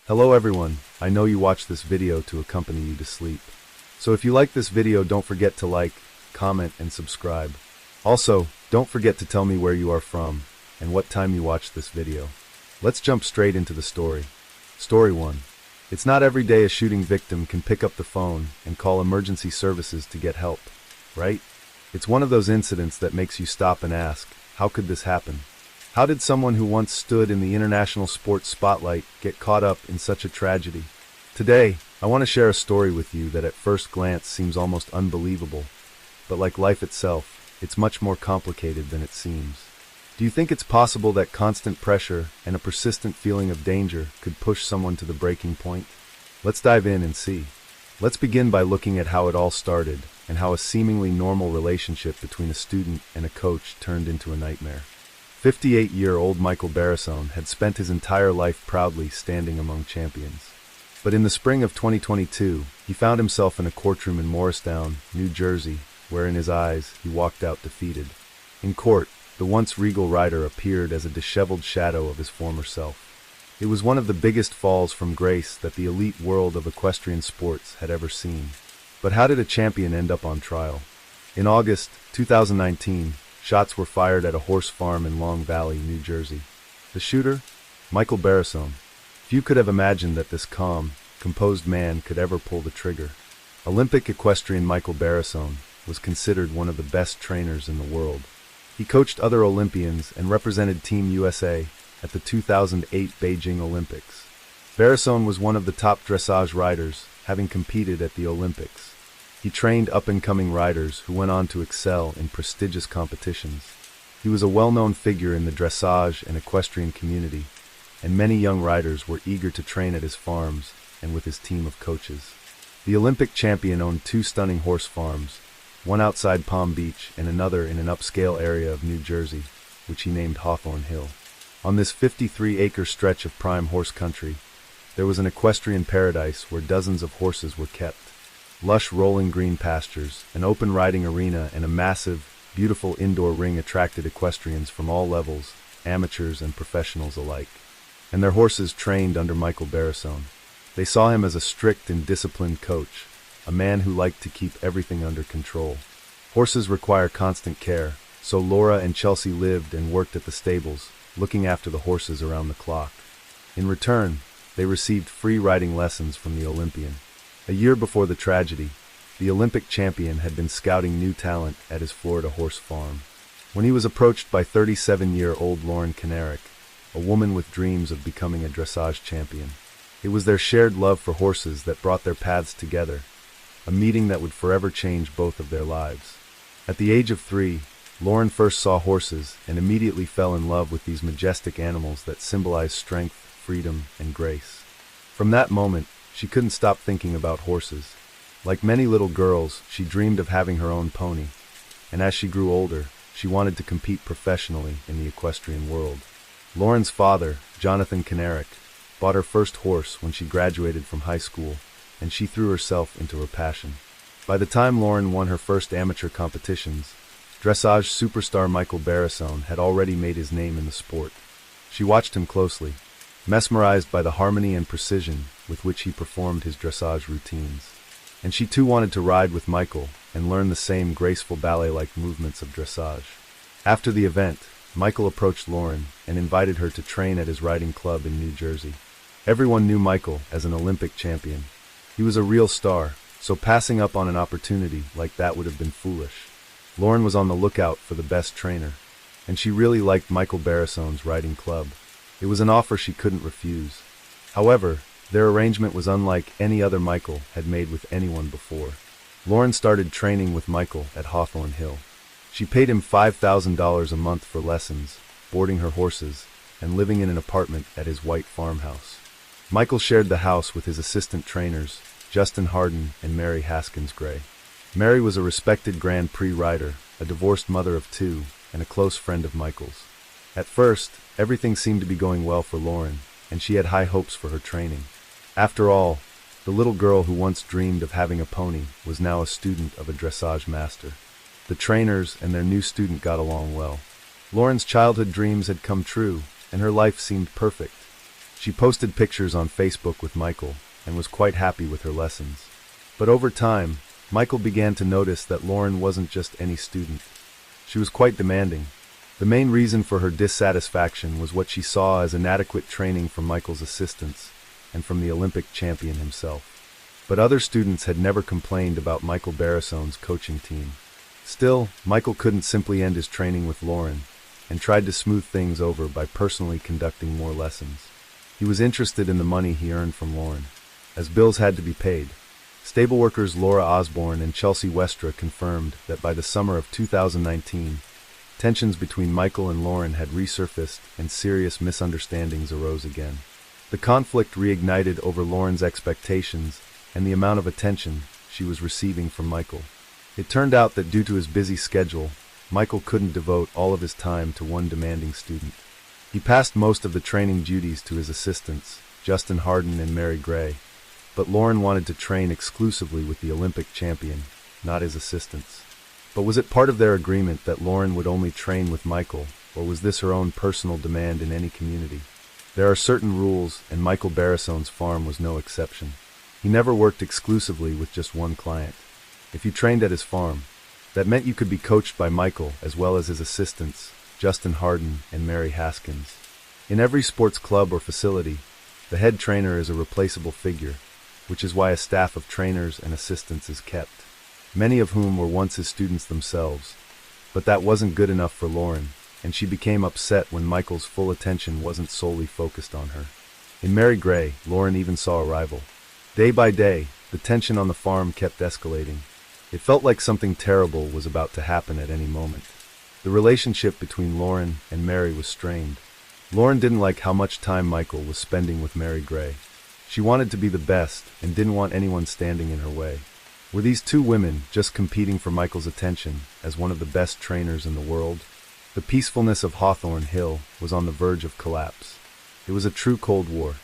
Hello everyone, I know you watched this video to accompany you to sleep. So if you like this video, don't forget to like, comment, and subscribe. Also, don't forget to tell me where you are from and what time you watched this video. Let's jump straight into the story. Story 1. It's not every day a shooting victim can pick up the phone and call emergency services to get help, right? It's one of those incidents that makes you stop and ask, how could this happen? How did someone who once stood in the international sports spotlight get caught up in such a tragedy? Today, I want to share a story with you that at first glance seems almost unbelievable, but like life itself, it's much more complicated than it seems. Do you think it's possible that constant pressure and a persistent feeling of danger could push someone to the breaking point? Let's dive in and see. Let's begin by looking at how it all started and how a seemingly normal relationship between a student and a coach turned into a nightmare. 58-year-old Michael Barrasone had spent his entire life proudly standing among champions. But in the spring of 2022, he found himself in a courtroom in Morristown, New Jersey, where in his eyes, he walked out defeated. In court, the once regal rider appeared as a disheveled shadow of his former self. It was one of the biggest falls from grace that the elite world of equestrian sports had ever seen. But how did a champion end up on trial? In August 2019, shots were fired at a horse farm in Long Valley, New Jersey. The shooter? Michael Barrasone. Few could have imagined that this calm, composed man could ever pull the trigger. Olympic equestrian Michael Barrasone was considered one of the best trainers in the world. He coached other Olympians and represented Team USA at the 2008 Beijing Olympics. Barrasone was one of the top dressage riders, having competed at the Olympics. He trained up-and-coming riders who went on to excel in prestigious competitions. He was a well-known figure in the dressage and equestrian community, and many young riders were eager to train at his farms and with his team of coaches. The Olympic champion owned two stunning horse farms, one outside Palm Beach and another in an upscale area of New Jersey, which he named Hawthorne Hill. On this 53-acre stretch of prime horse country, there was an equestrian paradise where dozens of horses were kept. Lush rolling green pastures, an open riding arena, and a massive, beautiful indoor ring attracted equestrians from all levels, amateurs and professionals alike. And their horses trained under Michael Barrasone. They saw him as a strict and disciplined coach, a man who liked to keep everything under control. Horses require constant care, so Laura and Chelsea lived and worked at the stables, looking after the horses around the clock. In return, they received free riding lessons from the Olympian. A year before the tragedy, the Olympic champion had been scouting new talent at his Florida horse farm. When he was approached by 37-year-old Lauren Kanarick, a woman with dreams of becoming a dressage champion. It was their shared love for horses that brought their paths together, a meeting that would forever change both of their lives. At the age of 3, Lauren first saw horses and immediately fell in love with these majestic animals that symbolize strength, freedom, and grace. From that moment, she couldn't stop thinking about horses. Like many little girls, she dreamed of having her own pony, and as she grew older, she wanted to compete professionally in the equestrian world. Lauren's father, Jonathan Kanarick, bought her first horse when she graduated from high school, and she threw herself into her passion. By the time Lauren won her first amateur competitions, dressage superstar Michael Barrasone had already made his name in the sport. She watched him closely, mesmerized by the harmony and precision with which he performed his dressage routines. And she too wanted to ride with Michael and learn the same graceful ballet-like movements of dressage. After the event, Michael approached Lauren and invited her to train at his riding club in New Jersey. Everyone knew Michael as an Olympic champion. He was a real star, so passing up on an opportunity like that would have been foolish. Lauren was on the lookout for the best trainer, and she really liked Michael Barrasone's riding club. It was an offer she couldn't refuse. However, their arrangement was unlike any other Michael had made with anyone before. Lauren started training with Michael at Hawthorne Hill. She paid him $5,000 a month for lessons, boarding her horses, and living in an apartment at his white farmhouse. Michael shared the house with his assistant trainers, Justin Harden and Mary Haskins Gray. Mary was a respected Grand Prix rider, a divorced mother of 2, and a close friend of Michael's. At first, everything seemed to be going well for Lauren, and she had high hopes for her training. After all, the little girl who once dreamed of having a pony was now a student of a dressage master. The trainers and their new student got along well. Lauren's childhood dreams had come true, and her life seemed perfect. She posted pictures on Facebook with Michael and was quite happy with her lessons. But over time, Michael began to notice that Lauren wasn't just any student. She was quite demanding. The main reason for her dissatisfaction was what she saw as inadequate training from Michael's assistants and from the Olympic champion himself. But other students had never complained about Michael Barrasone's coaching team. Still, Michael couldn't simply end his training with Lauren and tried to smooth things over by personally conducting more lessons. He was interested in the money he earned from Lauren, as bills had to be paid. Stable workers Laura Osborne and Chelsea Westra confirmed that by the summer of 2019, tensions between Michael and Lauren had resurfaced and serious misunderstandings arose again. The conflict reignited over Lauren's expectations and the amount of attention she was receiving from Michael. It turned out that due to his busy schedule, Michael couldn't devote all of his time to one demanding student. He passed most of the training duties to his assistants, Justin Harden and Mary Gray, but Lauren wanted to train exclusively with the Olympic champion, not his assistants. But was it part of their agreement that Lauren would only train with Michael, or was this her own personal demand in any community? There are certain rules, and Michael Barrasone's farm was no exception. He never worked exclusively with just one client. If you trained at his farm, that meant you could be coached by Michael as well as his assistants, Justin Harden and Mary Haskins. In every sports club or facility, the head trainer is a replaceable figure, which is why a staff of trainers and assistants is kept, many of whom were once his students themselves. But that wasn't good enough for Lauren, and she became upset when Michael's full attention wasn't solely focused on her. In Mary Gray, Lauren even saw a rival. Day by day, the tension on the farm kept escalating. It felt like something terrible was about to happen at any moment. The relationship between Lauren and Mary was strained. Lauren didn't like how much time Michael was spending with Mary Gray. She wanted to be the best and didn't want anyone standing in her way. Were these two women just competing for Michael's attention as one of the best trainers in the world? The peacefulness of Hawthorne Hill was on the verge of collapse. It was a true Cold War.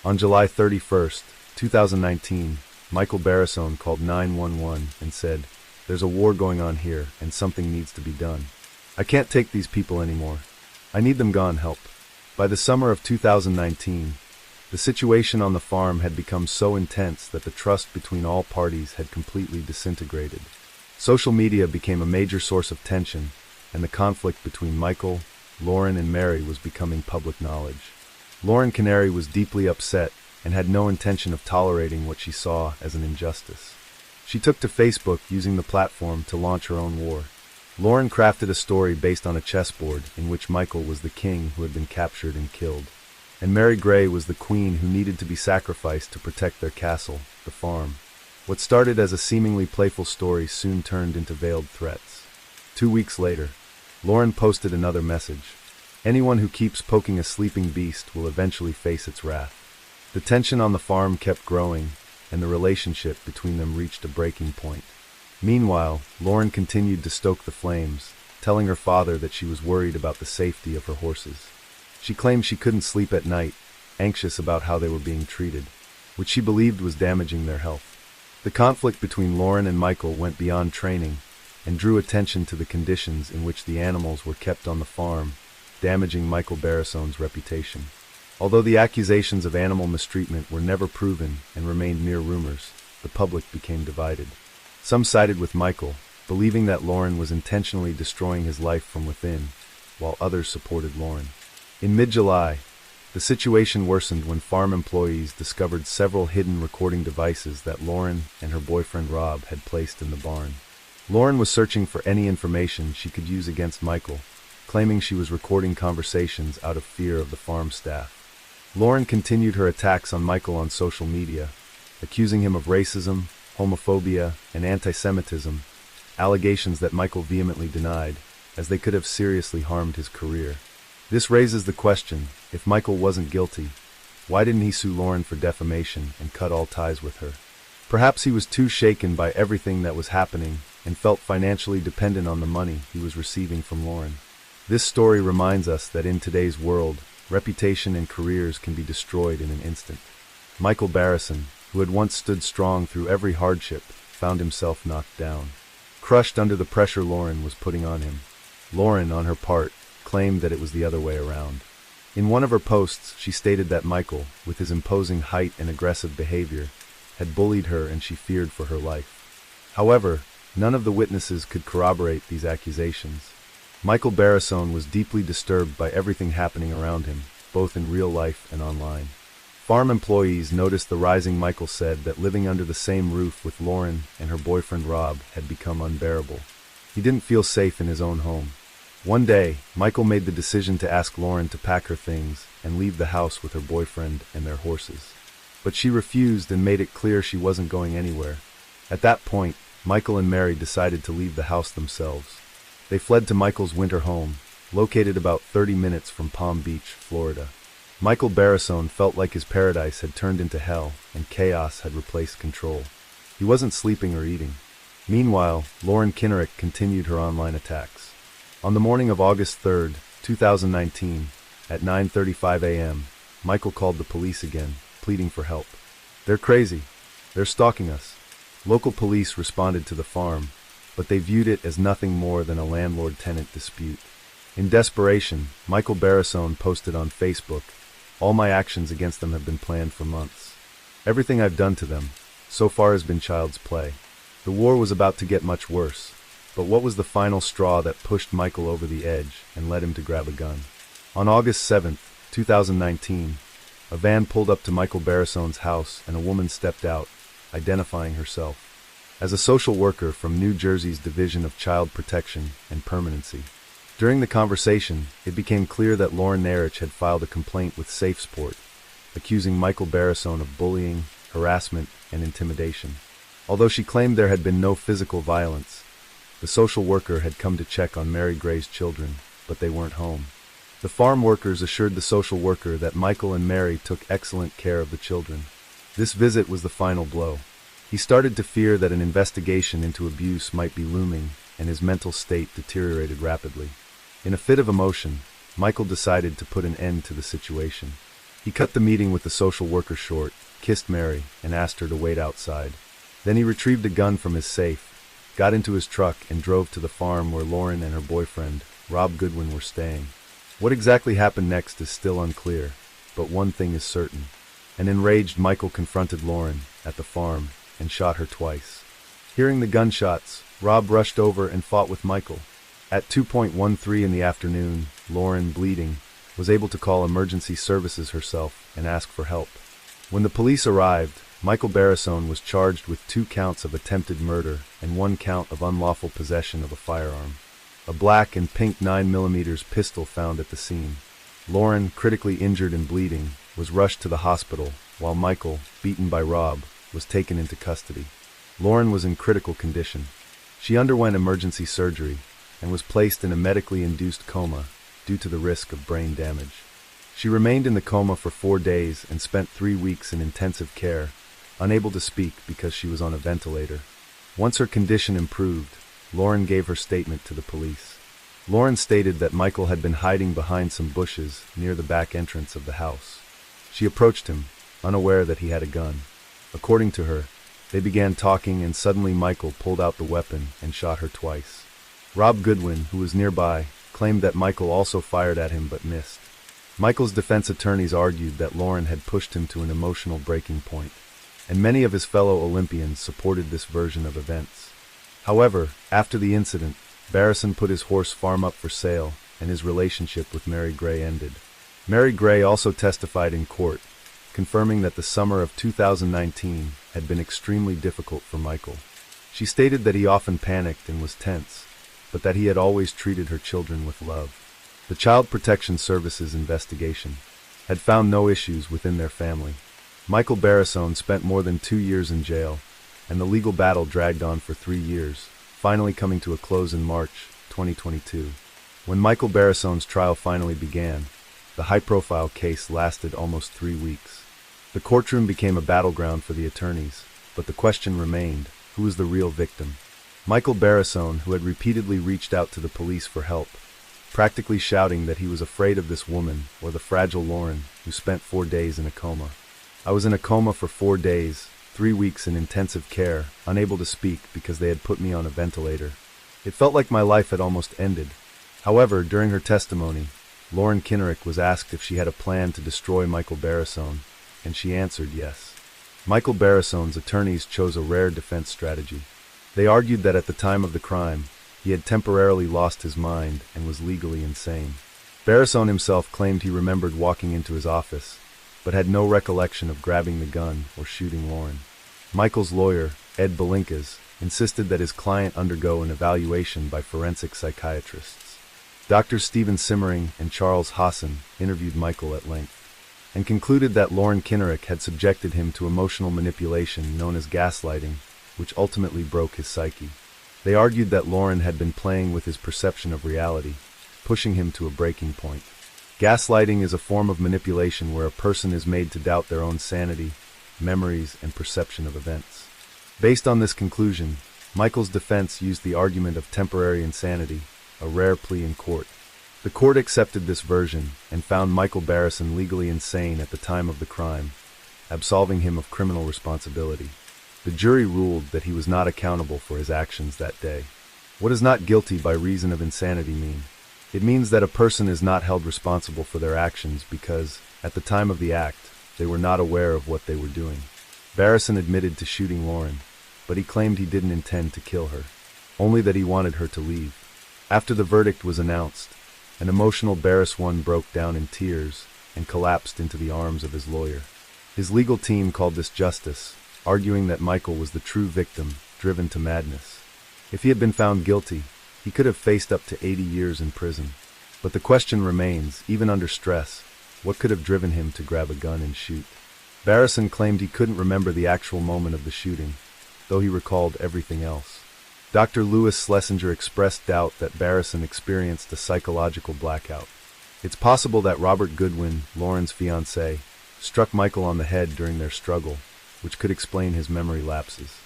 On July 31st, 2019, Michael Barrasone called 911 and said, "There's a war going on here and something needs to be done. I can't take these people anymore. I need them gone, help." By the summer of 2019, the situation on the farm had become so intense that the trust between all parties had completely disintegrated. Social media became a major source of tension, and the conflict between Michael, Lauren, and Mary was becoming public knowledge. Lauren Canary was deeply upset and had no intention of tolerating what she saw as an injustice. She took to Facebook using the platform to launch her own war. Lauren crafted a story based on a chessboard in which Michael was the king who had been captured and killed, and Mary Gray was the queen who needed to be sacrificed to protect their castle, the farm. What started as a seemingly playful story soon turned into veiled threats. 2 weeks later, Lauren posted another message. "Anyone who keeps poking a sleeping beast will eventually face its wrath." The tension on the farm kept growing, and the relationship between them reached a breaking point. Meanwhile, Lauren continued to stoke the flames, telling her father that she was worried about the safety of her horses. She claimed she couldn't sleep at night, anxious about how they were being treated, which she believed was damaging their health. The conflict between Lauren and Michael went beyond training and drew attention to the conditions in which the animals were kept on the farm, damaging Michael Barrasone's reputation. Although the accusations of animal mistreatment were never proven and remained mere rumors, the public became divided. Some sided with Michael, believing that Lauren was intentionally destroying his life from within, while others supported Lauren. In mid-July, the situation worsened when farm employees discovered several hidden recording devices that Lauren and her boyfriend Rob had placed in the barn. Lauren was searching for any information she could use against Michael, claiming she was recording conversations out of fear of the farm staff. Lauren continued her attacks on Michael on social media, accusing him of racism, homophobia, and anti-Semitism, allegations that Michael vehemently denied, as they could have seriously harmed his career. This raises the question, if Michael wasn't guilty, why didn't he sue Lauren for defamation and cut all ties with her? Perhaps he was too shaken by everything that was happening and felt financially dependent on the money he was receiving from Lauren. This story reminds us that in today's world, reputation and careers can be destroyed in an instant. Michael Barrasone, who had once stood strong through every hardship, found himself knocked down, crushed under the pressure Lauren was putting on him. Lauren, on her part, claimed that it was the other way around. In one of her posts, she stated that Michael, with his imposing height and aggressive behavior, had bullied her and she feared for her life. However, none of the witnesses could corroborate these accusations. Michael Barrisone was deeply disturbed by everything happening around him, both in real life and online. Farm employees noticed the rising. Michael said that living under the same roof with Lauren and her boyfriend Rob had become unbearable. He didn't feel safe in his own home. One day, Michael made the decision to ask Lauren to pack her things and leave the house with her boyfriend and their horses. But she refused and made it clear she wasn't going anywhere. At that point, Michael and Mary decided to leave the house themselves. They fled to Michael's winter home, located about 30 minutes from Palm Beach, Florida. Michael Barrisone felt like his paradise had turned into hell and chaos had replaced control. He wasn't sleeping or eating. Meanwhile, Lauren Kinnerick continued her online attacks. On the morning of August 3, 2019, at 9:35 a.m., Michael called the police again, pleading for help. "They're crazy. They're stalking us." Local police responded to the farm, but they viewed it as nothing more than a landlord-tenant dispute. In desperation, Michael Barrisone posted on Facebook, "All my actions against them have been planned for months. Everything I've done to them, so far has been child's play." The war was about to get much worse, but what was the final straw that pushed Michael over the edge and led him to grab a gun? On August 7, 2019, a van pulled up to Michael Barrisone's house and a woman stepped out, identifying herself as a social worker from New Jersey's Division of Child Protection and Permanency. During the conversation, it became clear that Lauren Nerich had filed a complaint with SafeSport, accusing Michael Barrisone of bullying, harassment, and intimidation. Although she claimed there had been no physical violence, the social worker had come to check on Mary Gray's children, but they weren't home. The farm workers assured the social worker that Michael and Mary took excellent care of the children. This visit was the final blow. He started to fear that an investigation into abuse might be looming, and his mental state deteriorated rapidly. In a fit of emotion, Michael decided to put an end to the situation. He cut the meeting with the social worker short, kissed Mary, and asked her to wait outside. Then he retrieved a gun from his safe, got into his truck, and drove to the farm where Lauren and her boyfriend, Rob Goodwin, were staying. What exactly happened next is still unclear, but one thing is certain. An enraged Michael confronted Lauren at the farm and shot her twice. Hearing the gunshots, Rob rushed over and fought with Michael. At 2:13 in the afternoon, Lauren, bleeding, was able to call emergency services herself and ask for help. When the police arrived, Michael Barrisone was charged with 2 counts of attempted murder and 1 count of unlawful possession of a firearm. A black and pink 9mm pistol found at the scene. Lauren, critically injured and bleeding, was rushed to the hospital, while Michael, beaten by Rob, was taken into custody. Lauren was in critical condition. She underwent emergency surgery and was placed in a medically induced coma due to the risk of brain damage. She remained in the coma for 4 days and spent 3 weeks in intensive care, unable to speak because she was on a ventilator. Once her condition improved, Lauren gave her statement to the police. Lauren stated that Michael had been hiding behind some bushes near the back entrance of the house. She approached him, unaware that he had a gun. According to her, they began talking and suddenly Michael pulled out the weapon and shot her twice. Rob Goodwin, who was nearby, claimed that Michael also fired at him but missed. Michael's defense attorneys argued that Lauren had pushed him to an emotional breaking point, and many of his fellow Olympians supported this version of events. However, after the incident, Barrisone put his horse farm up for sale, and his relationship with Mary Gray ended. Mary Gray also testified in court, confirming that the summer of 2019 had been extremely difficult for Michael. She stated that he often panicked and was tense, but that he had always treated her children with love. The Child Protection Services investigation had found no issues within their family. Michael Barrisone spent more than 2 years in jail, and the legal battle dragged on for 3 years, finally coming to a close in March 2022. When Michael Barrisone's trial finally began, the high-profile case lasted almost 3 weeks. The courtroom became a battleground for the attorneys, but the question remained, who was the real victim? Michael Barrisone, who had repeatedly reached out to the police for help, practically shouting that he was afraid of this woman, or the fragile Lauren, who spent 4 days in a coma. "I was in a coma for 4 days, 3 weeks in intensive care, unable to speak because they had put me on a ventilator. It felt like my life had almost ended." However, during her testimony, Lauren Kinnerik was asked if she had a plan to destroy Michael Barrisone, and she answered yes. Michael Barrisone's attorneys chose a rare defense strategy. They argued that at the time of the crime, he had temporarily lost his mind and was legally insane. Barrisone himself claimed he remembered walking into his office, but had no recollection of grabbing the gun or shooting Lauren. Michael's lawyer, Ed Belinkas, insisted that his client undergo an evaluation by forensic psychiatrists. Doctors Stephen Simmering and Charles Hassan interviewed Michael at length, and concluded that Lauren Kinnerik had subjected him to emotional manipulation known as gaslighting, which ultimately broke his psyche. They argued that Lauren had been playing with his perception of reality, pushing him to a breaking point. Gaslighting is a form of manipulation where a person is made to doubt their own sanity, memories, and perception of events. Based on this conclusion, Michael's defense used the argument of temporary insanity, a rare plea in court. The court accepted this version and found Michael Barrisone legally insane at the time of the crime, absolving him of criminal responsibility. The jury ruled that he was not accountable for his actions that day. What does not guilty by reason of insanity mean? It means that a person is not held responsible for their actions because, at the time of the act, they were not aware of what they were doing. Barrisone admitted to shooting Lauren, but he claimed he didn't intend to kill her, only that he wanted her to leave. After the verdict was announced, an emotional Barrisone broke down in tears and collapsed into the arms of his lawyer. His legal team called this justice, arguing that Michael was the true victim, driven to madness. If he had been found guilty, he could have faced up to 80 years in prison. But the question remains, even under stress, what could have driven him to grab a gun and shoot? Barrisone claimed he couldn't remember the actual moment of the shooting, though he recalled everything else. Dr. Louis Schlesinger expressed doubt that Barrisone experienced a psychological blackout. It's possible that Robert Goodwin, Lauren's fiancé, struck Michael on the head during their struggle, which could explain his memory lapses.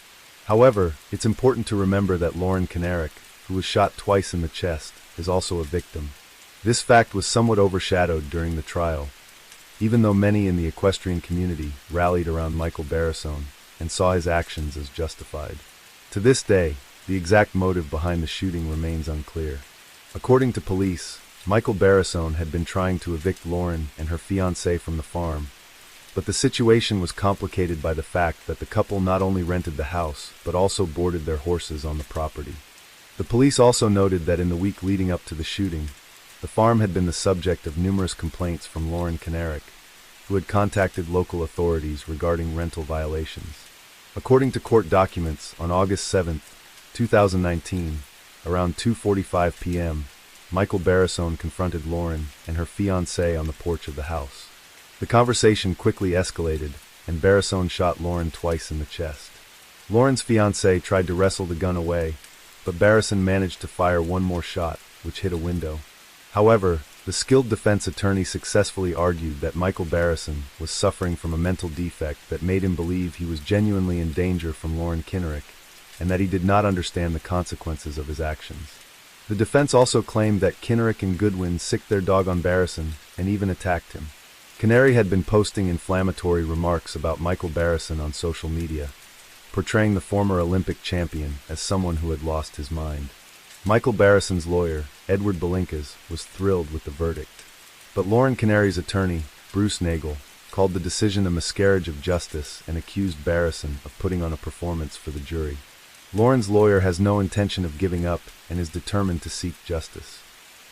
However, it's important to remember that Lauren Kinnerik, who was shot twice in the chest, is also a victim. This fact was somewhat overshadowed during the trial, even though many in the equestrian community rallied around Michael Barrisone and saw his actions as justified. To this day, the exact motive behind the shooting remains unclear. According to police, Michael Barrisone had been trying to evict Lauren and her fiancé from the farm, but the situation was complicated by the fact that the couple not only rented the house, but also boarded their horses on the property. The police also noted that in the week leading up to the shooting, the farm had been the subject of numerous complaints from Lauren Kinnerik, who had contacted local authorities regarding rental violations. According to court documents, on August 7, 2019, around 2:45 p.m., Michael Barrisone confronted Lauren and her fiancé on the porch of the house. The conversation quickly escalated, and Barrisone shot Lauren twice in the chest. Lauren's fiancé tried to wrestle the gun away, but Barrisone managed to fire one more shot, which hit a window. However, the skilled defense attorney successfully argued that Michael Barrisone was suffering from a mental defect that made him believe he was genuinely in danger from Lauren Kinnerik, and that he did not understand the consequences of his actions. The defense also claimed that Kinnerik and Goodwin sicked their dog on Barrisone and even attacked him. Kinnerik had been posting inflammatory remarks about Michael Barrisone on social media, portraying the former Olympic champion as someone who had lost his mind. Michael Barrisone's lawyer, Edward Belinkas, was thrilled with the verdict. But Lauren Kinnerik's attorney, Bruce Nagel, called the decision a miscarriage of justice and accused Barrisone of putting on a performance for the jury. Lauren's lawyer has no intention of giving up and is determined to seek justice.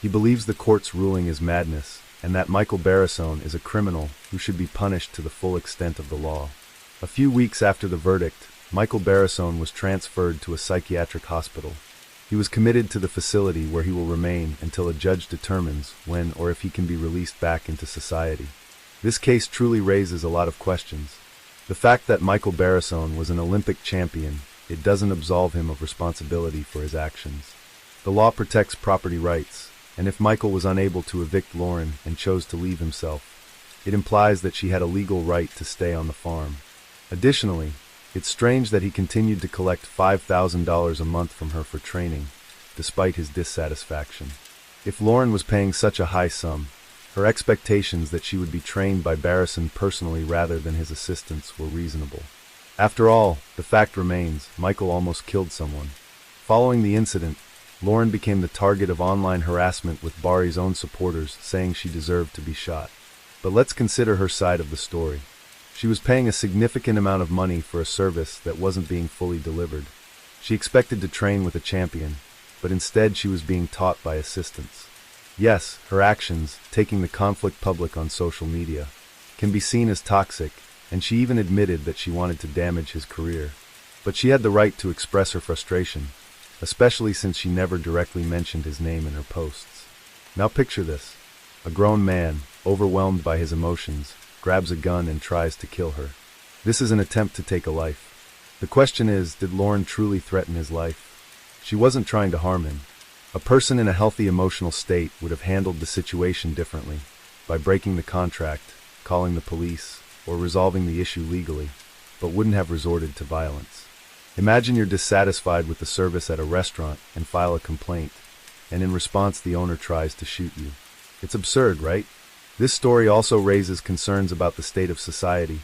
He believes the court's ruling is madness and that Michael Barrisone is a criminal who should be punished to the full extent of the law. A few weeks after the verdict, Michael Barrisone was transferred to a psychiatric hospital. He was committed to the facility where he will remain until a judge determines when or if he can be released back into society. This case truly raises a lot of questions. The fact that Michael Barrisone was an Olympic champion, it doesn't absolve him of responsibility for his actions. The law protects property rights, and if Michael was unable to evict Lauren and chose to leave himself, it implies that she had a legal right to stay on the farm. Additionally, it's strange that he continued to collect $5,000 a month from her for training, despite his dissatisfaction. If Lauren was paying such a high sum, her expectations that she would be trained by Barrisone personally rather than his assistants were reasonable. After all, the fact remains, Michael almost killed someone. Following the incident, Lauren became the target of online harassment, with Bari's own supporters saying she deserved to be shot. But let's consider her side of the story. She was paying a significant amount of money for a service that wasn't being fully delivered. She expected to train with a champion, but instead she was being taught by assistants. Yes, her actions, taking the conflict public on social media, can be seen as toxic, and she even admitted that she wanted to damage his career. But she had the right to express her frustration, especially since she never directly mentioned his name in her posts. Now picture this. A grown man, overwhelmed by his emotions, grabs a gun and tries to kill her. This is an attempt to take a life. The question is, did Lauren truly threaten his life? She wasn't trying to harm him. A person in a healthy emotional state would have handled the situation differently, by breaking the contract, calling the police, or resolving the issue legally, but wouldn't have resorted to violence. Imagine you're dissatisfied with the service at a restaurant and file a complaint, and in response the owner tries to shoot you. It's absurd, right? This story also raises concerns about the state of society,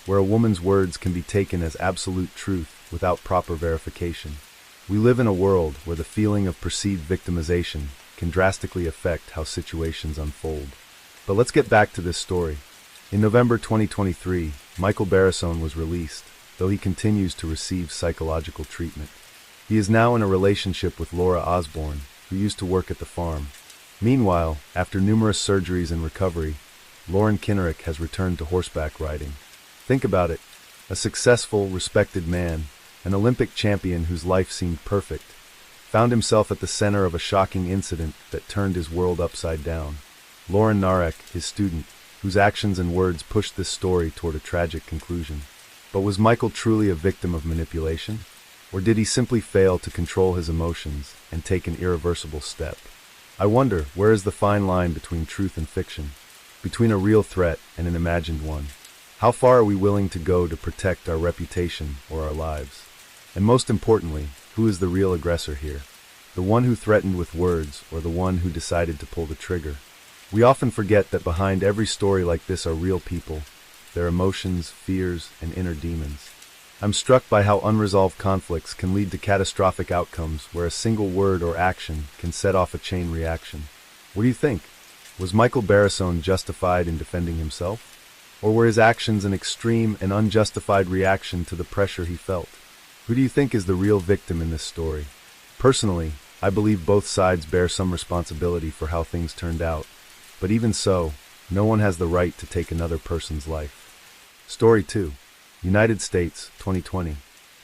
where a woman's words can be taken as absolute truth without proper verification. We live in a world where the feeling of perceived victimization can drastically affect how situations unfold. But let's get back to this story. In November 2023, Michael Barrisone was released, though he continues to receive psychological treatment. He is now in a relationship with Laura Osborne, who used to work at the farm. Meanwhile, after numerous surgeries and recovery, Lauren Kinnerick has returned to horseback riding. Think about it. A successful, respected man, an Olympic champion whose life seemed perfect, found himself at the center of a shocking incident that turned his world upside down. Lauren Narek, his student, whose actions and words pushed this story toward a tragic conclusion. But was Michael truly a victim of manipulation? Or did he simply fail to control his emotions and take an irreversible step? I wonder, where is the fine line between truth and fiction? Between a real threat and an imagined one? How far are we willing to go to protect our reputation or our lives? And most importantly, who is the real aggressor here? The one who threatened with words, or the one who decided to pull the trigger? We often forget that behind every story like this are real people, their emotions, fears, and inner demons. I'm struck by how unresolved conflicts can lead to catastrophic outcomes where a single word or action can set off a chain reaction. What do you think? Was Michael Barrisone justified in defending himself? Or were his actions an extreme and unjustified reaction to the pressure he felt? Who do you think is the real victim in this story? Personally, I believe both sides bear some responsibility for how things turned out. But even so, no one has the right to take another person's life. Story 2. United States, 2020.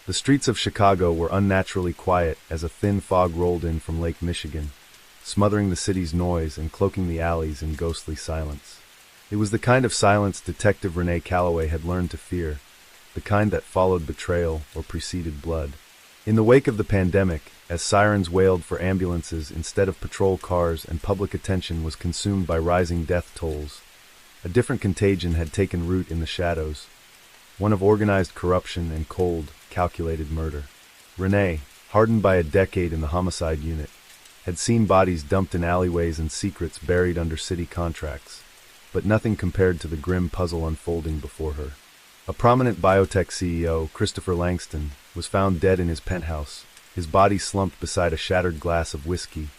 The streets of Chicago were unnaturally quiet as a thin fog rolled in from Lake Michigan, smothering the city's noise and cloaking the alleys in ghostly silence. It was the kind of silence Detective Renee Calloway had learned to fear, the kind that followed betrayal or preceded blood. In the wake of the pandemic, as sirens wailed for ambulances instead of patrol cars and public attention was consumed by rising death tolls, a different contagion had taken root in the shadows, one of organized corruption and cold, calculated murder. Renee, hardened by a decade in the homicide unit, had seen bodies dumped in alleyways and secrets buried under city contracts, but nothing compared to the grim puzzle unfolding before her. A prominent biotech CEO, Christopher Langston, was found dead in his penthouse, his body slumped beside a shattered glass of whiskey,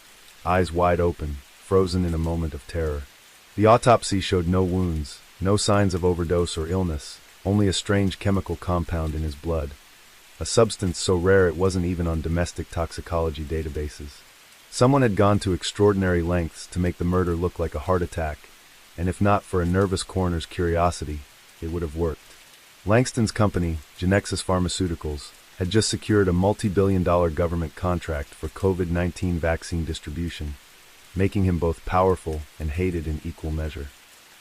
eyes wide open, frozen in a moment of terror. The autopsy showed no wounds, no signs of overdose or illness, only a strange chemical compound in his blood, a substance so rare it wasn't even on domestic toxicology databases. Someone had gone to extraordinary lengths to make the murder look like a heart attack, and if not for a nervous coroner's curiosity, it would have worked. Langston's company, Genexus Pharmaceuticals, had just secured a multi-billion-dollar government contract for COVID-19 vaccine distribution, making him both powerful and hated in equal measure.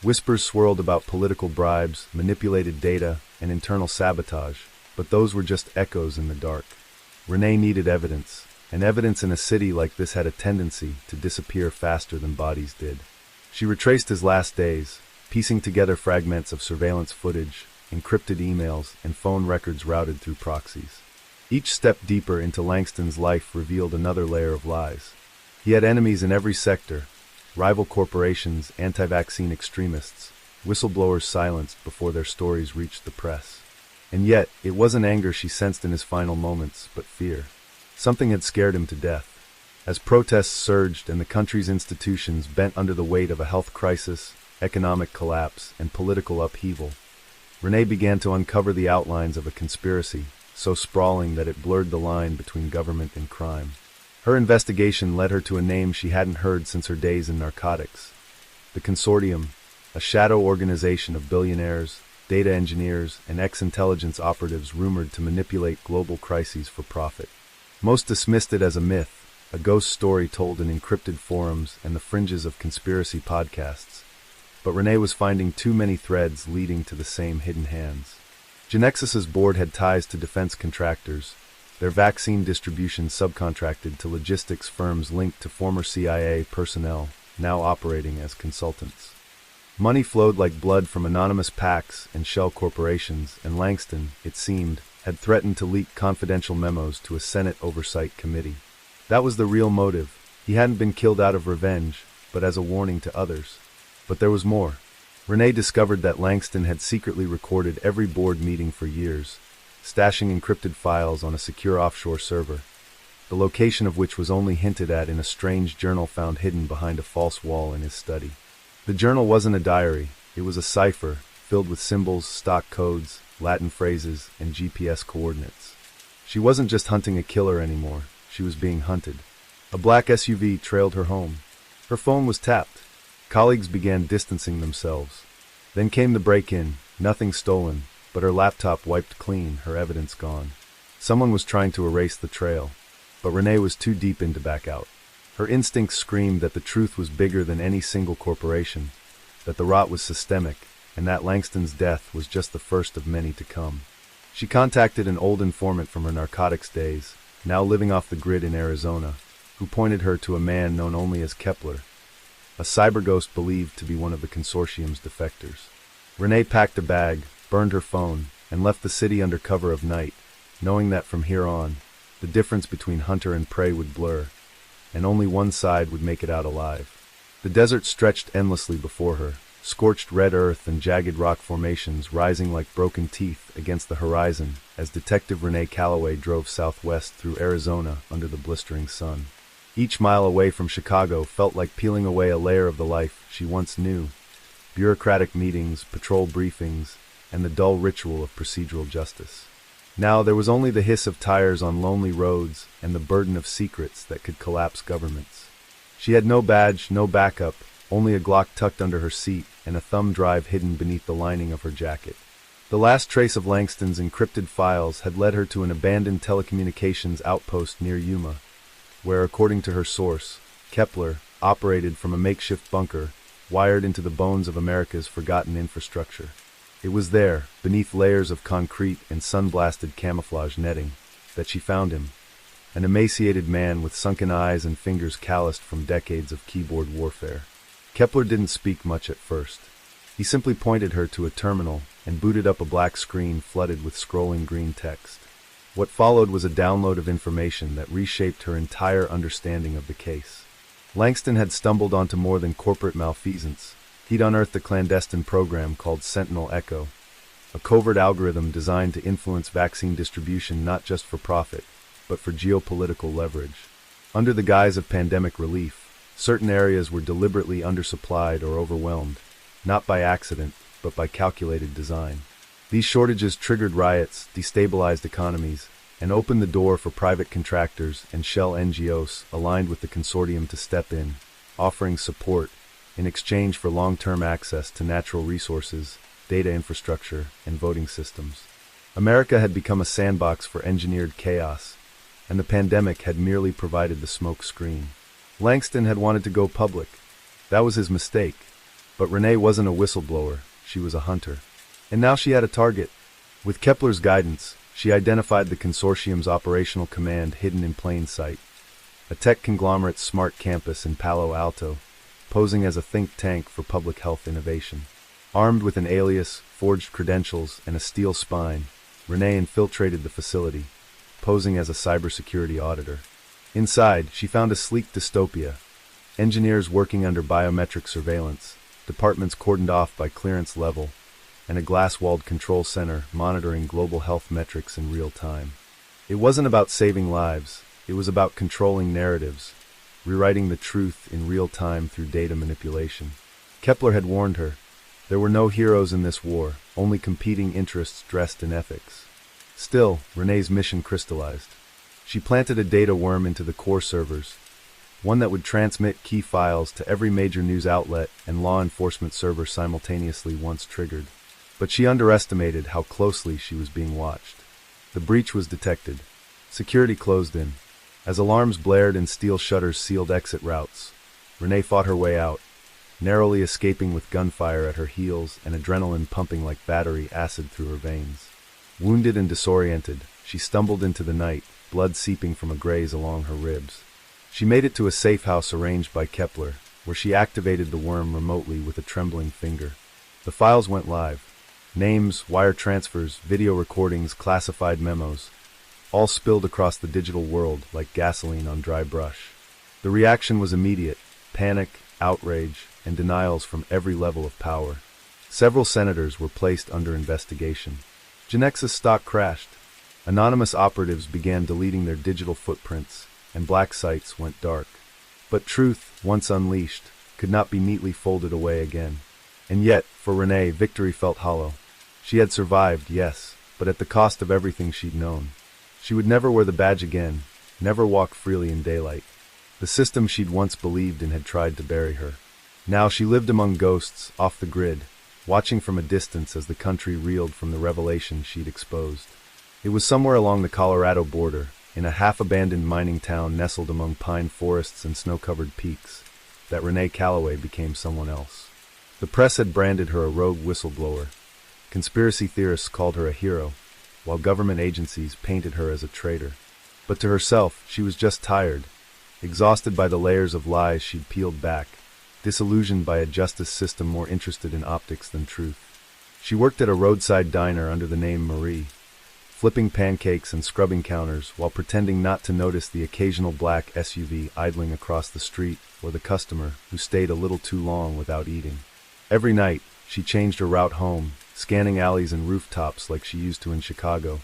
Whispers swirled about political bribes, manipulated data, and internal sabotage, but those were just echoes in the dark. Renee needed evidence, and evidence in a city like this had a tendency to disappear faster than bodies did. She retraced his last days, piecing together fragments of surveillance footage, encrypted emails, and phone records routed through proxies. Each step deeper into Langston's life revealed another layer of lies. He had enemies in every sector, rival corporations, anti-vaccine extremists, whistleblowers silenced before their stories reached the press. And yet, it wasn't anger she sensed in his final moments, but fear. Something had scared him to death. As protests surged and the country's institutions bent under the weight of a health crisis, economic collapse, and political upheaval, Renee began to uncover the outlines of a conspiracy so sprawling that it blurred the line between government and crime. Her investigation led her to a name she hadn't heard since her days in narcotics: the Consortium, a shadow organization of billionaires, data engineers, and ex-intelligence operatives rumored to manipulate global crises for profit. Most dismissed it as a myth, a ghost story told in encrypted forums and the fringes of conspiracy podcasts. But Renee was finding too many threads leading to the same hidden hands. Genexus's board had ties to defense contractors, their vaccine distribution subcontracted to logistics firms linked to former CIA personnel, now operating as consultants. Money flowed like blood from anonymous PACs and shell corporations, and Langston, it seemed, had threatened to leak confidential memos to a Senate oversight committee. That was the real motive. He hadn't been killed out of revenge, but as a warning to others. But there was more. Renee discovered that Langston had secretly recorded every board meeting for years, stashing encrypted files on a secure offshore server, the location of which was only hinted at in a strange journal found hidden behind a false wall in his study. The journal wasn't a diary, it was a cipher, filled with symbols, stock codes, Latin phrases, and GPS coordinates. She wasn't just hunting a killer anymore, she was being hunted. A black SUV trailed her home. Her phone was tapped. Colleagues began distancing themselves. Then came the break-in, nothing stolen, but her laptop wiped clean, her evidence gone. Someone was trying to erase the trail, but Renee was too deep in to back out. Her instincts screamed that the truth was bigger than any single corporation, that the rot was systemic, and that Langston's death was just the first of many to come. She contacted an old informant from her narcotics days, now living off the grid in Arizona, who pointed her to a man known only as Kepler, a cyberghost believed to be one of the consortium's defectors. Renee packed a bag, burned her phone, and left the city under cover of night, knowing that from here on, the difference between hunter and prey would blur, and only one side would make it out alive. The desert stretched endlessly before her, scorched red earth and jagged rock formations rising like broken teeth against the horizon as Detective Renee Calloway drove southwest through Arizona under the blistering sun. Each mile away from Chicago felt like peeling away a layer of the life she once knew: bureaucratic meetings, patrol briefings, and the dull ritual of procedural justice. Now there was only the hiss of tires on lonely roads and the burden of secrets that could collapse governments. She had no badge, no backup, only a Glock tucked under her seat and a thumb drive hidden beneath the lining of her jacket. The last trace of Langston's encrypted files had led her to an abandoned telecommunications outpost near Yuma, where, according to her source, Kepler operated from a makeshift bunker wired into the bones of America's forgotten infrastructure. It was there, beneath layers of concrete and sun-blasted camouflage netting, that she found him, an emaciated man with sunken eyes and fingers calloused from decades of keyboard warfare. Kepler didn't speak much at first. He simply pointed her to a terminal and booted up a black screen flooded with scrolling green text. What followed was a download of information that reshaped her entire understanding of the case. Langston had stumbled onto more than corporate malfeasance. He'd unearthed a clandestine program called Sentinel Echo, a covert algorithm designed to influence vaccine distribution not just for profit, but for geopolitical leverage. Under the guise of pandemic relief, certain areas were deliberately undersupplied or overwhelmed, not by accident, but by calculated design. These shortages triggered riots, destabilized economies, and opened the door for private contractors and shell NGOs aligned with the consortium to step in, offering support in exchange for long-term access to natural resources, data infrastructure, and voting systems. America had become a sandbox for engineered chaos, and the pandemic had merely provided the smoke screen. Langston had wanted to go public. That was his mistake. But Renee wasn't a whistleblower, she was a hunter. And now she had a target. With Kepler's guidance, she identified the consortium's operational command hidden in plain sight, a tech conglomerate's smart campus in Palo Alto, posing as a think tank for public health innovation. Armed with an alias, forged credentials, and a steel spine, Renee infiltrated the facility, posing as a cybersecurity auditor. Inside, she found a sleek dystopia, engineers working under biometric surveillance, departments cordoned off by clearance level, and a glass-walled control center monitoring global health metrics in real time. It wasn't about saving lives, it was about controlling narratives, rewriting the truth in real time through data manipulation. Kepler had warned her. There were no heroes in this war, only competing interests dressed in ethics. Still, Renee's mission crystallized. She planted a data worm into the core servers, one that would transmit key files to every major news outlet and law enforcement server simultaneously once triggered. But she underestimated how closely she was being watched. The breach was detected. Security closed in. As alarms blared and steel shutters sealed exit routes, Renee fought her way out, narrowly escaping with gunfire at her heels and adrenaline pumping like battery acid through her veins. Wounded and disoriented, she stumbled into the night, blood seeping from a graze along her ribs. She made it to a safe house arranged by Kepler, where she activated the worm remotely with a trembling finger. The files went live. Names, wire transfers, video recordings, classified memos, all spilled across the digital world like gasoline on dry brush. The reaction was immediate: panic, outrage, and denials from every level of power. Several senators were placed under investigation. Genexus stock crashed. Anonymous operatives began deleting their digital footprints, and black sites went dark. But truth, once unleashed, could not be neatly folded away again. And yet, for Renee, victory felt hollow. She had survived, yes, but at the cost of everything she'd known. She would never wear the badge again, never walk freely in daylight. The system she'd once believed in had tried to bury her. Now she lived among ghosts, off the grid, watching from a distance as the country reeled from the revelation she'd exposed. It was somewhere along the Colorado border, in a half-abandoned mining town nestled among pine forests and snow-covered peaks, that Renee Calloway became someone else. The press had branded her a rogue whistleblower. Conspiracy theorists called her a hero, while government agencies painted her as a traitor. But to herself, she was just tired, exhausted by the layers of lies she'd peeled back, disillusioned by a justice system more interested in optics than truth. She worked at a roadside diner under the name Marie, flipping pancakes and scrubbing counters while pretending not to notice the occasional black SUV idling across the street or the customer who stayed a little too long without eating. Every night, she changed her route home, scanning alleys and rooftops like she used to in Chicago,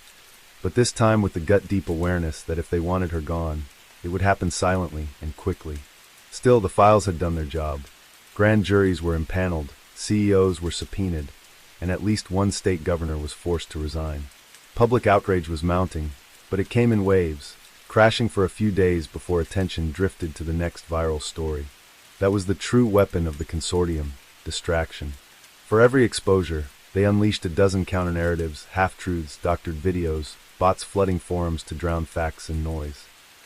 but this time with the gut-deep awareness that if they wanted her gone, it would happen silently and quickly. Still, the files had done their job. Grand juries were impaneled, CEOs were subpoenaed, and at least one state governor was forced to resign. Public outrage was mounting, but it came in waves, crashing for a few days before attention drifted to the next viral story. That was the true weapon of the consortium: distraction. For every exposure, they unleashed a dozen counter-narratives, half-truths, doctored videos, bots flooding forums to drown facts and noise.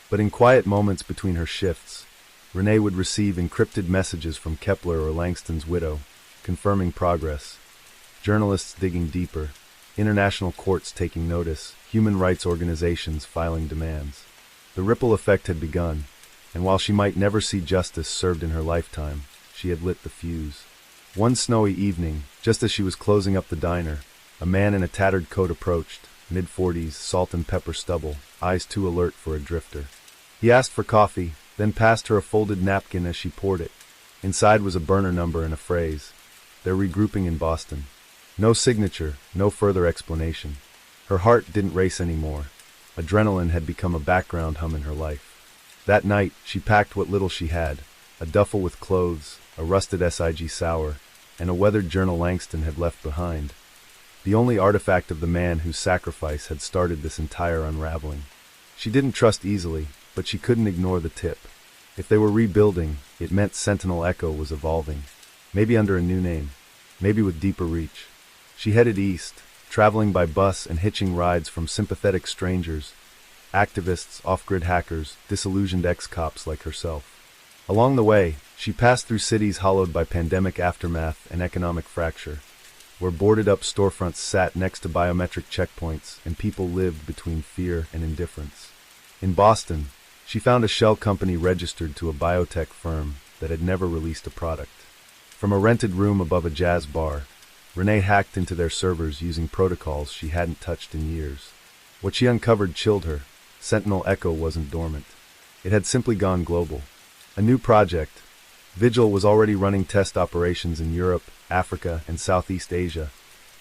But in quiet moments between her shifts, Renee would receive encrypted messages from Kepler or Langston's widow, confirming progress. Journalists digging deeper, international courts taking notice, human rights organizations filing demands. The ripple effect had begun, and while she might never see justice served in her lifetime, she had lit the fuse. One snowy evening, just as she was closing up the diner, a man in a tattered coat approached, mid-40s, salt and pepper stubble, eyes too alert for a drifter. He asked for coffee, then passed her a folded napkin as she poured it. Inside was a burner number and a phrase: "They're regrouping in Boston." No signature, no further explanation. Her heart didn't race anymore. Adrenaline had become a background hum in her life. That night, she packed what little she had: a duffel with clothes, a rusted SIG sour, and a weathered journal Langston had left behind, the only artifact of the man whose sacrifice had started this entire unraveling. She didn't trust easily, but she couldn't ignore the tip. If they were rebuilding, it meant Sentinel Echo was evolving. Maybe under a new name, maybe with deeper reach. She headed east, traveling by bus and hitching rides from sympathetic strangers, activists, off-grid hackers, disillusioned ex-cops like herself. Along the way, she passed through cities hollowed by pandemic aftermath and economic fracture, where boarded-up storefronts sat next to biometric checkpoints and people lived between fear and indifference. In Boston, she found a shell company registered to a biotech firm that had never released a product. From a rented room above a jazz bar, Renee hacked into their servers using protocols she hadn't touched in years. What she uncovered chilled her. Sentinel Echo wasn't dormant. It had simply gone global. A new project, Vigil, was already running test operations in Europe, Africa, and Southeast Asia,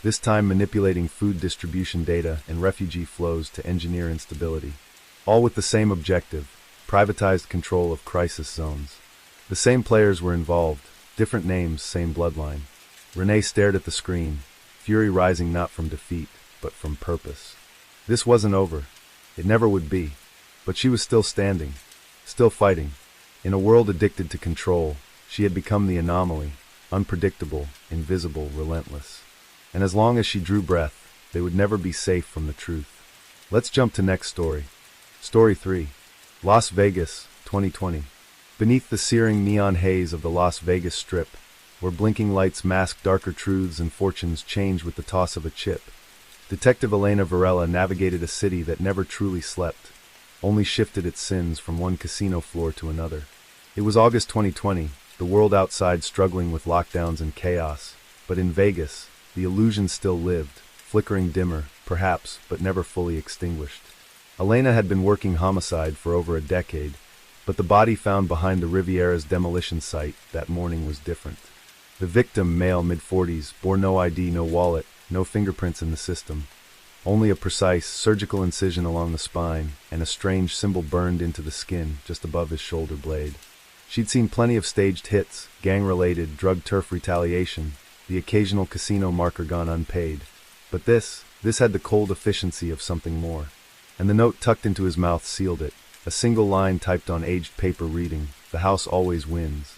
this time manipulating food distribution data and refugee flows to engineer instability. All with the same objective: privatized control of crisis zones. The same players were involved, different names, same bloodline. Renee stared at the screen, fury rising not from defeat, but from purpose. This wasn't over. It never would be. But she was still standing, still fighting. In a world addicted to control, she had become the anomaly, unpredictable, invisible, relentless. And as long as she drew breath, they would never be safe from the truth. Let's jump to next story. Story 3. Las Vegas, 2020. Beneath the searing neon haze of the Las Vegas Strip, where blinking lights mask darker truths and fortunes change with the toss of a chip, Detective Elena Varela navigated a city that never truly slept, only shifted its sins from one casino floor to another. It was August 2020, the world outside struggling with lockdowns and chaos, but in Vegas, the illusion still lived, flickering dimmer, perhaps, but never fully extinguished. Elena had been working homicide for over a decade, but the body found behind the Riviera's demolition site that morning was different. The victim, male mid-40s, bore no ID, no wallet, no fingerprints in the system. Only a precise, surgical incision along the spine, and a strange symbol burned into the skin just above his shoulder blade. She'd seen plenty of staged hits, gang-related, drug-turf retaliation, the occasional casino marker gone unpaid. But this had the cold efficiency of something more. And the note tucked into his mouth sealed it, a single line typed on aged paper reading, "The house always wins."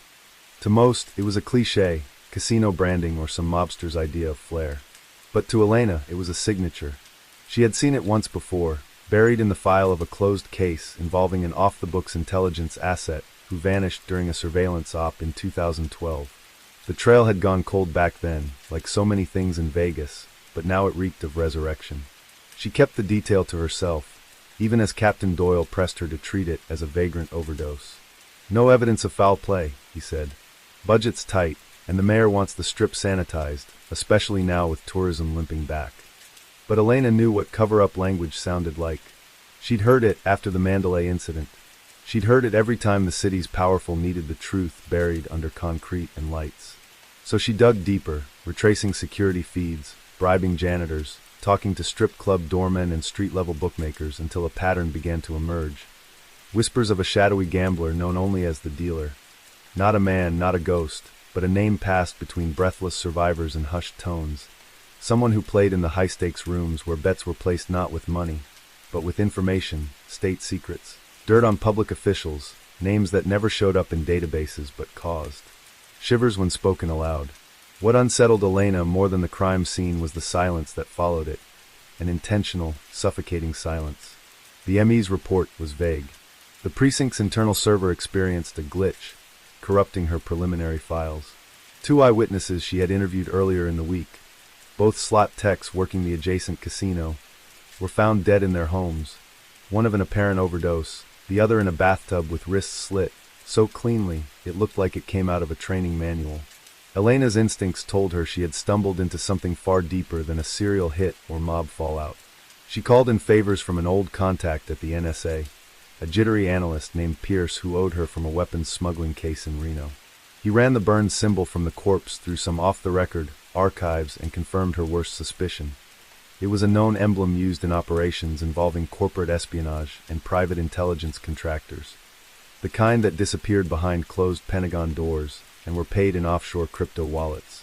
To most, it was a cliché, casino branding or some mobster's idea of flair. But to Elena, it was a signature. She had seen it once before, buried in the file of a closed case involving an off-the-books intelligence asset who vanished during a surveillance op in 2012. The trail had gone cold back then, like so many things in Vegas, but now it reeked of resurrection. She kept the detail to herself, even as Captain Doyle pressed her to treat it as a vagrant overdose. "No evidence of foul play," he said. "Budget's tight, and the mayor wants the Strip sanitized, especially now with tourism limping back." But Elena knew what cover-up language sounded like. She'd heard it after the Mandalay incident. She'd heard it every time the city's powerful needed the truth buried under concrete and lights. So she dug deeper, retracing security feeds, bribing janitors, talking to strip club doormen and street-level bookmakers until a pattern began to emerge. Whispers of a shadowy gambler known only as the dealer. Not a man, not a ghost, but a name passed between breathless survivors and hushed tones. Someone who played in the high-stakes rooms where bets were placed not with money, but with information, state secrets, dirt on public officials, names that never showed up in databases but caused shivers when spoken aloud. What unsettled Elena more than the crime scene was the silence that followed it, an intentional, suffocating silence. The ME's report was vague. The precinct's internal server experienced a glitch, corrupting her preliminary files. 2 eyewitnesses she had interviewed earlier in the week, both slot techs working the adjacent casino, were found dead in their homes, one of an apparent overdose, the other in a bathtub with wrists slit, so cleanly it looked like it came out of a training manual. Elena's instincts told her she had stumbled into something far deeper than a serial hit or mob fallout. She called in favors from an old contact at the NSA, a jittery analyst named Pierce who owed her from a weapons smuggling case in Reno. He ran the burned symbol from the corpse through some off-the-record archives and confirmed her worst suspicion. It was a known emblem used in operations involving corporate espionage and private intelligence contractors, the kind that disappeared behind closed Pentagon doors and were paid in offshore crypto wallets.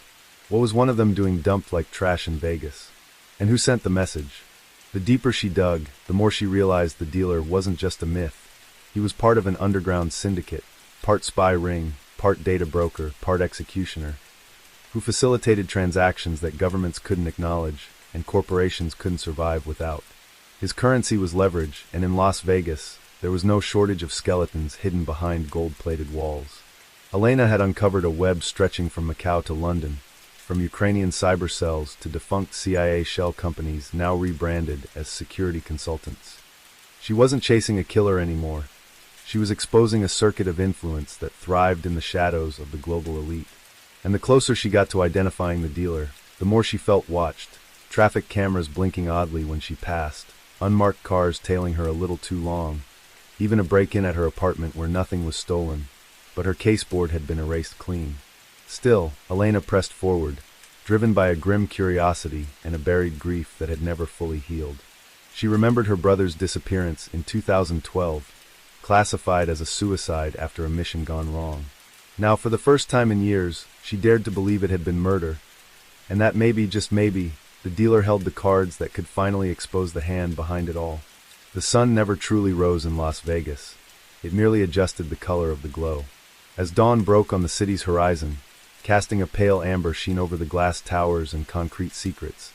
What was one of them doing dumped like trash in Vegas? And who sent the message? The deeper she dug, the more she realized the dealer wasn't just a myth. He was part of an underground syndicate, part spy ring, part data broker, part executioner, who facilitated transactions that governments couldn't acknowledge and corporations couldn't survive without. His currency was leverage, and in Las Vegas, there was no shortage of skeletons hidden behind gold-plated walls. Elena had uncovered a web stretching from Macau to London, from Ukrainian cyber cells to defunct CIA shell companies now rebranded as security consultants. She wasn't chasing a killer anymore. She was exposing a circuit of influence that thrived in the shadows of the global elite. And the closer she got to identifying the dealer, the more she felt watched, traffic cameras blinking oddly when she passed, unmarked cars tailing her a little too long, even a break-in at her apartment where nothing was stolen, but her caseboard had been erased clean. Still, Elena pressed forward, driven by a grim curiosity and a buried grief that had never fully healed. She remembered her brother's disappearance in 2012, classified as a suicide after a mission gone wrong. Now, for the first time in years, she dared to believe it had been murder, and that maybe, just maybe, the dealer held the cards that could finally expose the hand behind it all. The sun never truly rose in Las Vegas. It merely adjusted the color of the glow. As dawn broke on the city's horizon, casting a pale amber sheen over the glass towers and concrete secrets,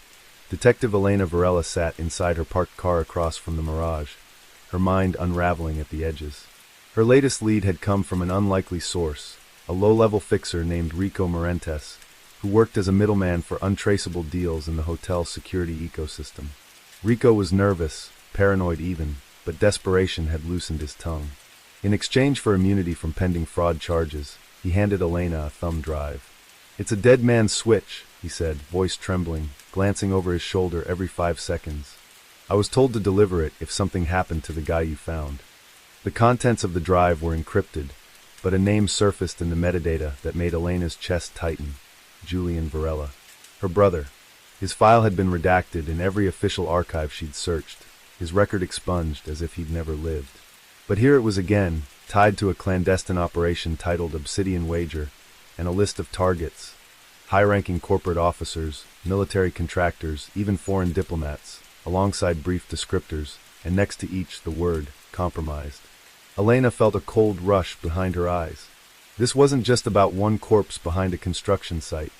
Detective Elena Varela sat inside her parked car across from the Mirage, her mind unraveling at the edges. Her latest lead had come from an unlikely source, a low-level fixer named Rico Morentes, who worked as a middleman for untraceable deals in the hotel security ecosystem. Rico was nervous, paranoid even, but desperation had loosened his tongue. In exchange for immunity from pending fraud charges, he handed Elena a thumb drive. "It's a dead man's switch," he said, voice trembling, glancing over his shoulder every 5 seconds. "I was told to deliver it if something happened to the guy you found." The contents of the drive were encrypted, but a name surfaced in the metadata that made Elena's chest tighten: Julian Varela. Her brother. His file had been redacted in every official archive she'd searched, his record expunged as if he'd never lived. But here it was again, tied to a clandestine operation titled Obsidian Wager, and a list of targets: high-ranking corporate officers, military contractors, even foreign diplomats, alongside brief descriptors, and next to each the word, compromised. Elena felt a cold rush behind her eyes. This wasn't just about one corpse behind a construction site.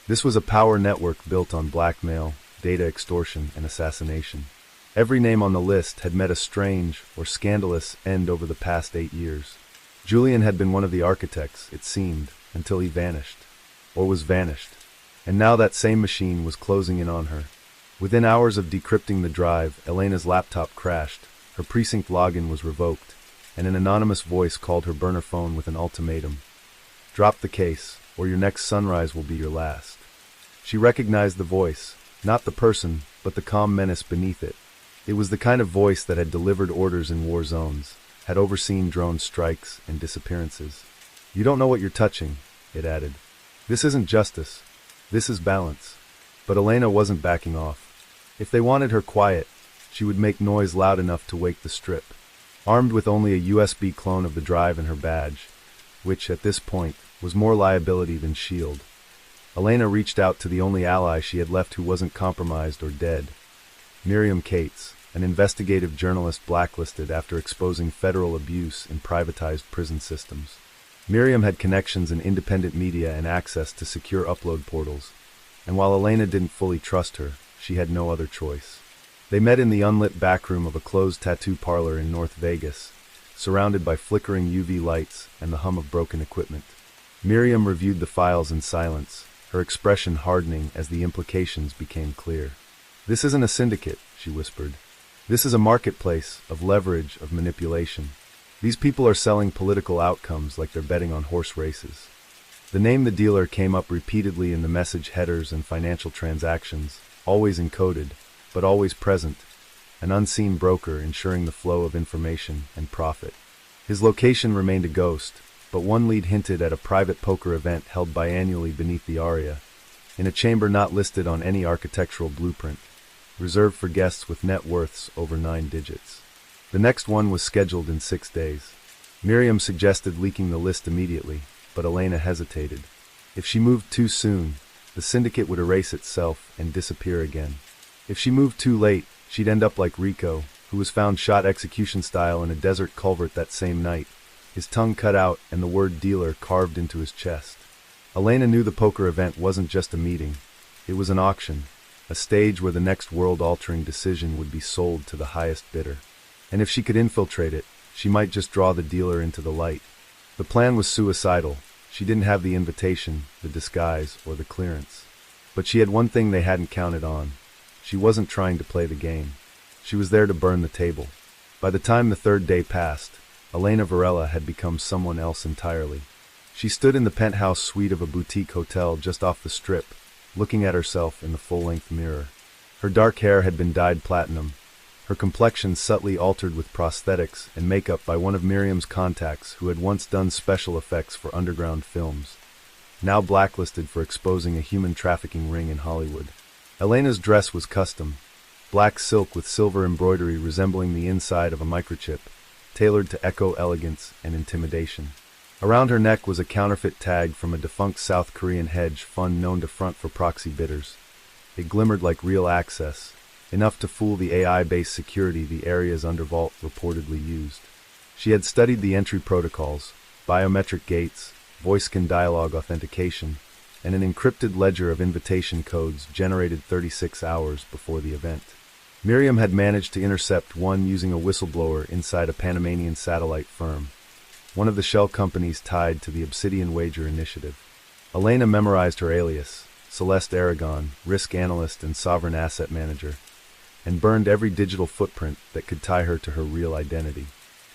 This was a power network built on blackmail, data extortion, and assassination. Every name on the list had met a strange or scandalous end over the past 8 years. Julian had been one of the architects, it seemed, until he vanished. Or was vanished. And now that same machine was closing in on her. Within hours of decrypting the drive, Elena's laptop crashed, her precinct login was revoked, and an anonymous voice called her burner phone with an ultimatum: "Drop the case, or your next sunrise will be your last." She recognized the voice, not the person, but the calm menace beneath it. It was the kind of voice that had delivered orders in war zones, had overseen drone strikes and disappearances. "You don't know what you're touching," it added. "This isn't justice. This is balance." But Elena wasn't backing off. If they wanted her quiet, she would make noise loud enough to wake the Strip. Armed with only a USB clone of the drive in her badge, which, at this point, was more liability than shield, Elena reached out to the only ally she had left who wasn't compromised or dead: Miriam Cates, an investigative journalist blacklisted after exposing federal abuse in privatized prison systems. Miriam had connections in independent media and access to secure upload portals, and while Elena didn't fully trust her, she had no other choice. They met in the unlit backroom of a closed tattoo parlor in North Vegas, surrounded by flickering UV lights and the hum of broken equipment. Miriam reviewed the files in silence, her expression hardening as the implications became clear. "This isn't a syndicate," she whispered. "This is a marketplace of leverage, of manipulation. These people are selling political outcomes like they're betting on horse races." The name the dealer came up repeatedly in the message headers and financial transactions, always encoded, but always present, an unseen broker ensuring the flow of information and profit. His location remained a ghost, but one lead hinted at a private poker event held biannually beneath the Aria, in a chamber not listed on any architectural blueprint, reserved for guests with net worths over 9 digits. The next one was scheduled in 6 days. Miriam suggested leaking the list immediately, but Elena hesitated. If she moved too soon, the syndicate would erase itself and disappear again. If she moved too late, she'd end up like Rico, who was found shot execution style in a desert culvert that same night, his tongue cut out and the word dealer carved into his chest. Elena knew the poker event wasn't just a meeting. It was an auction, a stage where the next world-altering decision would be sold to the highest bidder. And if she could infiltrate it, she might just draw the dealer into the light. The plan was suicidal. She didn't have the invitation, the disguise, or the clearance. But she had one thing they hadn't counted on. She wasn't trying to play the game. She was there to burn the table. By the time the 3rd day passed, Elena Varela had become someone else entirely. She stood in the penthouse suite of a boutique hotel just off the Strip, looking at herself in the full-length mirror. Her dark hair had been dyed platinum, her complexion subtly altered with prosthetics and makeup by one of Miriam's contacts who had once done special effects for underground films, now blacklisted for exposing a human trafficking ring in Hollywood. Elena's dress was custom, black silk with silver embroidery resembling the inside of a microchip, tailored to echo elegance and intimidation. Around her neck was a counterfeit tag from a defunct South Korean hedge fund known to front for proxy bidders. It glimmered like real access, enough to fool the AI-based security the area's undervault reportedly used. She had studied the entry protocols, biometric gates, voice-scan dialogue authentication, and an encrypted ledger of invitation codes generated 36 hours before the event. Miriam had managed to intercept one using a whistleblower inside a Panamanian satellite firm, one of the shell companies tied to the Obsidian Wager initiative. Elena memorized her alias, Celeste Aragon, risk analyst and sovereign asset manager, and burned every digital footprint that could tie her to her real identity.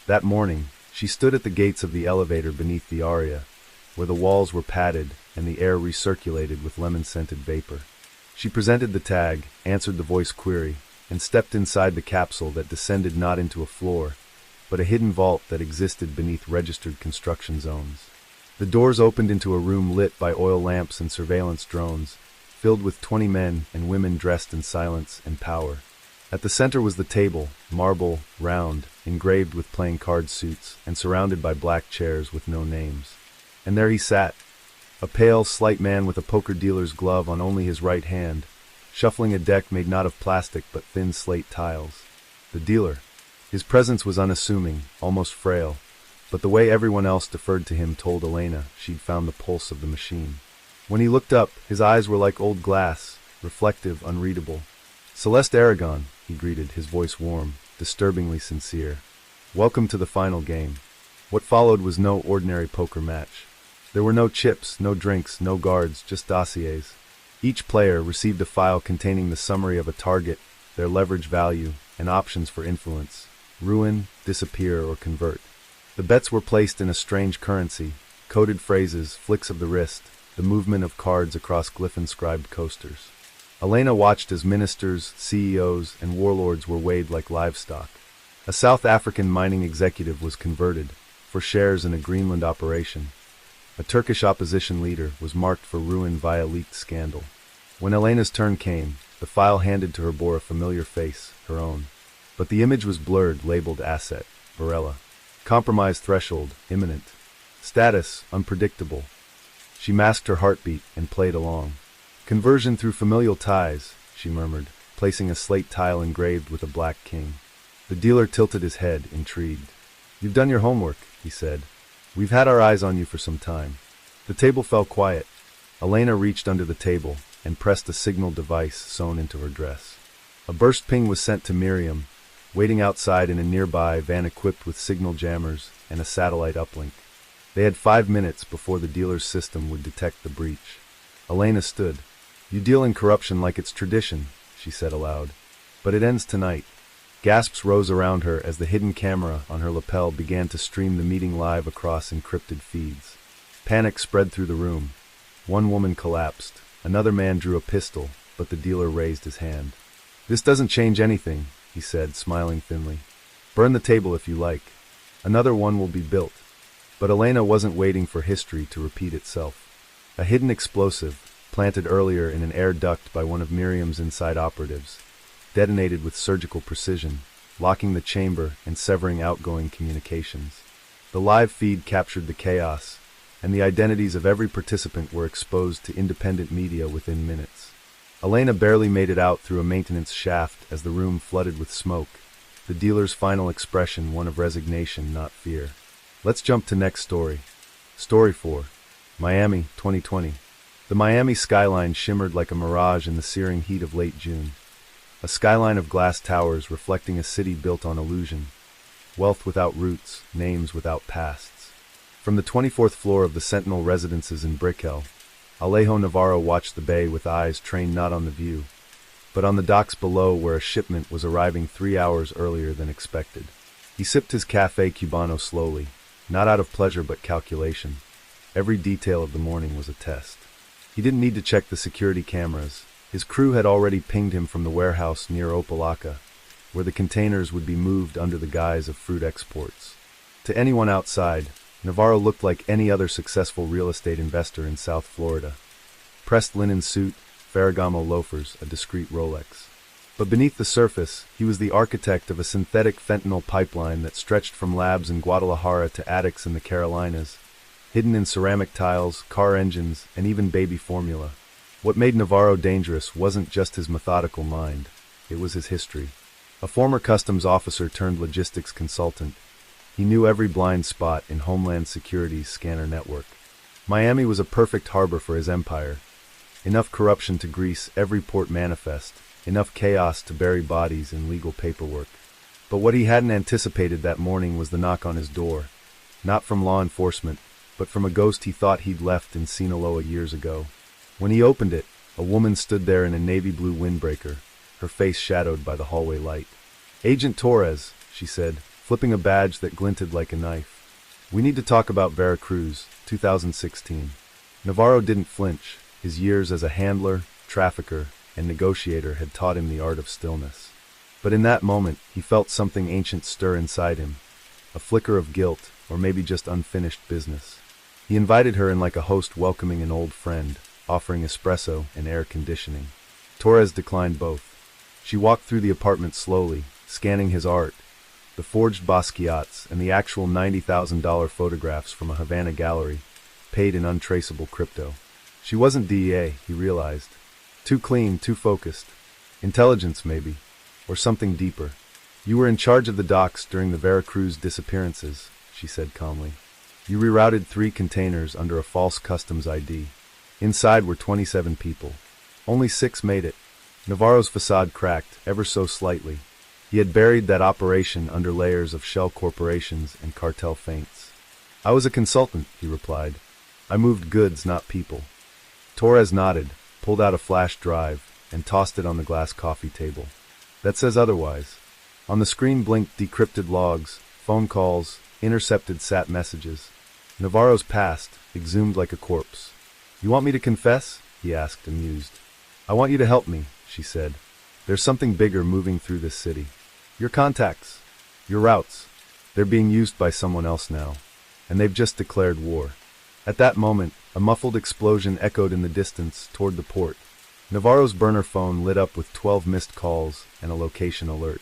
That morning, she stood at the gates of the elevator beneath the Aria, where the walls were padded and the air recirculated with lemon-scented vapor. She presented the tag, answered the voice query, and stepped inside the capsule that descended not into a floor, but a hidden vault that existed beneath registered construction zones. The doors opened into a room lit by oil lamps and surveillance drones, filled with 20 men and women dressed in silence and power. At the center was the table, marble, round, engraved with playing card suits, and surrounded by black chairs with no names. And there he sat, a pale, slight man with a poker dealer's glove on only his right hand, shuffling a deck made not of plastic but thin slate tiles. The dealer. His presence was unassuming, almost frail, but the way everyone else deferred to him told Elena she'd found the pulse of the machine. When he looked up, his eyes were like old glass, reflective, unreadable. "Celeste Aragon," he greeted, his voice warm, disturbingly sincere. "Welcome to the final game." What followed was no ordinary poker match. There were no chips, no drinks, no guards, just dossiers. Each player received a file containing the summary of a target, their leverage value, and options for influence: ruin, disappear, or convert. The bets were placed in a strange currency, coded phrases, flicks of the wrist, the movement of cards across glyph-inscribed coasters. Elena watched as ministers, CEOs, and warlords were weighed like livestock. A South African mining executive was converted, for shares in a Greenland operation. A Turkish opposition leader was marked for ruin via leaked scandal. When Elena's turn came, the file handed to her bore a familiar face, her own. But the image was blurred, labeled asset, Varela. Compromise threshold, imminent. Status, unpredictable. She masked her heartbeat and played along. "Conversion through familial ties," she murmured, placing a slate tile engraved with a black king. The dealer tilted his head, intrigued. "You've done your homework," he said. "We've had our eyes on you for some time." The table fell quiet. Elena reached under the table and pressed a signal device sewn into her dress. A burst ping was sent to Miriam, waiting outside in a nearby van equipped with signal jammers and a satellite uplink. They had 5 minutes before the dealer's system would detect the breach. Elena stood. "You deal in corruption like it's tradition," she said aloud. "But it ends tonight." Gasps rose around her as the hidden camera on her lapel began to stream the meeting live across encrypted feeds. Panic spread through the room. One woman collapsed. Another man drew a pistol, but the dealer raised his hand. "This doesn't change anything," he said, smiling thinly. "Burn the table if you like. Another one will be built." But Elena wasn't waiting for history to repeat itself. A hidden explosive, planted earlier in an air duct by one of Miriam's inside operatives, detonated with surgical precision, locking the chamber and severing outgoing communications. The live feed captured the chaos, and the identities of every participant were exposed to independent media within minutes. Elena barely made it out through a maintenance shaft as the room flooded with smoke, the dealer's final expression one of resignation, not fear. Let's jump to next story. Story 4. Miami, 2020. The Miami skyline shimmered like a mirage in the searing heat of late June. A skyline of glass towers reflecting a city built on illusion. Wealth without roots, names without pasts. From the 24th floor of the Sentinel residences in Brickell, Alejo Navarro watched the bay with eyes trained not on the view, but on the docks below where a shipment was arriving 3 hours earlier than expected. He sipped his Café Cubano slowly, not out of pleasure but calculation. Every detail of the morning was a test. He didn't need to check the security cameras. His crew had already pinged him from the warehouse near Opalaca, where the containers would be moved under the guise of fruit exports. To anyone outside, Navarro looked like any other successful real estate investor in South Florida. Pressed linen suit, Ferragamo loafers, a discreet Rolex. But beneath the surface, he was the architect of a synthetic fentanyl pipeline that stretched from labs in Guadalajara to attics in the Carolinas, hidden in ceramic tiles, car engines, and even baby formula. What made Navarro dangerous wasn't just his methodical mind, it was his history. A former customs officer turned logistics consultant, he knew every blind spot in Homeland Security's scanner network. Miami was a perfect harbor for his empire. Enough corruption to grease every port manifest, enough chaos to bury bodies in legal paperwork. But what he hadn't anticipated that morning was the knock on his door, not from law enforcement, but from a ghost he thought he'd left in Sinaloa years ago. When he opened it, a woman stood there in a navy blue windbreaker, her face shadowed by the hallway light. "Agent Torres," she said, flipping a badge that glinted like a knife. "We need to talk about Veracruz, 2016. Navarro didn't flinch. His years as a handler, trafficker, and negotiator had taught him the art of stillness. But in that moment, he felt something ancient stir inside him, a flicker of guilt, or maybe just unfinished business. He invited her in like a host welcoming an old friend, offering espresso and air conditioning. Torres declined both. She walked through the apartment slowly, scanning his art, the forged Basquiats and the actual $90,000 photographs from a Havana gallery, paid in untraceable crypto. She wasn't DEA, he realized. Too clean, too focused. Intelligence, maybe. Or something deeper. "You were in charge of the docks during the Veracruz disappearances," she said calmly. "You rerouted 3 containers under a false customs ID. Inside were 27 people. Only 6 made it." Navarro's facade cracked, ever so slightly. He had buried that operation under layers of shell corporations and cartel feints. "I was a consultant," he replied. "I moved goods, not people." Torres nodded, pulled out a flash drive, and tossed it on the glass coffee table. "That says otherwise." On the screen blinked decrypted logs, phone calls, intercepted SAT messages. Navarro's past, exhumed like a corpse. "You want me to confess?" he asked, amused. "I want you to help me," she said. "There's something bigger moving through this city. Your contacts, your routes, they're being used by someone else now, and they've just declared war." At that moment, a muffled explosion echoed in the distance toward the port. Navarro's burner phone lit up with 12 missed calls and a location alert.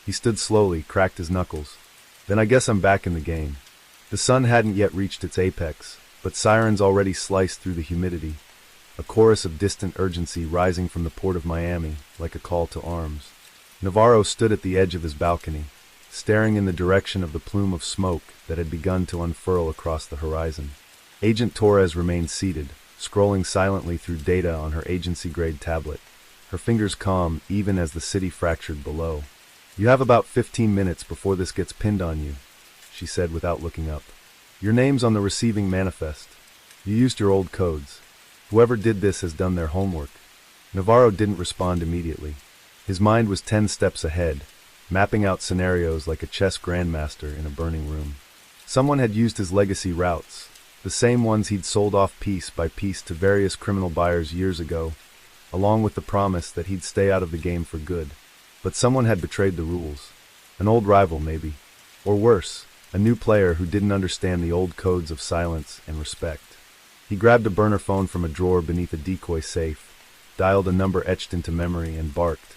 He stood slowly, cracked his knuckles. "Then I guess I'm back in the game." The sun hadn't yet reached its apex, but sirens already sliced through the humidity, a chorus of distant urgency rising from the port of Miami like a call to arms. Navarro stood at the edge of his balcony, staring in the direction of the plume of smoke that had begun to unfurl across the horizon. Agent Torres remained seated, scrolling silently through data on her agency-grade tablet, her fingers calm even as the city fractured below. "You have about 15 minutes before this gets pinned on you," she said without looking up. "Your name's on the receiving manifest. You used your old codes. Whoever did this has done their homework." Navarro didn't respond immediately. His mind was 10 steps ahead, mapping out scenarios like a chess grandmaster in a burning room. Someone had used his legacy routes, the same ones he'd sold off piece by piece to various criminal buyers years ago, along with the promise that he'd stay out of the game for good. But someone had betrayed the rules. An old rival, maybe. Or worse, a new player who didn't understand the old codes of silence and respect. He grabbed a burner phone from a drawer beneath a decoy safe, dialed a number etched into memory, and barked.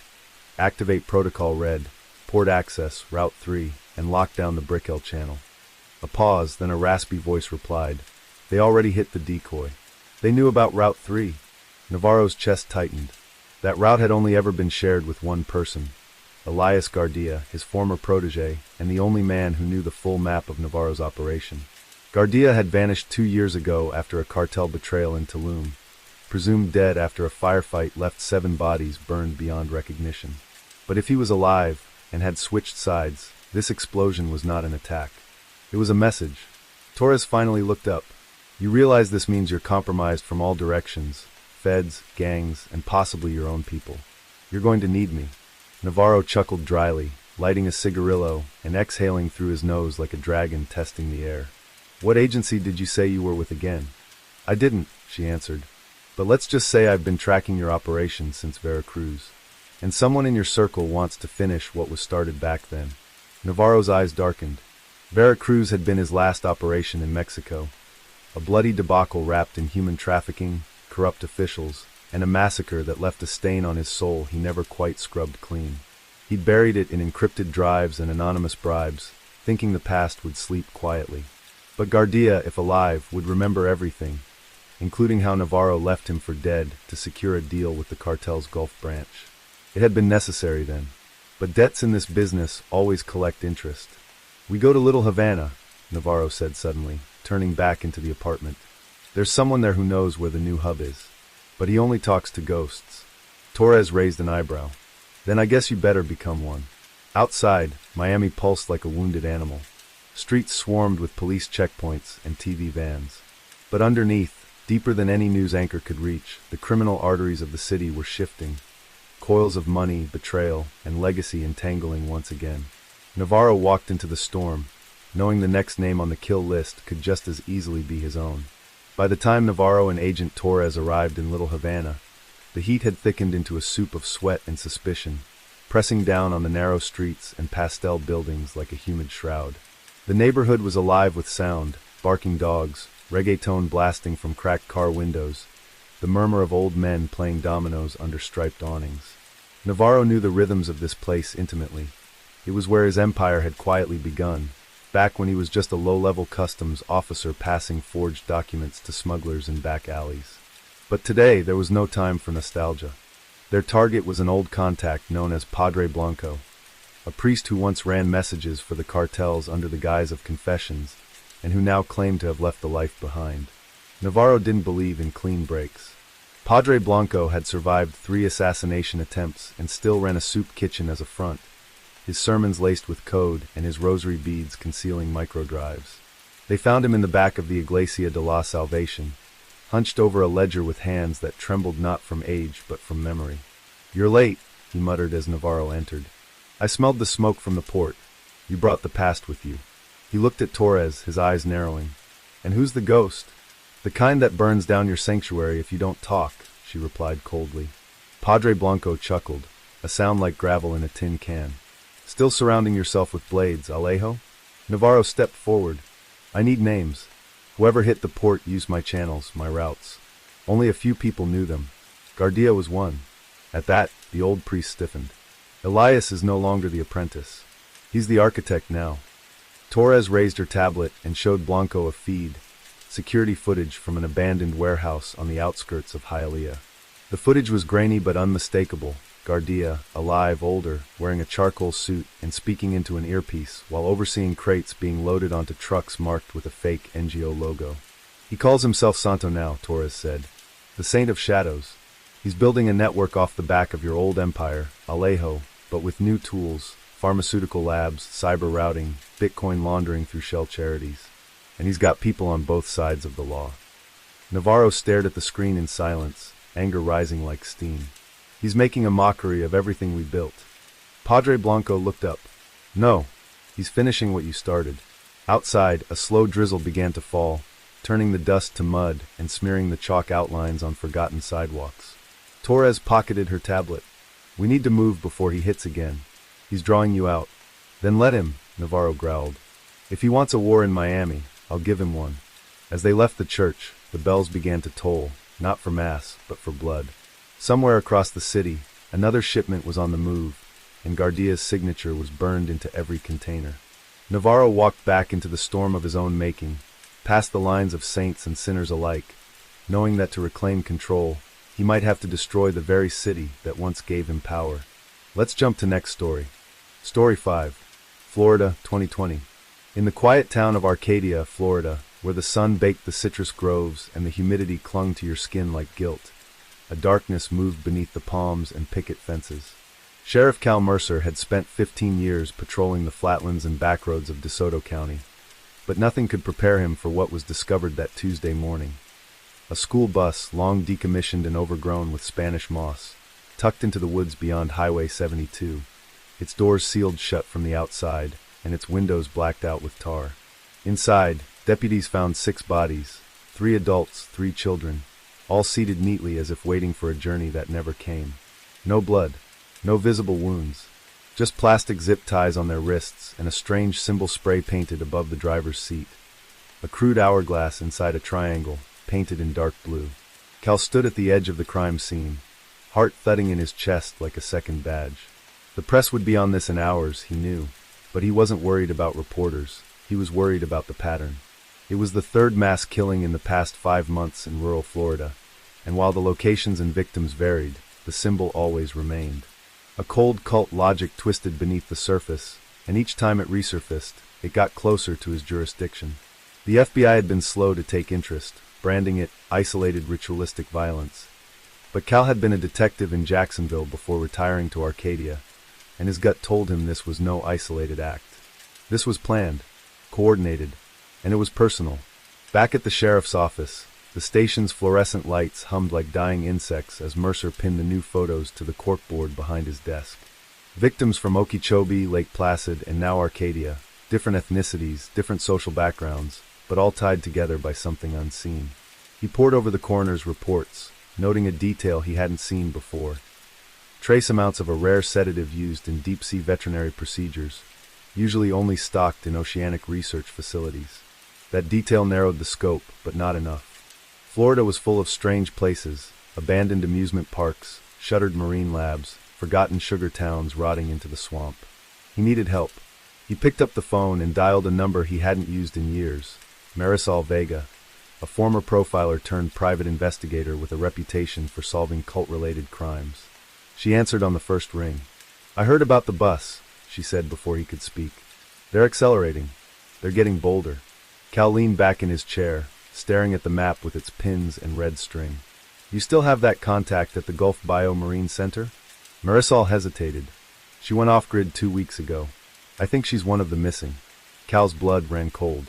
"Activate protocol red, port access, route 3, and lock down the Brickell channel." A pause, then a raspy voice replied. They already hit the decoy. They knew about route 3. Navarro's chest tightened. That route had only ever been shared with one person, Elias Gardia, his former protege, and the only man who knew the full map of Navarro's operation. Gardia had vanished 2 years ago after a cartel betrayal in Tulum, presumed dead after a firefight left 7 bodies burned beyond recognition. But if he was alive, and had switched sides, this explosion was not an attack. It was a message. Torres finally looked up. "You realize this means you're compromised from all directions, feds, gangs, and possibly your own people. You're going to need me." Navarro chuckled dryly, lighting a cigarillo and exhaling through his nose like a dragon testing the air. "What agency did you say you were with again?" "I didn't," she answered. "But let's just say I've been tracking your operations since Veracruz. And someone in your circle wants to finish what was started back then." Navarro's eyes darkened. Veracruz had been his last operation in Mexico, a bloody debacle wrapped in human trafficking, corrupt officials, and a massacre that left a stain on his soul he never quite scrubbed clean. He'd buried it in encrypted drives and anonymous bribes, thinking the past would sleep quietly. But Gardia, if alive, would remember everything, including how Navarro left him for dead to secure a deal with the cartel's Gulf branch. It had been necessary then, but debts in this business always collect interest. "We go to Little Havana," Navarro said suddenly, turning back into the apartment. "There's someone there who knows where the new hub is, but he only talks to ghosts." Torres raised an eyebrow. "Then I guess you better become one." Outside, Miami pulsed like a wounded animal. Streets swarmed with police checkpoints and TV vans. But underneath, deeper than any news anchor could reach, the criminal arteries of the city were shifting, coils of money, betrayal, and legacy entangling once again. Navarro walked into the storm, knowing the next name on the kill list could just as easily be his own. By the time Navarro and Agent Torres arrived in Little Havana, the heat had thickened into a soup of sweat and suspicion, pressing down on the narrow streets and pastel buildings like a humid shroud. The neighborhood was alive with sound, barking dogs, reggaeton blasting from cracked car windows, the murmur of old men playing dominoes under striped awnings. Navarro knew the rhythms of this place intimately. It was where his empire had quietly begun, back when he was just a low-level customs officer passing forged documents to smugglers in back alleys. But today there was no time for nostalgia. Their target was an old contact known as Padre Blanco, a priest who once ran messages for the cartels under the guise of confessions, and who now claimed to have left the life behind. Navarro didn't believe in clean breaks. Padre Blanco had survived 3 assassination attempts and still ran a soup kitchen as a front, his sermons laced with code and his rosary beads concealing microdrives. They found him in the back of the Iglesia de la Salvación, hunched over a ledger with hands that trembled not from age but from memory. "You're late," he muttered as Navarro entered. "I smelled the smoke from the port. You brought the past with you." He looked at Torres, his eyes narrowing. "And who's the ghost?" "The kind that burns down your sanctuary if you don't talk," she replied coldly. Padre Blanco chuckled, a sound like gravel in a tin can. "Still surrounding yourself with blades, Alejo?" Navarro stepped forward. "I need names. Whoever hit the port used my channels, my routes. Only a few people knew them. Gardia was one." At that, the old priest stiffened. "Elias is no longer the apprentice. He's the architect now." Torres raised her tablet and showed Blanco a feed, security footage from an abandoned warehouse on the outskirts of Hialeah. The footage was grainy but unmistakable. Gardia, alive, older, wearing a charcoal suit and speaking into an earpiece while overseeing crates being loaded onto trucks marked with a fake NGO logo. "He calls himself Santo now," Torres said. "The Saint of Shadows. He's building a network off the back of your old empire, Alejo, but with new tools, pharmaceutical labs, cyber routing, Bitcoin laundering through shell charities. And he's got people on both sides of the law." Navarro stared at the screen in silence, anger rising like steam. "He's making a mockery of everything we built." Padre Blanco looked up. "No, he's finishing what you started." Outside, a slow drizzle began to fall, turning the dust to mud and smearing the chalk outlines on forgotten sidewalks. Torres pocketed her tablet. "We need to move before he hits again. He's drawing you out." "Then let him," Navarro growled. "If he wants a war in Miami, I'll give him one." As they left the church, the bells began to toll, not for mass, but for blood. Somewhere across the city, another shipment was on the move, and Gardia's signature was burned into every container. Navarro walked back into the storm of his own making, past the lines of saints and sinners alike, knowing that to reclaim control, he might have to destroy the very city that once gave him power. Let's jump to next story. Story 5. Florida, 2020. In the quiet town of Arcadia, Florida, where the sun baked the citrus groves and the humidity clung to your skin like guilt, a darkness moved beneath the palms and picket fences. Sheriff Cal Mercer had spent 15 years patrolling the flatlands and backroads of DeSoto County, but nothing could prepare him for what was discovered that Tuesday morning. A school bus, long decommissioned and overgrown with Spanish moss, tucked into the woods beyond Highway 72, its doors sealed shut from the outside, and its windows blacked out with tar. Inside, deputies found 6 bodies, 3 adults, 3 children, all seated neatly as if waiting for a journey that never came. No blood, no visible wounds, just plastic zip ties on their wrists and a strange symbol spray painted above the driver's seat. A crude hourglass inside a triangle, painted in dark blue. Cal stood at the edge of the crime scene, heart thudding in his chest like a second badge. The press would be on this in hours, he knew, but he wasn't worried about reporters. He was worried about the pattern. It was the third mass killing in the past 5 months in rural Florida, and while the locations and victims varied, the symbol always remained. A cold cult logic twisted beneath the surface, and each time it resurfaced, it got closer to his jurisdiction. The FBI had been slow to take interest, branding it isolated ritualistic violence. But Cal had been a detective in Jacksonville before retiring to Arcadia, and his gut told him this was no isolated act. This was planned, coordinated, and it was personal. Back at the sheriff's office, the station's fluorescent lights hummed like dying insects as Mercer pinned the new photos to the corkboard behind his desk. Victims from Okeechobee, Lake Placid, and now Arcadia, different ethnicities, different social backgrounds, but all tied together by something unseen. He pored over the coroner's reports, noting a detail he hadn't seen before. Trace amounts of a rare sedative used in deep-sea veterinary procedures, usually only stocked in oceanic research facilities. That detail narrowed the scope, but not enough. Florida was full of strange places, abandoned amusement parks, shuttered marine labs, forgotten sugar towns rotting into the swamp. He needed help. He picked up the phone and dialed a number he hadn't used in years. Marisol Vega, a former profiler turned private investigator with a reputation for solving cult-related crimes. She answered on the first ring. "I heard about the bus," she said before he could speak. "They're accelerating. They're getting bolder." Cal leaned back in his chair, staring at the map with its pins and red string. "You still have that contact at the Gulf Bio-Marine Center?" Marisol hesitated. "She went off-grid 2 weeks ago. I think she's one of the missing." Cal's blood ran cold.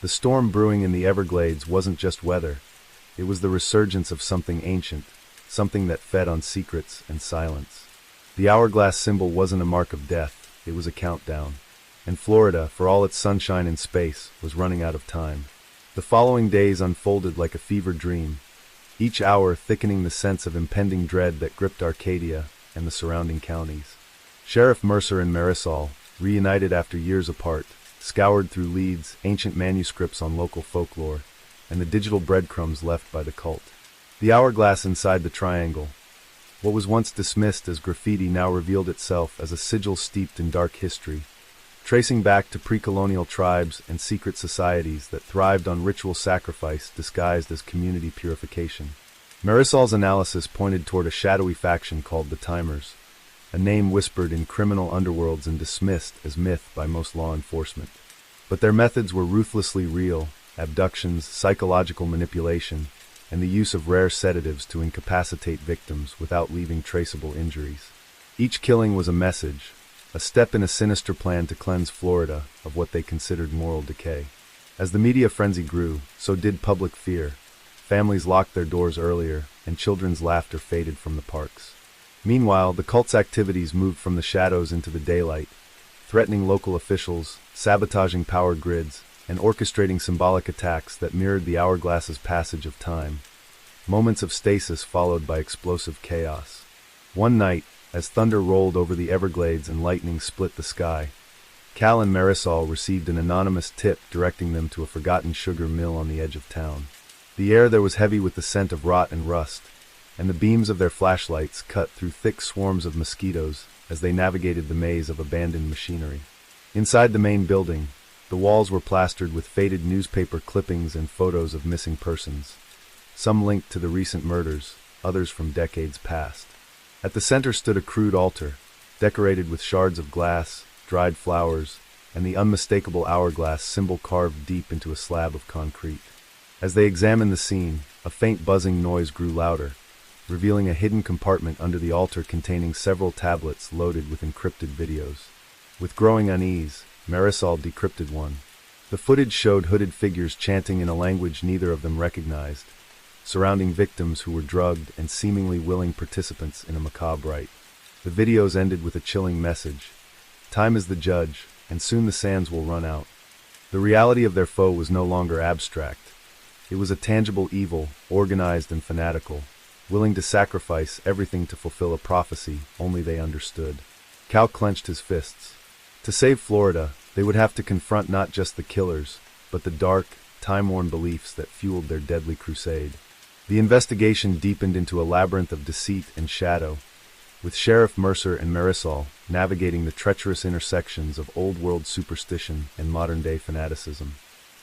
The storm brewing in the Everglades wasn't just weather. It was the resurgence of something ancient, something that fed on secrets and silence. The hourglass symbol wasn't a mark of death, it was a countdown. And Florida, for all its sunshine and space, was running out of time. The following days unfolded like a fever dream, each hour thickening the sense of impending dread that gripped Arcadia and the surrounding counties. Sheriff Mercer and Marisol, reunited after years apart, scoured through leads, ancient manuscripts on local folklore, and the digital breadcrumbs left by the cult. The hourglass inside the triangle, what was once dismissed as graffiti, now revealed itself as a sigil steeped in dark history, tracing back to pre-colonial tribes and secret societies that thrived on ritual sacrifice disguised as community purification. Marisol's analysis pointed toward a shadowy faction called the Timers, a name whispered in criminal underworlds and dismissed as myth by most law enforcement. But their methods were ruthlessly real: abductions, psychological manipulation, and the use of rare sedatives to incapacitate victims without leaving traceable injuries. Each killing was a message, a step in a sinister plan to cleanse Florida of what they considered moral decay. As the media frenzy grew, so did public fear. Families locked their doors earlier, and children's laughter faded from the parks. Meanwhile, the cult's activities moved from the shadows into the daylight, threatening local officials, sabotaging power grids, and orchestrating symbolic attacks that mirrored the hourglass's passage of time. Moments of stasis followed by explosive chaos. One night, as thunder rolled over the Everglades and lightning split the sky, Cal and Marisol received an anonymous tip directing them to a forgotten sugar mill on the edge of town. The air there was heavy with the scent of rot and rust, and the beams of their flashlights cut through thick swarms of mosquitoes as they navigated the maze of abandoned machinery. Inside the main building, the walls were plastered with faded newspaper clippings and photos of missing persons, some linked to the recent murders, others from decades past. At the center stood a crude altar, decorated with shards of glass, dried flowers, and the unmistakable hourglass symbol carved deep into a slab of concrete. As they examined the scene, a faint buzzing noise grew louder, revealing a hidden compartment under the altar containing several tablets loaded with encrypted videos. With growing unease, Marisol decrypted one. The footage showed hooded figures chanting in a language neither of them recognized, surrounding victims who were drugged and seemingly willing participants in a macabre rite. The videos ended with a chilling message: "Time is the judge, and soon the sands will run out." The reality of their foe was no longer abstract. It was a tangible evil, organized and fanatical, willing to sacrifice everything to fulfill a prophecy only they understood. Cal clenched his fists. To save Florida, they would have to confront not just the killers, but the dark, time-worn beliefs that fueled their deadly crusade. The investigation deepened into a labyrinth of deceit and shadow, with Sheriff Mercer and Marisol navigating the treacherous intersections of old-world superstition and modern-day fanaticism.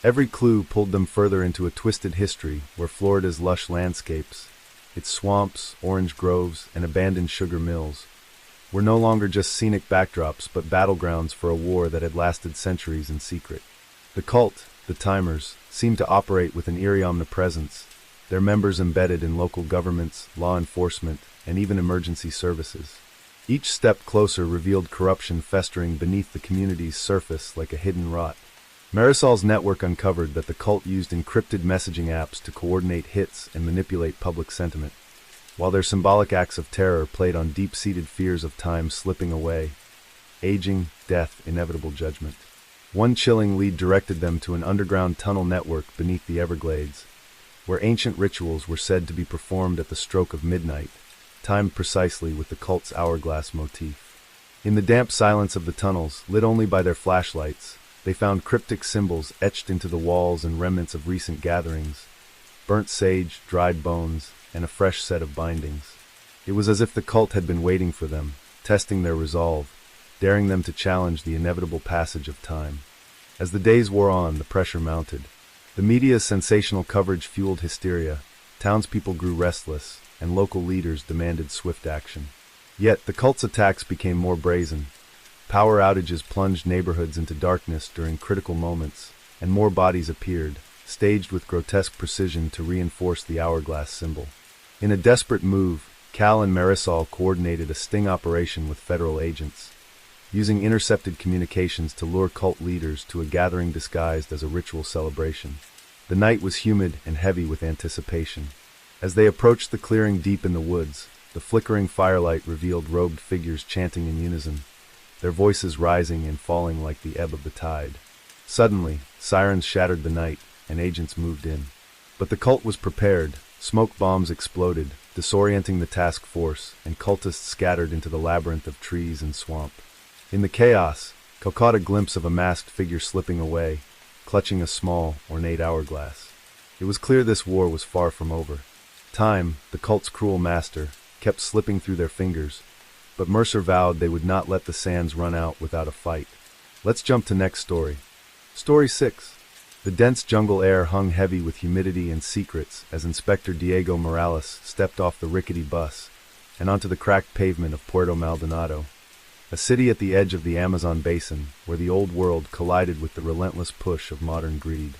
Every clue pulled them further into a twisted history where Florida's lush landscapes, its swamps, orange groves, and abandoned sugar mills, were no longer just scenic backdrops but battlegrounds for a war that had lasted centuries in secret. The cult, the Timers, seemed to operate with an eerie omnipresence, their members embedded in local governments, law enforcement, and even emergency services. Each step closer revealed corruption festering beneath the community's surface like a hidden rot. Marisol's network uncovered that the cult used encrypted messaging apps to coordinate hits and manipulate public sentiment, while their symbolic acts of terror played on deep-seated fears of time slipping away, aging, death, inevitable judgment. One chilling lead directed them to an underground tunnel network beneath the Everglades, where ancient rituals were said to be performed at the stroke of midnight, timed precisely with the cult's hourglass motif. In the damp silence of the tunnels, lit only by their flashlights, they found cryptic symbols etched into the walls and remnants of recent gatherings, burnt sage, dried bones, and a fresh set of bindings. It was as if the cult had been waiting for them, testing their resolve, daring them to challenge the inevitable passage of time. As the days wore on, the pressure mounted. The media's sensational coverage fueled hysteria, townspeople grew restless, and local leaders demanded swift action. Yet, the cult's attacks became more brazen. Power outages plunged neighborhoods into darkness during critical moments, and more bodies appeared, staged with grotesque precision to reinforce the hourglass symbol. In a desperate move, Cal and Marisol coordinated a sting operation with federal agents, using intercepted communications to lure cult leaders to a gathering disguised as a ritual celebration. The night was humid and heavy with anticipation. As they approached the clearing deep in the woods, the flickering firelight revealed robed figures chanting in unison, their voices rising and falling like the ebb of the tide. Suddenly, sirens shattered the night, and agents moved in. But the cult was prepared. Smoke bombs exploded, disorienting the task force, and cultists scattered into the labyrinth of trees and swamp. In the chaos, Cal caught a glimpse of a masked figure slipping away, clutching a small, ornate hourglass. It was clear this war was far from over. Time, the cult's cruel master, kept slipping through their fingers, but Mercer vowed they would not let the sands run out without a fight. Let's jump to next story. Story 6. The dense jungle air hung heavy with humidity and secrets as Inspector Diego Morales stepped off the rickety bus and onto the cracked pavement of Puerto Maldonado, a city at the edge of the Amazon basin where the old world collided with the relentless push of modern greed.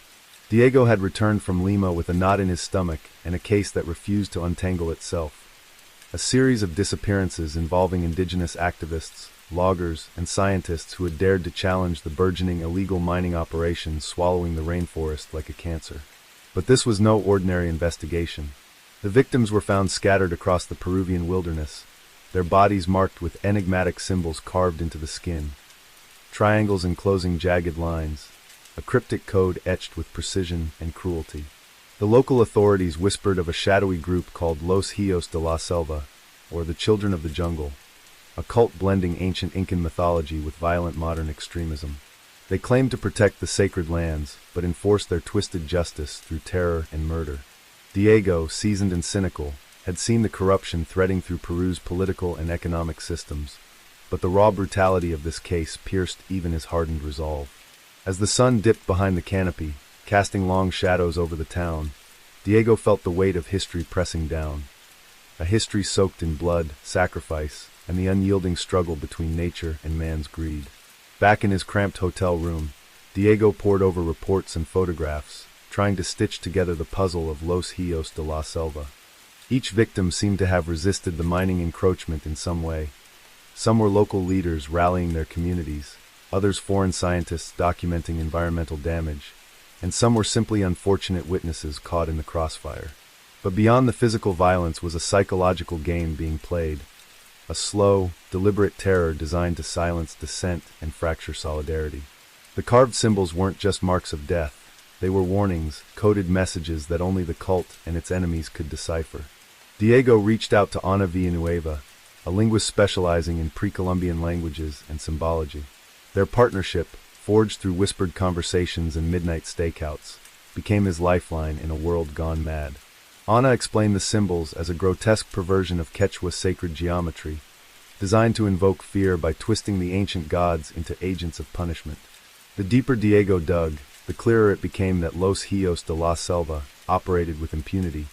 Diego had returned from Lima with a knot in his stomach and a case that refused to untangle itself. A series of disappearances involving indigenous activists, loggers, and scientists who had dared to challenge the burgeoning illegal mining operations swallowing the rainforest like a cancer. But this was no ordinary investigation. The victims were found scattered across the Peruvian wilderness, their bodies marked with enigmatic symbols carved into the skin, triangles enclosing jagged lines, a cryptic code etched with precision and cruelty. The local authorities whispered of a shadowy group called Los Hijos de la Selva, or the Children of the Jungle, a cult blending ancient Incan mythology with violent modern extremism. They claimed to protect the sacred lands, but enforced their twisted justice through terror and murder. Diego, seasoned and cynical, had seen the corruption threading through Peru's political and economic systems, but the raw brutality of this case pierced even his hardened resolve. As the sun dipped behind the canopy, casting long shadows over the town, Diego felt the weight of history pressing down. A history soaked in blood, sacrifice, and the unyielding struggle between nature and man's greed. Back in his cramped hotel room, Diego pored over reports and photographs, trying to stitch together the puzzle of Los Hijos de la Selva. Each victim seemed to have resisted the mining encroachment in some way. Some were local leaders rallying their communities, others foreign scientists documenting environmental damage, and some were simply unfortunate witnesses caught in the crossfire. But beyond the physical violence was a psychological game being played, a slow, deliberate terror designed to silence dissent and fracture solidarity. The carved symbols weren't just marks of death, they were warnings, coded messages that only the cult and its enemies could decipher. Diego reached out to Ana Villanueva, a linguist specializing in pre-Columbian languages and symbology. Their partnership, forged through whispered conversations and midnight stakeouts, became his lifeline in a world gone mad. Anna explained the symbols as a grotesque perversion of Quechua sacred geometry, designed to invoke fear by twisting the ancient gods into agents of punishment. The deeper Diego dug, the clearer it became that Los Rios de la Selva operated with impunity,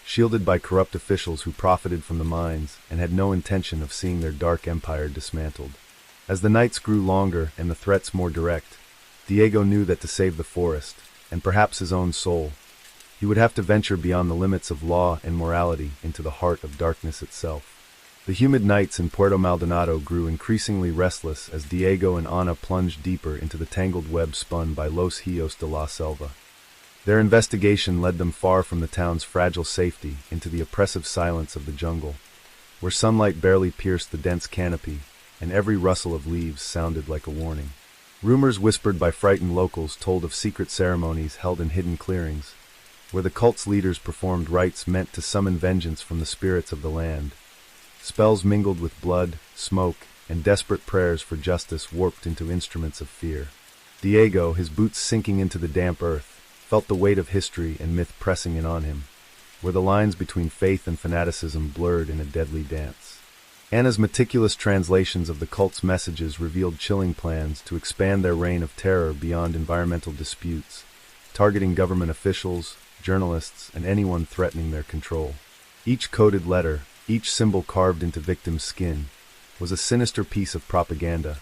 shielded by corrupt officials who profited from the mines and had no intention of seeing their dark empire dismantled. As the nights grew longer and the threats more direct, Diego knew that to save the forest, and perhaps his own soul, he would have to venture beyond the limits of law and morality into the heart of darkness itself. The humid nights in Puerto Maldonado grew increasingly restless as Diego and Ana plunged deeper into the tangled web spun by Los Rios de la Selva. Their investigation led them far from the town's fragile safety into the oppressive silence of the jungle, where sunlight barely pierced the dense canopy, and every rustle of leaves sounded like a warning. Rumors whispered by frightened locals told of secret ceremonies held in hidden clearings, where the cult's leaders performed rites meant to summon vengeance from the spirits of the land. Spells mingled with blood, smoke, and desperate prayers for justice warped into instruments of fear. Diego, his boots sinking into the damp earth, felt the weight of history and myth pressing in on him, where the lines between faith and fanaticism blurred in a deadly dance. Anna's meticulous translations of the cult's messages revealed chilling plans to expand their reign of terror beyond environmental disputes, targeting government officials, journalists, and anyone threatening their control. Each coded letter, each symbol carved into victims' skin, was a sinister piece of propaganda,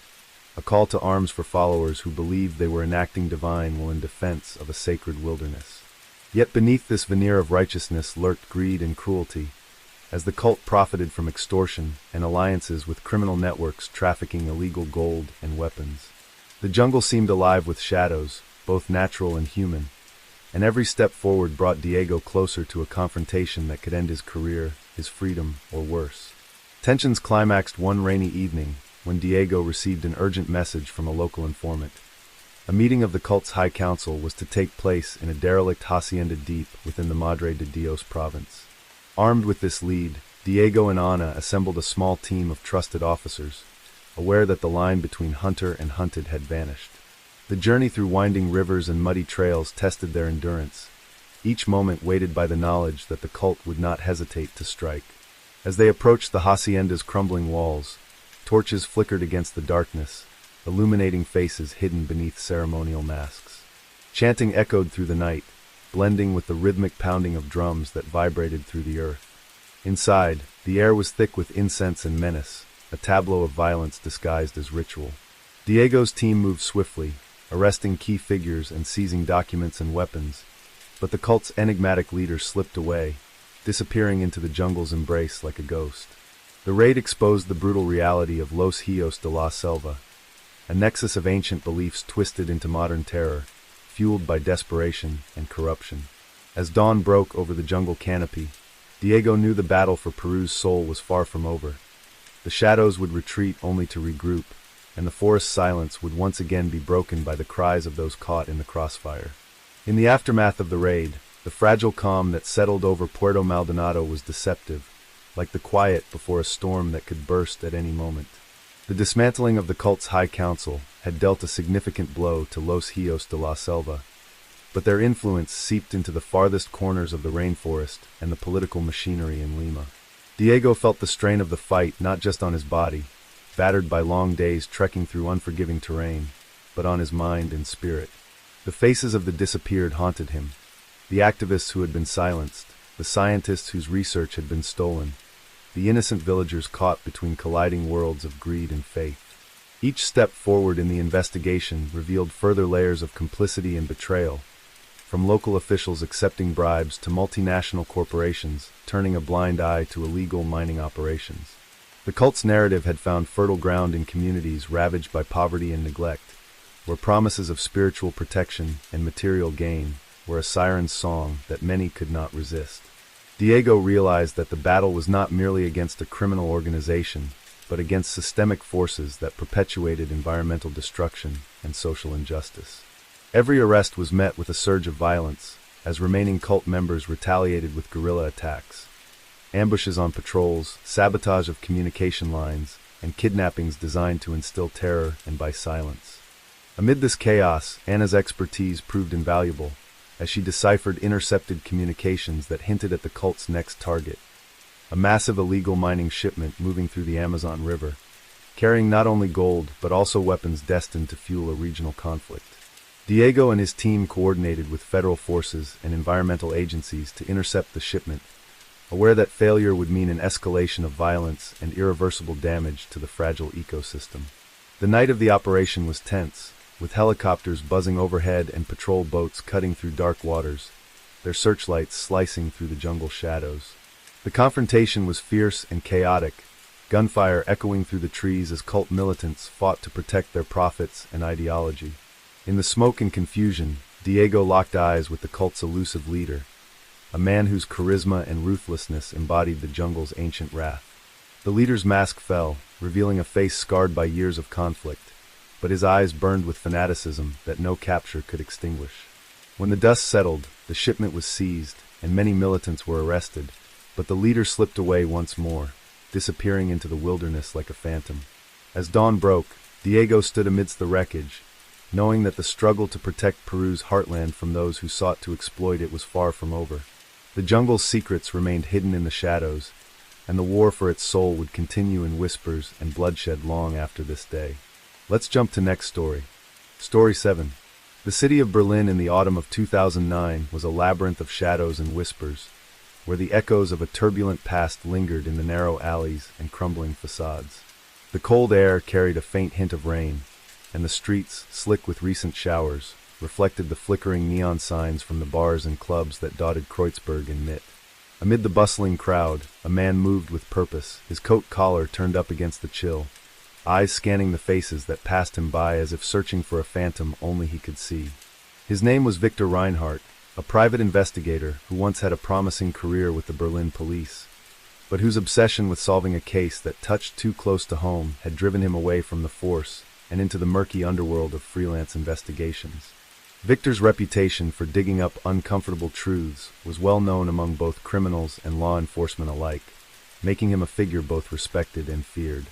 a call to arms for followers who believed they were enacting divine will in defense of a sacred wilderness. Yet beneath this veneer of righteousness lurked greed and cruelty, as the cult profited from extortion and alliances with criminal networks trafficking illegal gold and weapons. The jungle seemed alive with shadows, both natural and human, and every step forward brought Diego closer to a confrontation that could end his career, his freedom, or worse. Tensions climaxed one rainy evening when Diego received an urgent message from a local informant. A meeting of the cult's high council was to take place in a derelict hacienda deep within the Madre de Dios province. Armed with this lead, Diego and Ana assembled a small team of trusted officers, aware that the line between hunter and hunted had vanished. The journey through winding rivers and muddy trails tested their endurance, each moment weighted by the knowledge that the cult would not hesitate to strike. As they approached the hacienda's crumbling walls, torches flickered against the darkness, illuminating faces hidden beneath ceremonial masks. Chanting echoed through the night, blending with the rhythmic pounding of drums that vibrated through the earth. Inside, the air was thick with incense and menace, a tableau of violence disguised as ritual. Diego's team moved swiftly, arresting key figures and seizing documents and weapons, but the cult's enigmatic leader slipped away, disappearing into the jungle's embrace like a ghost. The raid exposed the brutal reality of Los Rios de la Selva, a nexus of ancient beliefs twisted into modern terror, fueled by desperation and corruption. As dawn broke over the jungle canopy, Diego knew the battle for Peru's soul was far from over. The shadows would retreat only to regroup, and the forest silence would once again be broken by the cries of those caught in the crossfire. In the aftermath of the raid, the fragile calm that settled over Puerto Maldonado was deceptive, like the quiet before a storm that could burst at any moment. The dismantling of the cult's high council had dealt a significant blow to Los Rios de la Selva, but their influence seeped into the farthest corners of the rainforest and the political machinery in Lima. Diego felt the strain of the fight not just on his body, battered by long days trekking through unforgiving terrain, but on his mind and spirit. The faces of the disappeared haunted him, the activists who had been silenced, the scientists whose research had been stolen, the innocent villagers caught between colliding worlds of greed and faith. Each step forward in the investigation revealed further layers of complicity and betrayal, from local officials accepting bribes to multinational corporations turning a blind eye to illegal mining operations. The cult's narrative had found fertile ground in communities ravaged by poverty and neglect, where promises of spiritual protection and material gain were a siren's song that many could not resist. Diego realized that the battle was not merely against a criminal organization, but against systemic forces that perpetuated environmental destruction and social injustice. Every arrest was met with a surge of violence, as remaining cult members retaliated with guerrilla attacks. Ambushes on patrols, sabotage of communication lines, and kidnappings designed to instill terror and by silence. Amid this chaos, Anna's expertise proved invaluable, as she deciphered intercepted communications that hinted at the cult's next target, a massive illegal mining shipment moving through the Amazon River, carrying not only gold but also weapons destined to fuel a regional conflict. Diego and his team coordinated with federal forces and environmental agencies to intercept the shipment, aware that failure would mean an escalation of violence and irreversible damage to the fragile ecosystem. The night of the operation was tense, with helicopters buzzing overhead and patrol boats cutting through dark waters, their searchlights slicing through the jungle shadows. The confrontation was fierce and chaotic, gunfire echoing through the trees as cult militants fought to protect their profits and ideology. In the smoke and confusion, Diego locked eyes with the cult's elusive leader, a man whose charisma and ruthlessness embodied the jungle's ancient wrath. The leader's mask fell, revealing a face scarred by years of conflict, but his eyes burned with fanaticism that no capture could extinguish. When the dust settled, the shipment was seized, and many militants were arrested, but the leader slipped away once more, disappearing into the wilderness like a phantom. As dawn broke, Diego stood amidst the wreckage, knowing that the struggle to protect Peru's heartland from those who sought to exploit it was far from over. The jungle's secrets remained hidden in the shadows, and the war for its soul would continue in whispers and bloodshed long after this day. Let's jump to next story. Story 7. The city of Berlin in the autumn of 2009 was a labyrinth of shadows and whispers, where the echoes of a turbulent past lingered in the narrow alleys and crumbling facades. The cold air carried a faint hint of rain, and the streets, slick with recent showers, reflected the flickering neon signs from the bars and clubs that dotted Kreuzberg and Mitte. Amid the bustling crowd, a man moved with purpose, his coat collar turned up against the chill, eyes scanning the faces that passed him by as if searching for a phantom only he could see. His name was Victor Reinhardt, a private investigator who once had a promising career with the Berlin police, but whose obsession with solving a case that touched too close to home had driven him away from the force and into the murky underworld of freelance investigations. Victor's reputation for digging up uncomfortable truths was well known among both criminals and law enforcement alike, making him a figure both respected and feared.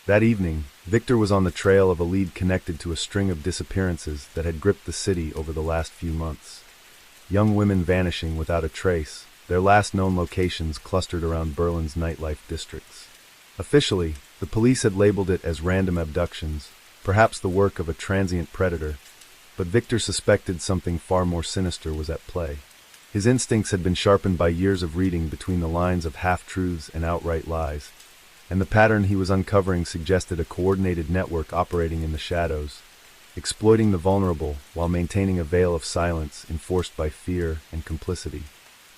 That evening, Victor was on the trail of a lead connected to a string of disappearances that had gripped the city over the last few months. Young women vanishing without a trace, their last known locations clustered around Berlin's nightlife districts. Officially, the police had labeled it as random abductions, perhaps the work of a transient predator, but Victor suspected something far more sinister was at play. His instincts had been sharpened by years of reading between the lines of half-truths and outright lies, and the pattern he was uncovering suggested a coordinated network operating in the shadows, exploiting the vulnerable while maintaining a veil of silence enforced by fear and complicity.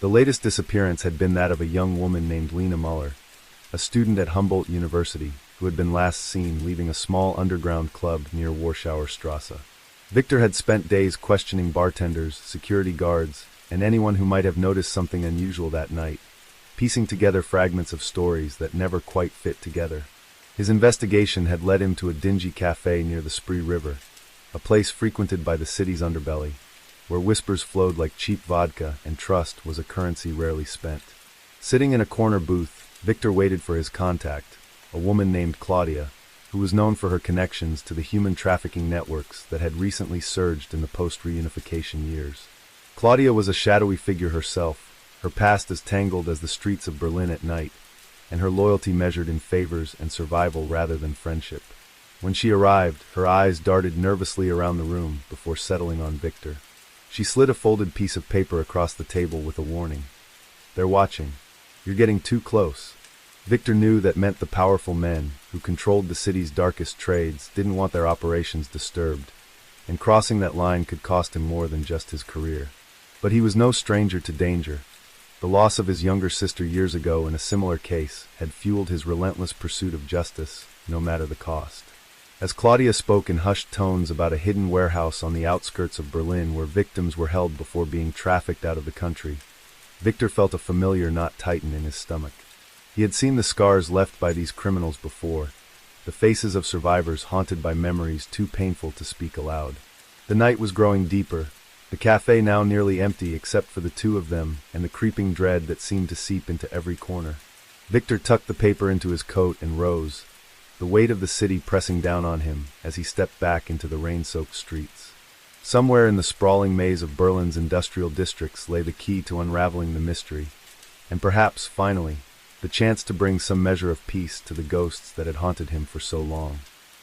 The latest disappearance had been that of a young woman named Lena Muller, a student at Humboldt University, who had been last seen leaving a small underground club near Warschauer Strasse. Victor had spent days questioning bartenders, security guards, and anyone who might have noticed something unusual that night, piecing together fragments of stories that never quite fit together. His investigation had led him to a dingy cafe near the Spree River, a place frequented by the city's underbelly, where whispers flowed like cheap vodka and trust was a currency rarely spent. Sitting in a corner booth, Victor waited for his contact, a woman named Claudia, who was known for her connections to the human trafficking networks that had recently surged in the post-reunification years. Claudia was a shadowy figure herself, her past as tangled as the streets of Berlin at night, and her loyalty measured in favors and survival rather than friendship. When she arrived, her eyes darted nervously around the room before settling on Victor. She slid a folded piece of paper across the table with a warning. "They're watching. You're getting too close." Victor knew that meant the powerful men, who controlled the city's darkest trades, didn't want their operations disturbed, and crossing that line could cost him more than just his career. But he was no stranger to danger. The loss of his younger sister years ago in a similar case had fueled his relentless pursuit of justice, no matter the cost. As Claudia spoke in hushed tones about a hidden warehouse on the outskirts of Berlin where victims were held before being trafficked out of the country, Victor felt a familiar knot tighten in his stomach. He had seen the scars left by these criminals before, the faces of survivors haunted by memories too painful to speak aloud. The night was growing deeper, the cafe now nearly empty except for the two of them and the creeping dread that seemed to seep into every corner. Victor tucked the paper into his coat and rose, the weight of the city pressing down on him as he stepped back into the rain-soaked streets. Somewhere in the sprawling maze of Berlin's industrial districts lay the key to unraveling the mystery, and perhaps, finally, the chance to bring some measure of peace to the ghosts that had haunted him for so long.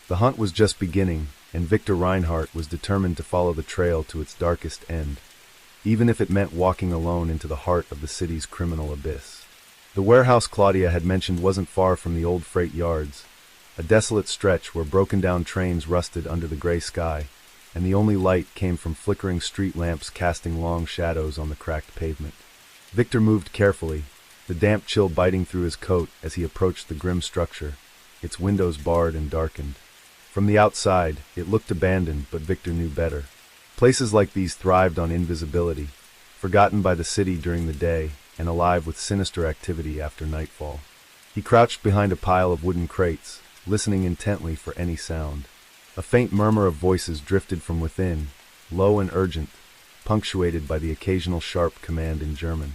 The hunt was just beginning, and Victor Reinhardt was determined to follow the trail to its darkest end, even if it meant walking alone into the heart of the city's criminal abyss. The warehouse Claudia had mentioned wasn't far from the old freight yards, a desolate stretch where broken-down trains rusted under the gray sky, and the only light came from flickering street lamps casting long shadows on the cracked pavement. Victor moved carefully, the damp chill biting through his coat as he approached the grim structure, its windows barred and darkened. From the outside, it looked abandoned, but Victor knew better. Places like these thrived on invisibility, forgotten by the city during the day, and alive with sinister activity after nightfall. He crouched behind a pile of wooden crates, listening intently for any sound. A faint murmur of voices drifted from within, low and urgent, punctuated by the occasional sharp command in German.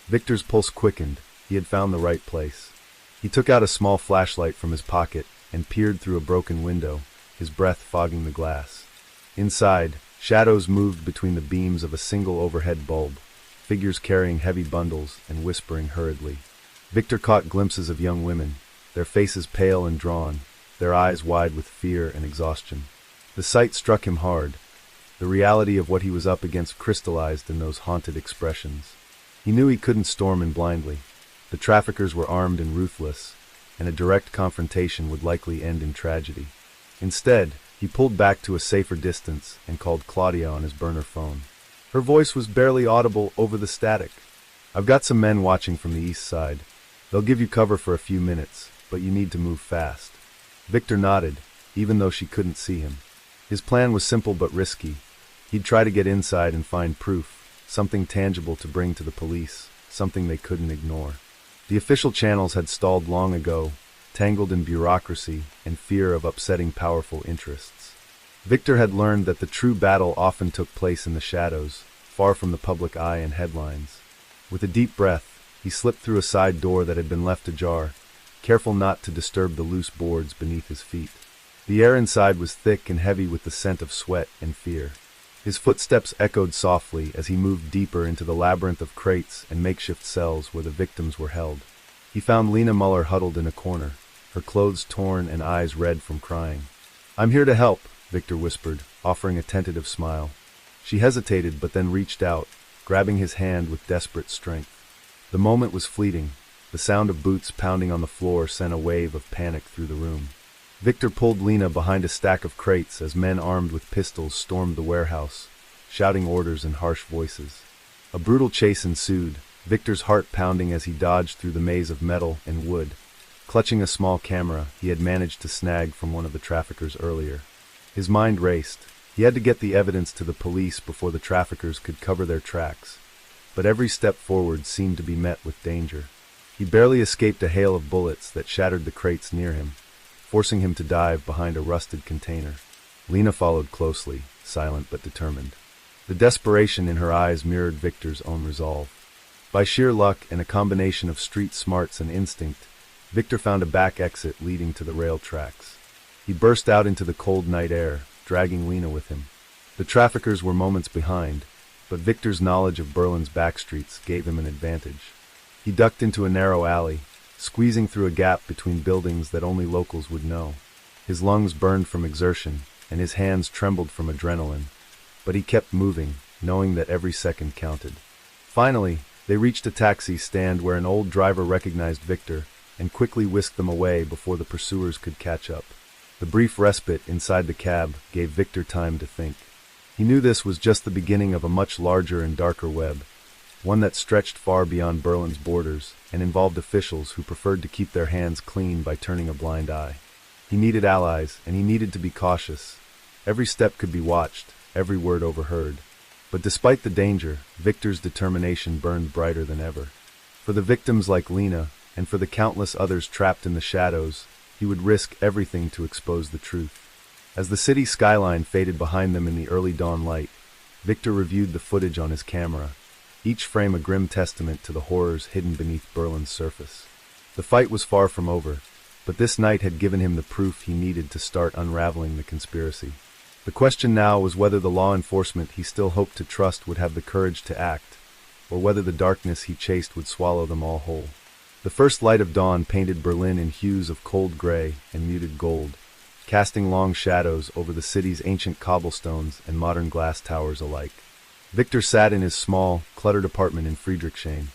Victor's pulse quickened. He had found the right place. He took out a small flashlight from his pocket and peered through a broken window, his breath fogging the glass. Inside, shadows moved between the beams of a single overhead bulb, figures carrying heavy bundles and whispering hurriedly. Victor caught glimpses of young women, their faces pale and drawn, their eyes wide with fear and exhaustion. The sight struck him hard. The reality of what he was up against crystallized in those haunted expressions. He knew he couldn't storm in blindly. The traffickers were armed and ruthless, and a direct confrontation would likely end in tragedy. Instead, he pulled back to a safer distance and called Claudia on his burner phone. Her voice was barely audible over the static. "I've got some men watching from the east side. They'll give you cover for a few minutes, but you need to move fast." Victor nodded, even though she couldn't see him. His plan was simple but risky. He'd try to get inside and find proof, something tangible to bring to the police, something they couldn't ignore. The official channels had stalled long ago, tangled in bureaucracy and fear of upsetting powerful interests. Victor had learned that the true battle often took place in the shadows, far from the public eye and headlines. With a deep breath, he slipped through a side door that had been left ajar, careful not to disturb the loose boards beneath his feet. The air inside was thick and heavy with the scent of sweat and fear. His footsteps echoed softly as he moved deeper into the labyrinth of crates and makeshift cells where the victims were held. He found Lena Muller huddled in a corner, her clothes torn and eyes red from crying. "I'm here to help," Victor whispered, offering a tentative smile. She hesitated but then reached out, grabbing his hand with desperate strength. The moment was fleeting. The sound of boots pounding on the floor sent a wave of panic through the room. Victor pulled Lena behind a stack of crates as men armed with pistols stormed the warehouse, shouting orders in harsh voices. A brutal chase ensued, Victor's heart pounding as he dodged through the maze of metal and wood. Clutching a small camera he had managed to snag from one of the traffickers earlier. His mind raced. He had to get the evidence to the police before the traffickers could cover their tracks. But every step forward seemed to be met with danger. He barely escaped a hail of bullets that shattered the crates near him, forcing him to dive behind a rusted container. Lena followed closely, silent but determined. The desperation in her eyes mirrored Victor's own resolve. By sheer luck and a combination of street smarts and instinct, Victor found a back exit leading to the rail tracks. He burst out into the cold night air, dragging Lena with him. The traffickers were moments behind, but Victor's knowledge of Berlin's backstreets gave him an advantage. He ducked into a narrow alley, squeezing through a gap between buildings that only locals would know. His lungs burned from exertion, and his hands trembled from adrenaline, but he kept moving, knowing that every second counted. Finally, they reached a taxi stand where an old driver recognized Victor and quickly whisked them away before the pursuers could catch up. The brief respite inside the cab gave Victor time to think. He knew this was just the beginning of a much larger and darker web, one that stretched far beyond Berlin's borders and involved officials who preferred to keep their hands clean by turning a blind eye. He needed allies, and he needed to be cautious. Every step could be watched, every word overheard. But despite the danger, Victor's determination burned brighter than ever. For the victims like Lena, and for the countless others trapped in the shadows, he would risk everything to expose the truth. As the city skyline faded behind them in the early dawn light, Victor reviewed the footage on his camera, each frame a grim testament to the horrors hidden beneath Berlin's surface. The fight was far from over, but this night had given him the proof he needed to start unraveling the conspiracy. The question now was whether the law enforcement he still hoped to trust would have the courage to act, or whether the darkness he chased would swallow them all whole. The first light of dawn painted Berlin in hues of cold gray and muted gold, casting long shadows over the city's ancient cobblestones and modern glass towers alike. Victor sat in his small, cluttered apartment in Friedrichshain,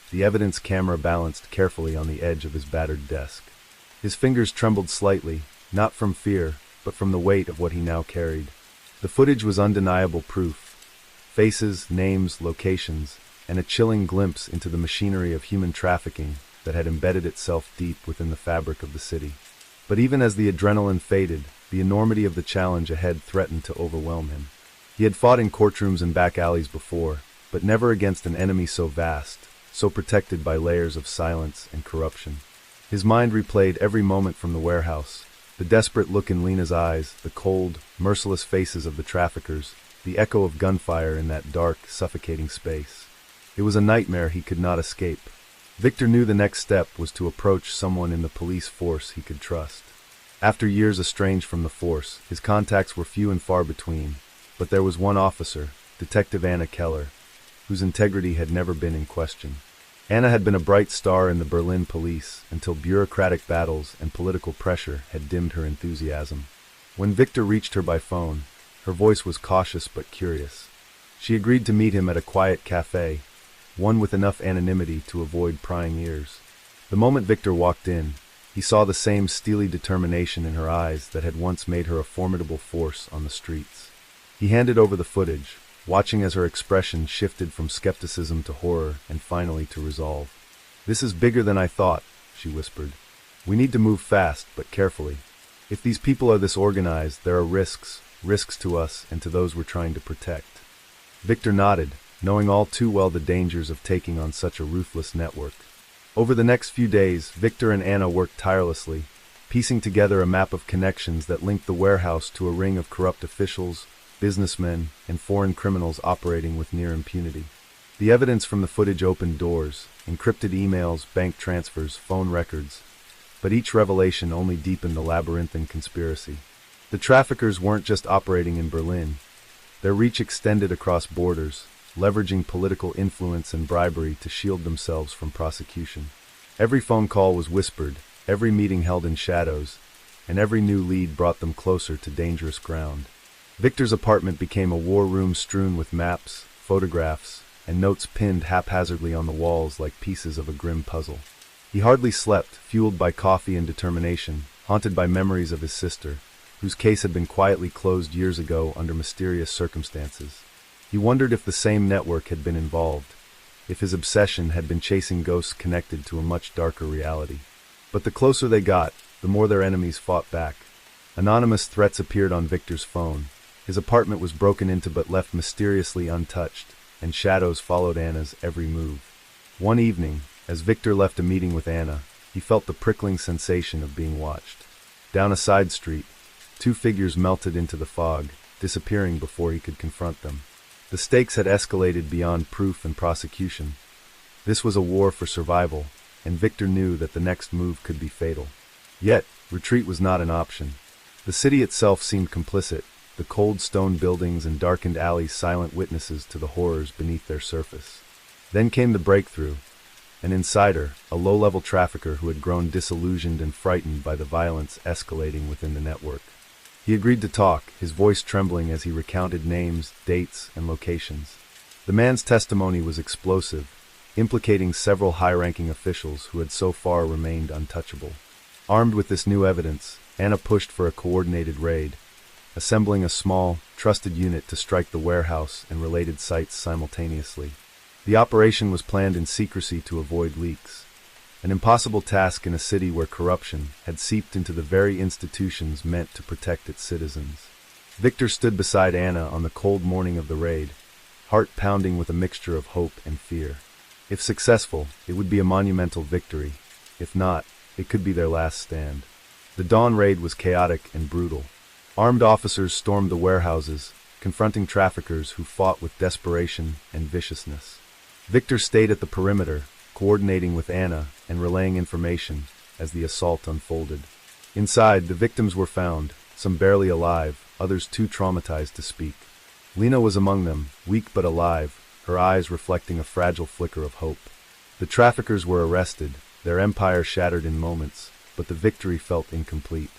the evidence camera balanced carefully on the edge of his battered desk. His fingers trembled slightly, not from fear, but from the weight of what he now carried. The footage was undeniable proof. Faces, names, locations, and a chilling glimpse into the machinery of human trafficking that had embedded itself deep within the fabric of the city. But even as the adrenaline faded, the enormity of the challenge ahead threatened to overwhelm him. He had fought in courtrooms and back alleys before, but never against an enemy so vast, so protected by layers of silence and corruption. His mind replayed every moment from the warehouse, the desperate look in Lena's eyes, the cold, merciless faces of the traffickers, the echo of gunfire in that dark, suffocating space. It was a nightmare he could not escape. Victor knew the next step was to approach someone in the police force he could trust. After years estranged from the force, his contacts were few and far between, but there was one officer, Detective Anna Keller, whose integrity had never been in question. Anna had been a bright star in the Berlin police until bureaucratic battles and political pressure had dimmed her enthusiasm. When Victor reached her by phone, her voice was cautious but curious. She agreed to meet him at a quiet cafe, one with enough anonymity to avoid prying ears. The moment Victor walked in, he saw the same steely determination in her eyes that had once made her a formidable force on the streets. He handed over the footage, watching as her expression shifted from skepticism to horror and finally to resolve. "This is bigger than I thought," she whispered. "We need to move fast, but carefully. If these people are this organized, there are risks to us and to those we're trying to protect." Victor nodded, knowing all too well the dangers of taking on such a ruthless network. Over the next few days, Victor and Anna worked tirelessly, piecing together a map of connections that linked the warehouse to a ring of corrupt officials, businessmen, and foreign criminals operating with near impunity. The evidence from the footage opened doors, encrypted emails, bank transfers, phone records, but each revelation only deepened the labyrinthine conspiracy. The traffickers weren't just operating in Berlin. Their reach extended across borders, leveraging political influence and bribery to shield themselves from prosecution. Every phone call was whispered, every meeting held in shadows, and every new lead brought them closer to dangerous ground. Victor's apartment became a war room strewn with maps, photographs, and notes pinned haphazardly on the walls like pieces of a grim puzzle. He hardly slept, fueled by coffee and determination, haunted by memories of his sister, whose case had been quietly closed years ago under mysterious circumstances. He wondered if the same network had been involved, if his obsession had been chasing ghosts connected to a much darker reality. But the closer they got, the more their enemies fought back. Anonymous threats appeared on Victor's phone. His apartment was broken into but left mysteriously untouched, and shadows followed Anna's every move. One evening, as Victor left a meeting with Anna, he felt the prickling sensation of being watched. Down a side street, two figures melted into the fog, disappearing before he could confront them. The stakes had escalated beyond proof and prosecution. This was a war for survival, and Victor knew that the next move could be fatal. Yet, retreat was not an option. The city itself seemed complicit, the cold stone buildings and darkened alleys silent witnesses to the horrors beneath their surface. Then came the breakthrough. An insider, a low-level trafficker who had grown disillusioned and frightened by the violence escalating within the network. He agreed to talk, his voice trembling as he recounted names, dates, and locations. The man's testimony was explosive, implicating several high-ranking officials who had so far remained untouchable. Armed with this new evidence, Anna pushed for a coordinated raid, assembling a small, trusted unit to strike the warehouse and related sites simultaneously. The operation was planned in secrecy to avoid leaks, an impossible task in a city where corruption had seeped into the very institutions meant to protect its citizens. Victor stood beside Anna on the cold morning of the raid, heart pounding with a mixture of hope and fear. If successful, it would be a monumental victory. If not, it could be their last stand. The dawn raid was chaotic and brutal. Armed officers stormed the warehouses, confronting traffickers who fought with desperation and viciousness. Victor stayed at the perimeter, coordinating with Anna and relaying information as the assault unfolded. Inside, the victims were found, some barely alive, others too traumatized to speak. Lena was among them, weak but alive, her eyes reflecting a fragile flicker of hope. The traffickers were arrested, their empire shattered in moments, but the victory felt incomplete.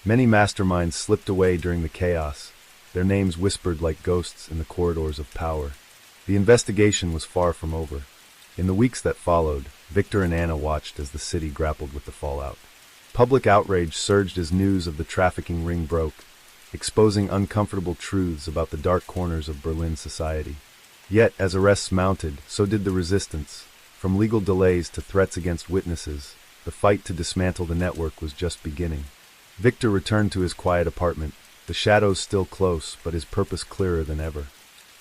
Many masterminds slipped away during the chaos, their names whispered like ghosts in the corridors of power. The investigation was far from over. In the weeks that followed, Victor and Anna watched as the city grappled with the fallout. Public outrage surged as news of the trafficking ring broke, exposing uncomfortable truths about the dark corners of Berlin society. Yet, as arrests mounted, so did the resistance. From legal delays to threats against witnesses, the fight to dismantle the network was just beginning. Victor returned to his quiet apartment, the shadows still close, but his purpose clearer than ever.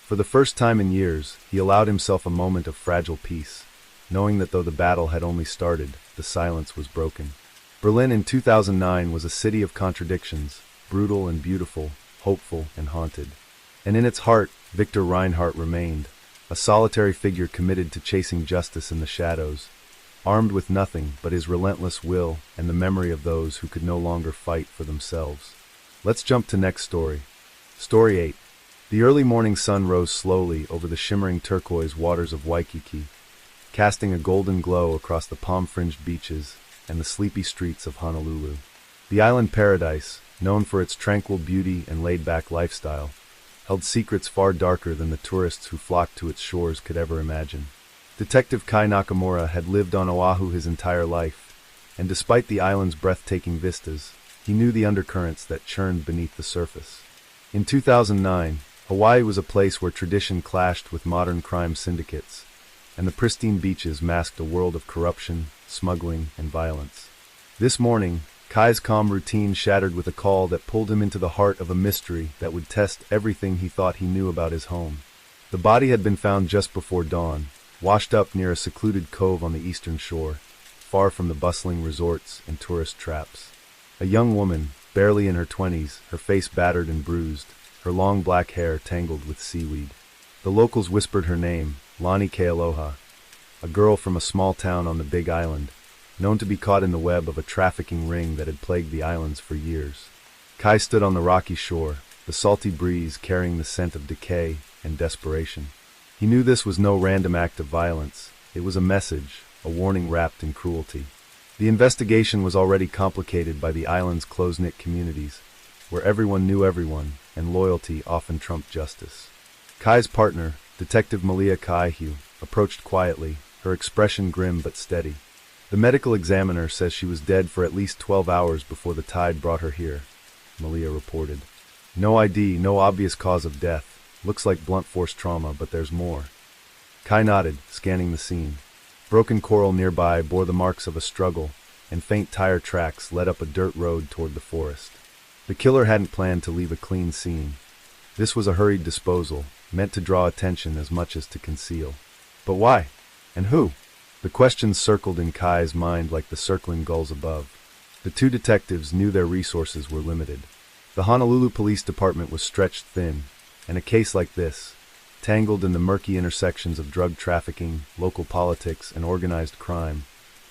For the first time in years, he allowed himself a moment of fragile peace, knowing that though the battle had only started, the silence was broken. Berlin in 2009 was a city of contradictions, brutal and beautiful, hopeful and haunted. And in its heart, Victor Reinhardt remained, a solitary figure committed to chasing justice in the shadows, armed with nothing but his relentless will and the memory of those who could no longer fight for themselves. Let's jump to next story. Story 8. The early morning sun rose slowly over the shimmering turquoise waters of Waikiki, casting a golden glow across the palm-fringed beaches and the sleepy streets of Honolulu. The island paradise, known for its tranquil beauty and laid-back lifestyle, held secrets far darker than the tourists who flocked to its shores could ever imagine. Detective Kai Nakamura had lived on Oahu his entire life, and despite the island's breathtaking vistas, he knew the undercurrents that churned beneath the surface. In 2009, Hawaii was a place where tradition clashed with modern crime syndicates, and the pristine beaches masked a world of corruption, smuggling, and violence. This morning, Kai's calm routine shattered with a call that pulled him into the heart of a mystery that would test everything he thought he knew about his home. The body had been found just before dawn, washed up near a secluded cove on the eastern shore, far from the bustling resorts and tourist traps. A young woman, barely in her 20s, her face battered and bruised, her long black hair tangled with seaweed. The locals whispered her name, Lani Kealoha, a girl from a small town on the Big Island, known to be caught in the web of a trafficking ring that had plagued the islands for years. Kai stood on the rocky shore, the salty breeze carrying the scent of decay and desperation. He knew this was no random act of violence. It was a message, a warning wrapped in cruelty. The investigation was already complicated by the island's close-knit communities, where everyone knew everyone, and loyalty often trumped justice. Kai's partner, Detective Malia Kaihu, approached quietly, her expression grim but steady. The medical examiner says she was dead for at least 12 hours before the tide brought her here, Malia reported. No ID, no obvious cause of death. Looks like blunt force trauma, but there's more. Kai nodded, scanning the scene. Broken coral nearby bore the marks of a struggle, and faint tire tracks led up a dirt road toward the forest. The killer hadn't planned to leave a clean scene. This was a hurried disposal, meant to draw attention as much as to conceal. But why? And who? The questions circled in Kai's mind like the circling gulls above. The two detectives knew their resources were limited. The Honolulu Police Department was stretched thin, and a case like this, tangled in the murky intersections of drug trafficking, local politics, and organized crime,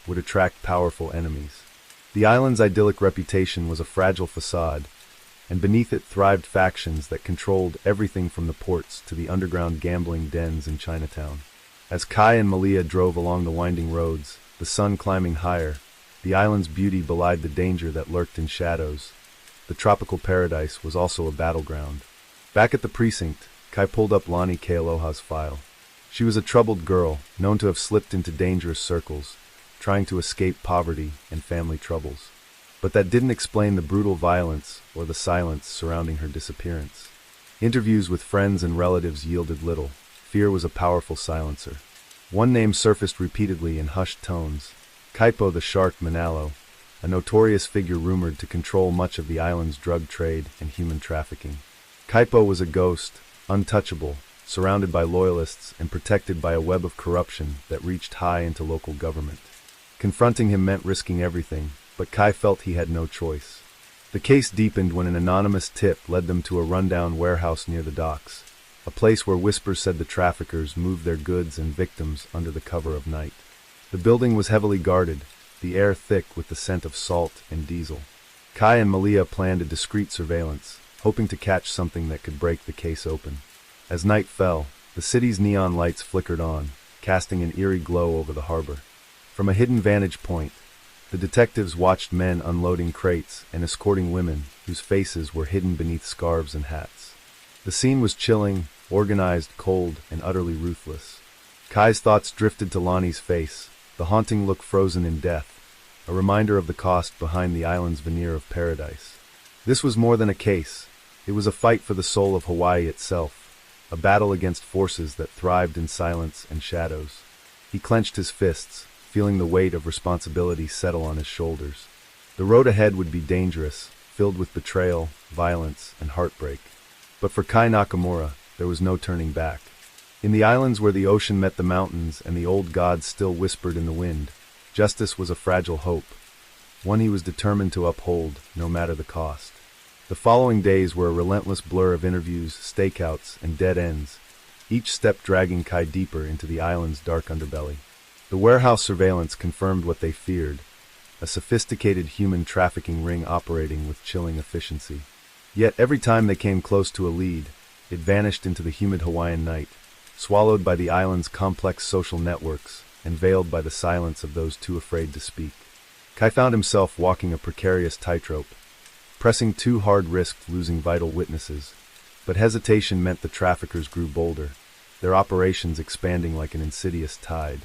would attract powerful enemies. The island's idyllic reputation was a fragile facade, and beneath it thrived factions that controlled everything from the ports to the underground gambling dens in Chinatown. As Kai and Malia drove along the winding roads, the sun climbing higher, the island's beauty belied the danger that lurked in shadows. The tropical paradise was also a battleground. Back at the precinct, Kai pulled up Lani Kealoha's file. She was a troubled girl, known to have slipped into dangerous circles, trying to escape poverty and family troubles. But that didn't explain the brutal violence or the silence surrounding her disappearance. Interviews with friends and relatives yielded little. Fear was a powerful silencer. One name surfaced repeatedly in hushed tones: Kaipo the Shark Manalo, a notorious figure rumored to control much of the island's drug trade and human trafficking. Kaipo was a ghost, untouchable, surrounded by loyalists and protected by a web of corruption that reached high into local government. Confronting him meant risking everything, but Kai felt he had no choice. The case deepened when an anonymous tip led them to a rundown warehouse near the docks, a place where whispers said the traffickers moved their goods and victims under the cover of night. The building was heavily guarded, the air thick with the scent of salt and diesel. Kai and Malia planned a discreet surveillance, hoping to catch something that could break the case open. As night fell, the city's neon lights flickered on, casting an eerie glow over the harbor. From a hidden vantage point, the detectives watched men unloading crates and escorting women whose faces were hidden beneath scarves and hats. The scene was chilling, organized, cold, and utterly ruthless. Kai's thoughts drifted to Lonnie's face, the haunting look frozen in death, a reminder of the cost behind the island's veneer of paradise. This was more than a case. It was a fight for the soul of Hawaii itself, a battle against forces that thrived in silence and shadows. He clenched his fists, feeling the weight of responsibility settle on his shoulders. The road ahead would be dangerous, filled with betrayal, violence, and heartbreak. But for Kai Nakamura, there was no turning back. In the islands where the ocean met the mountains and the old gods still whispered in the wind, justice was a fragile hope, one he was determined to uphold, no matter the cost. The following days were a relentless blur of interviews, stakeouts, and dead ends, each step dragging Kai deeper into the island's dark underbelly. The warehouse surveillance confirmed what they feared, a sophisticated human trafficking ring operating with chilling efficiency. Yet every time they came close to a lead, it vanished into the humid Hawaiian night, swallowed by the island's complex social networks and veiled by the silence of those too afraid to speak. Kai found himself walking a precarious tightrope. Pressing too hard risked losing vital witnesses, but hesitation meant the traffickers grew bolder, their operations expanding like an insidious tide.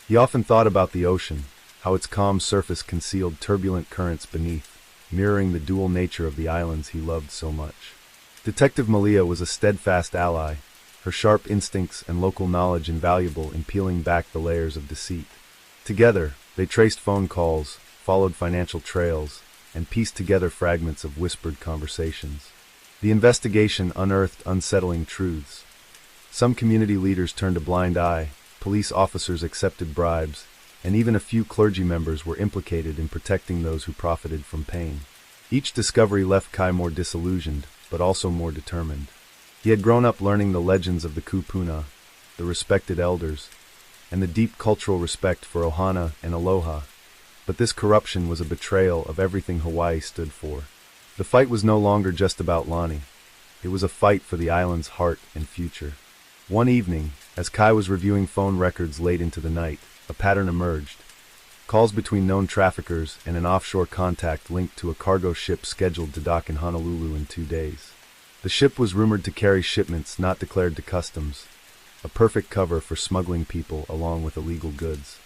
He often thought about the ocean, how its calm surface concealed turbulent currents beneath, mirroring the dual nature of the islands he loved so much. Detective Malia was a steadfast ally, her sharp instincts and local knowledge invaluable in peeling back the layers of deceit. Together, they traced phone calls, followed financial trails, and pieced together fragments of whispered conversations. The investigation unearthed unsettling truths. Some community leaders turned a blind eye, police officers accepted bribes, and even a few clergy members were implicated in protecting those who profited from pain. Each discovery left Kai more disillusioned, but also more determined. He had grown up learning the legends of the kupuna, the respected elders, and the deep cultural respect for ohana and aloha, but this corruption was a betrayal of everything Hawaii stood for. The fight was no longer just about Lonnie. It was a fight for the island's heart and future. One evening, as Kai was reviewing phone records late into the night, a pattern emerged. Calls between known traffickers and an offshore contact linked to a cargo ship scheduled to dock in Honolulu in 2 days. The ship was rumored to carry shipments not declared to customs, a perfect cover for smuggling people along with illegal goods.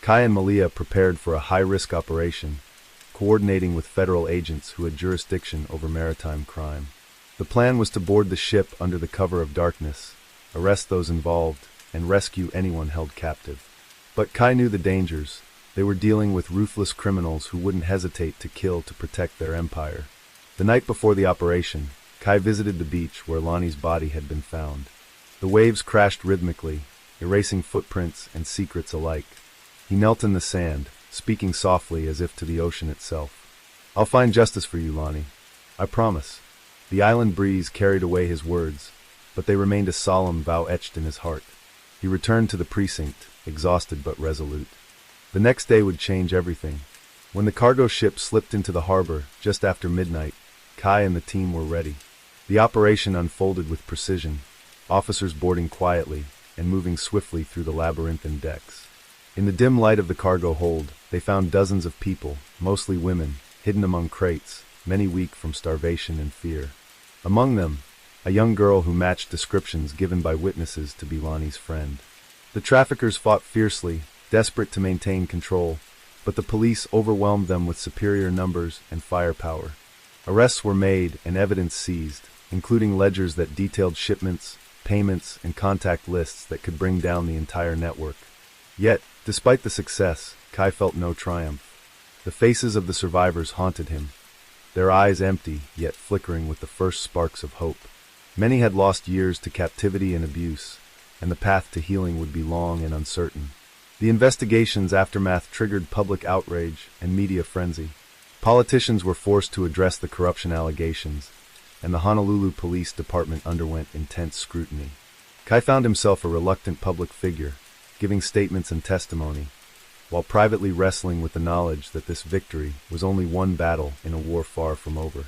Kai and Malia prepared for a high-risk operation, coordinating with federal agents who had jurisdiction over maritime crime. The plan was to board the ship under the cover of darkness, arrest those involved, and rescue anyone held captive. But Kai knew the dangers. They were dealing with ruthless criminals who wouldn't hesitate to kill to protect their empire. The night before the operation, Kai visited the beach where Lonnie's body had been found. The waves crashed rhythmically, erasing footprints and secrets alike. He knelt in the sand, speaking softly as if to the ocean itself. "I'll find justice for you, Lonnie. I promise." The island breeze carried away his words, but they remained a solemn vow etched in his heart. He returned to the precinct, exhausted but resolute. The next day would change everything. When the cargo ship slipped into the harbor just after midnight, Kai and the team were ready. The operation unfolded with precision, officers boarding quietly and moving swiftly through the labyrinthine decks. In the dim light of the cargo hold, they found dozens of people, mostly women, hidden among crates, many weak from starvation and fear. Among them, a young girl who matched descriptions given by witnesses to be Lonnie's friend. The traffickers fought fiercely, desperate to maintain control, but the police overwhelmed them with superior numbers and firepower. Arrests were made and evidence seized, including ledgers that detailed shipments, payments, and contact lists that could bring down the entire network. Yet, despite the success, Kai felt no triumph. The faces of the survivors haunted him, their eyes empty, yet flickering with the first sparks of hope. Many had lost years to captivity and abuse, and the path to healing would be long and uncertain. The investigation's aftermath triggered public outrage and media frenzy. Politicians were forced to address the corruption allegations, and the Honolulu Police Department underwent intense scrutiny. Kai found himself a reluctant public figure, giving statements and testimony, while privately wrestling with the knowledge that this victory was only one battle in a war far from over.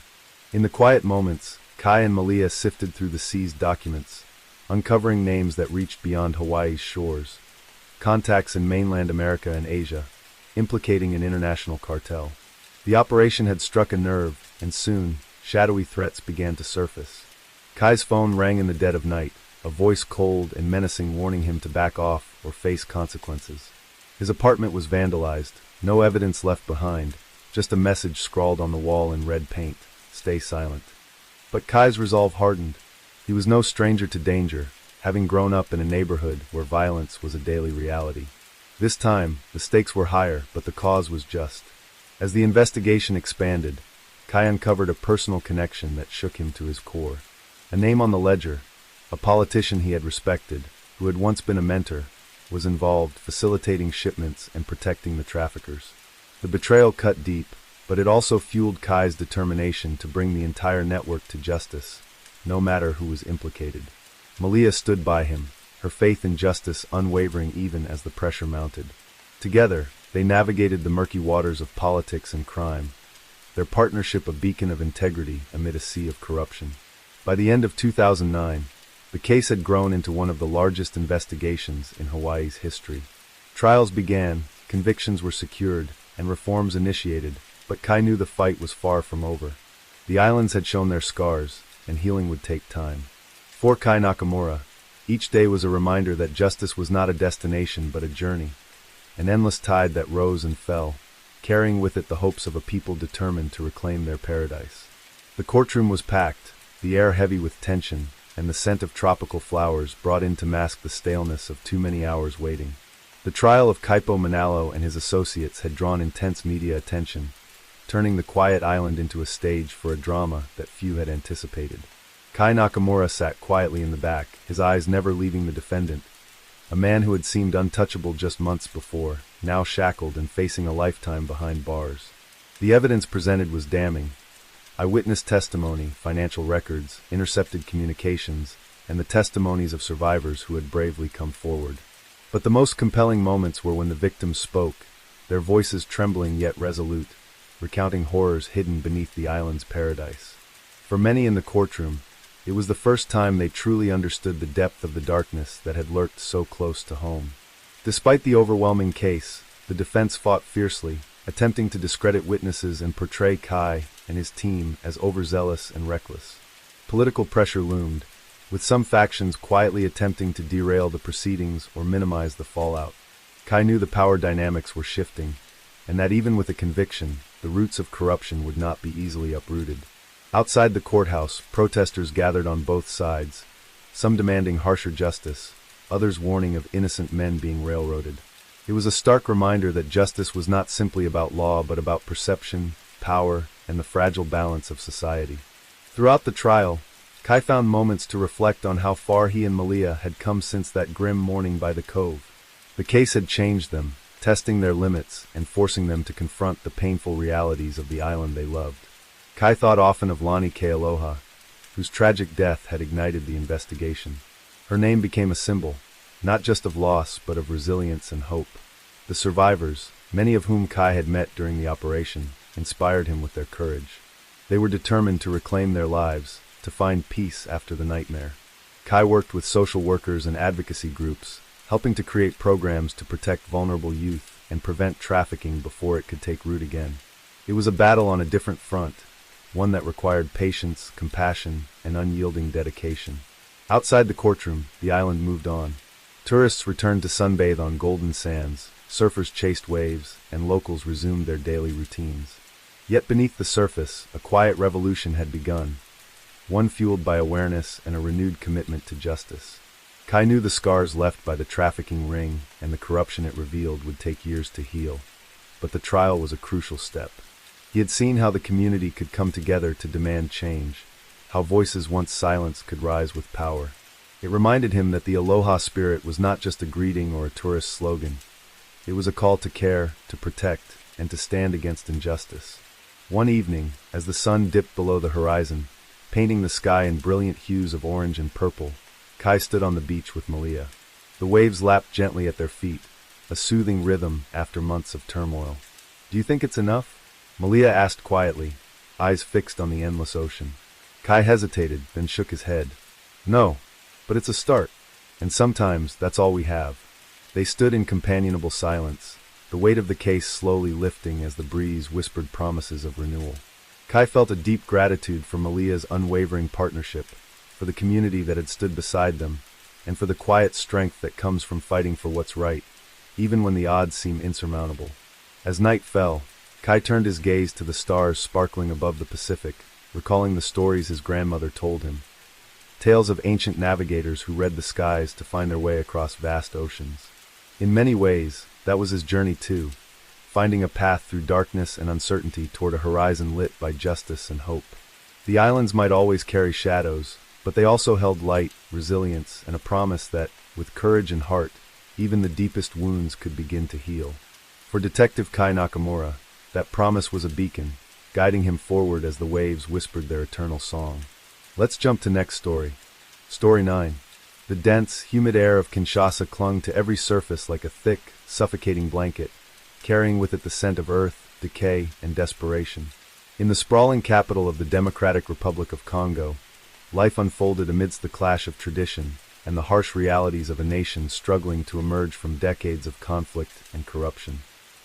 In the quiet moments, Kai and Malia sifted through the seized documents, uncovering names that reached beyond Hawaii's shores, contacts in mainland America and Asia, implicating an international cartel. The operation had struck a nerve, and soon, shadowy threats began to surface. Kai's phone rang in the dead of night, a voice cold and menacing warning him to back off or face consequences. His apartment was vandalized, no evidence left behind, just a message scrawled on the wall in red paint, "Stay silent." But Kai's resolve hardened. He was no stranger to danger, having grown up in a neighborhood where violence was a daily reality. This time, the stakes were higher, but the cause was just. As the investigation expanded, Kai uncovered a personal connection that shook him to his core. A name on the ledger, a politician he had respected, who had once been a mentor, was involved, facilitating shipments and protecting the traffickers. The betrayal cut deep, but it also fueled Kai's determination to bring the entire network to justice, no matter who was implicated. Malia stood by him, her faith in justice unwavering even as the pressure mounted. Together, they navigated the murky waters of politics and crime, their partnership a beacon of integrity amid a sea of corruption. By the end of 2009, the case had grown into one of the largest investigations in Hawaii's history. Trials began, convictions were secured, and reforms initiated, but Kai knew the fight was far from over. The islands had shown their scars, and healing would take time. For Kai Nakamura, each day was a reminder that justice was not a destination but a journey, an endless tide that rose and fell, carrying with it the hopes of a people determined to reclaim their paradise. The courtroom was packed, the air heavy with tension, and the scent of tropical flowers brought in to mask the staleness of too many hours waiting. The trial of Kaipo Manalo and his associates had drawn intense media attention, turning the quiet island into a stage for a drama that few had anticipated. Kai Nakamura sat quietly in the back, his eyes never leaving the defendant, a man who had seemed untouchable just months before, now shackled and facing a lifetime behind bars. The evidence presented was damning. Eyewitness testimony, financial records, intercepted communications, and the testimonies of survivors who had bravely come forward. But the most compelling moments were when the victims spoke, their voices trembling yet resolute, recounting horrors hidden beneath the island's paradise. For many in the courtroom, it was the first time they truly understood the depth of the darkness that had lurked so close to home. Despite the overwhelming case, the defense fought fiercely, attempting to discredit witnesses and portray Kai and his team as overzealous and reckless. Political pressure loomed, with some factions quietly attempting to derail the proceedings or minimize the fallout. Kai knew the power dynamics were shifting, and that even with a conviction, the roots of corruption would not be easily uprooted. Outside the courthouse, protesters gathered on both sides, some demanding harsher justice, others warning of innocent men being railroaded. It was a stark reminder that justice was not simply about law but about perception, power, and the fragile balance of society. Throughout the trial, Kai found moments to reflect on how far he and Malia had come since that grim morning by the cove. The case had changed them, testing their limits and forcing them to confront the painful realities of the island they loved. Kai thought often of Lani Kealoha, whose tragic death had ignited the investigation. Her name became a symbol, not just of loss but of resilience and hope. The survivors, many of whom Kai had met during the operation, inspired him with their courage. They were determined to reclaim their lives, to find peace after the nightmare. Kai worked with social workers and advocacy groups, helping to create programs to protect vulnerable youth and prevent trafficking before it could take root again. It was a battle on a different front, one that required patience, compassion, and unyielding dedication. Outside the courtroom, the island moved on. Tourists returned to sunbathe on golden sands, surfers chased waves, and locals resumed their daily routines. Yet beneath the surface, a quiet revolution had begun, one fueled by awareness and a renewed commitment to justice. Kai knew the scars left by the trafficking ring and the corruption it revealed would take years to heal, but the trial was a crucial step. He had seen how the community could come together to demand change, how voices once silenced could rise with power. It reminded him that the Aloha spirit was not just a greeting or a tourist slogan. It was a call to care, to protect, and to stand against injustice. One evening, as the sun dipped below the horizon, painting the sky in brilliant hues of orange and purple, Kai stood on the beach with Malia. The waves lapped gently at their feet, a soothing rhythm after months of turmoil. "Do you think it's enough?" Malia asked quietly, eyes fixed on the endless ocean. Kai hesitated, then shook his head. No, but it's a start. And sometimes that's all we have. They stood in companionable silence, the weight of the case slowly lifting as the breeze whispered promises of renewal. Kai felt a deep gratitude for Malia's unwavering partnership, for the community that had stood beside them, and for the quiet strength that comes from fighting for what's right, even when the odds seem insurmountable. As night fell, Kai turned his gaze to the stars sparkling above the Pacific, recalling the stories his grandmother told him. Tales of ancient navigators who read the skies to find their way across vast oceans. In many ways, that was his journey too, finding a path through darkness and uncertainty toward a horizon lit by justice and hope. The islands might always carry shadows, but they also held light, resilience, and a promise that, with courage and heart, even the deepest wounds could begin to heal. For Detective Kai Nakamura, that promise was a beacon, guiding him forward as the waves whispered their eternal song. Let's jump to next story. Story 9. The dense, humid air of Kinshasa clung to every surface like a thick, suffocating blanket, carrying with it the scent of earth, decay, and desperation. In the sprawling capital of the Democratic Republic of Congo, life unfolded amidst the clash of tradition and the harsh realities of a nation struggling to emerge from decades of conflict and corruption.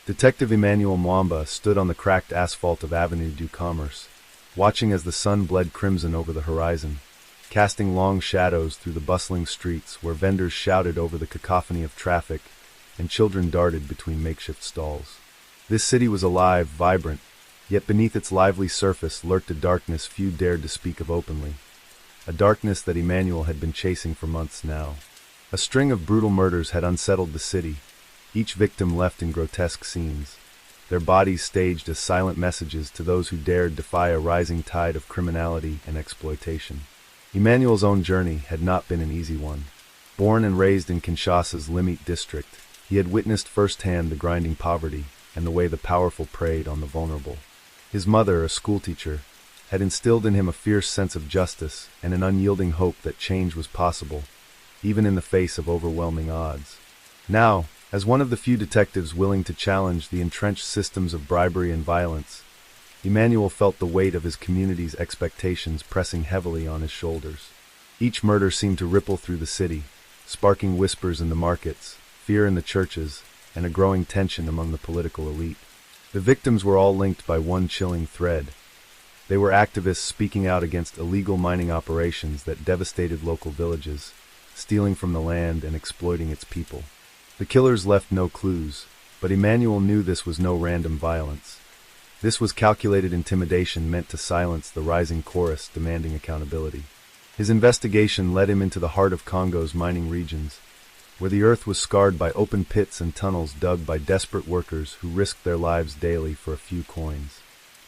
Detective Emmanuel Mwamba stood on the cracked asphalt of Avenue du Commerce, watching as the sun bled crimson over the horizon, casting long shadows through the bustling streets where vendors shouted over the cacophony of traffic and children darted between makeshift stalls. This city was alive, vibrant, yet beneath its lively surface lurked a darkness few dared to speak of openly, a darkness that Emmanuel had been chasing for months now. A string of brutal murders had unsettled the city, each victim left in grotesque scenes, their bodies staged as silent messages to those who dared defy a rising tide of criminality and exploitation. Emmanuel's own journey had not been an easy one. Born and raised in Kinshasa's Limite district, he had witnessed firsthand the grinding poverty and the way the powerful preyed on the vulnerable. His mother, a schoolteacher, had instilled in him a fierce sense of justice and an unyielding hope that change was possible, even in the face of overwhelming odds. Now, as one of the few detectives willing to challenge the entrenched systems of bribery and violence, Emmanuel felt the weight of his community's expectations pressing heavily on his shoulders. Each murder seemed to ripple through the city, sparking whispers in the markets, fear in the churches, and a growing tension among the political elite. The victims were all linked by one chilling thread. They were activists speaking out against illegal mining operations that devastated local villages, stealing from the land and exploiting its people. The killers left no clues, but Emmanuel knew this was no random violence. This was calculated intimidation meant to silence the rising chorus demanding accountability. His investigation led him into the heart of Congo's mining regions, where the earth was scarred by open pits and tunnels dug by desperate workers who risked their lives daily for a few coins.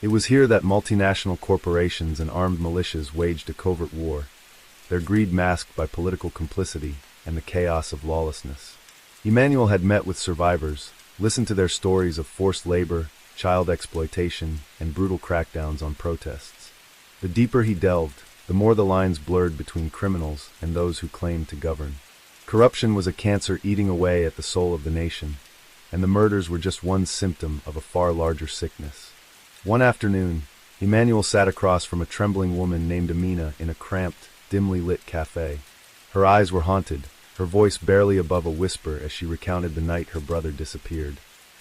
It was here that multinational corporations and armed militias waged a covert war, their greed masked by political complicity and the chaos of lawlessness. Emmanuel had met with survivors, listened to their stories of forced labor, child exploitation, and brutal crackdowns on protests. The deeper he delved, the more the lines blurred between criminals and those who claimed to govern. Corruption was a cancer eating away at the soul of the nation, and the murders were just one symptom of a far larger sickness. One afternoon, Emmanuel sat across from a trembling woman named Amina in a cramped, dimly lit cafe. Her eyes were haunted, her voice barely above a whisper as she recounted the night her brother disappeared.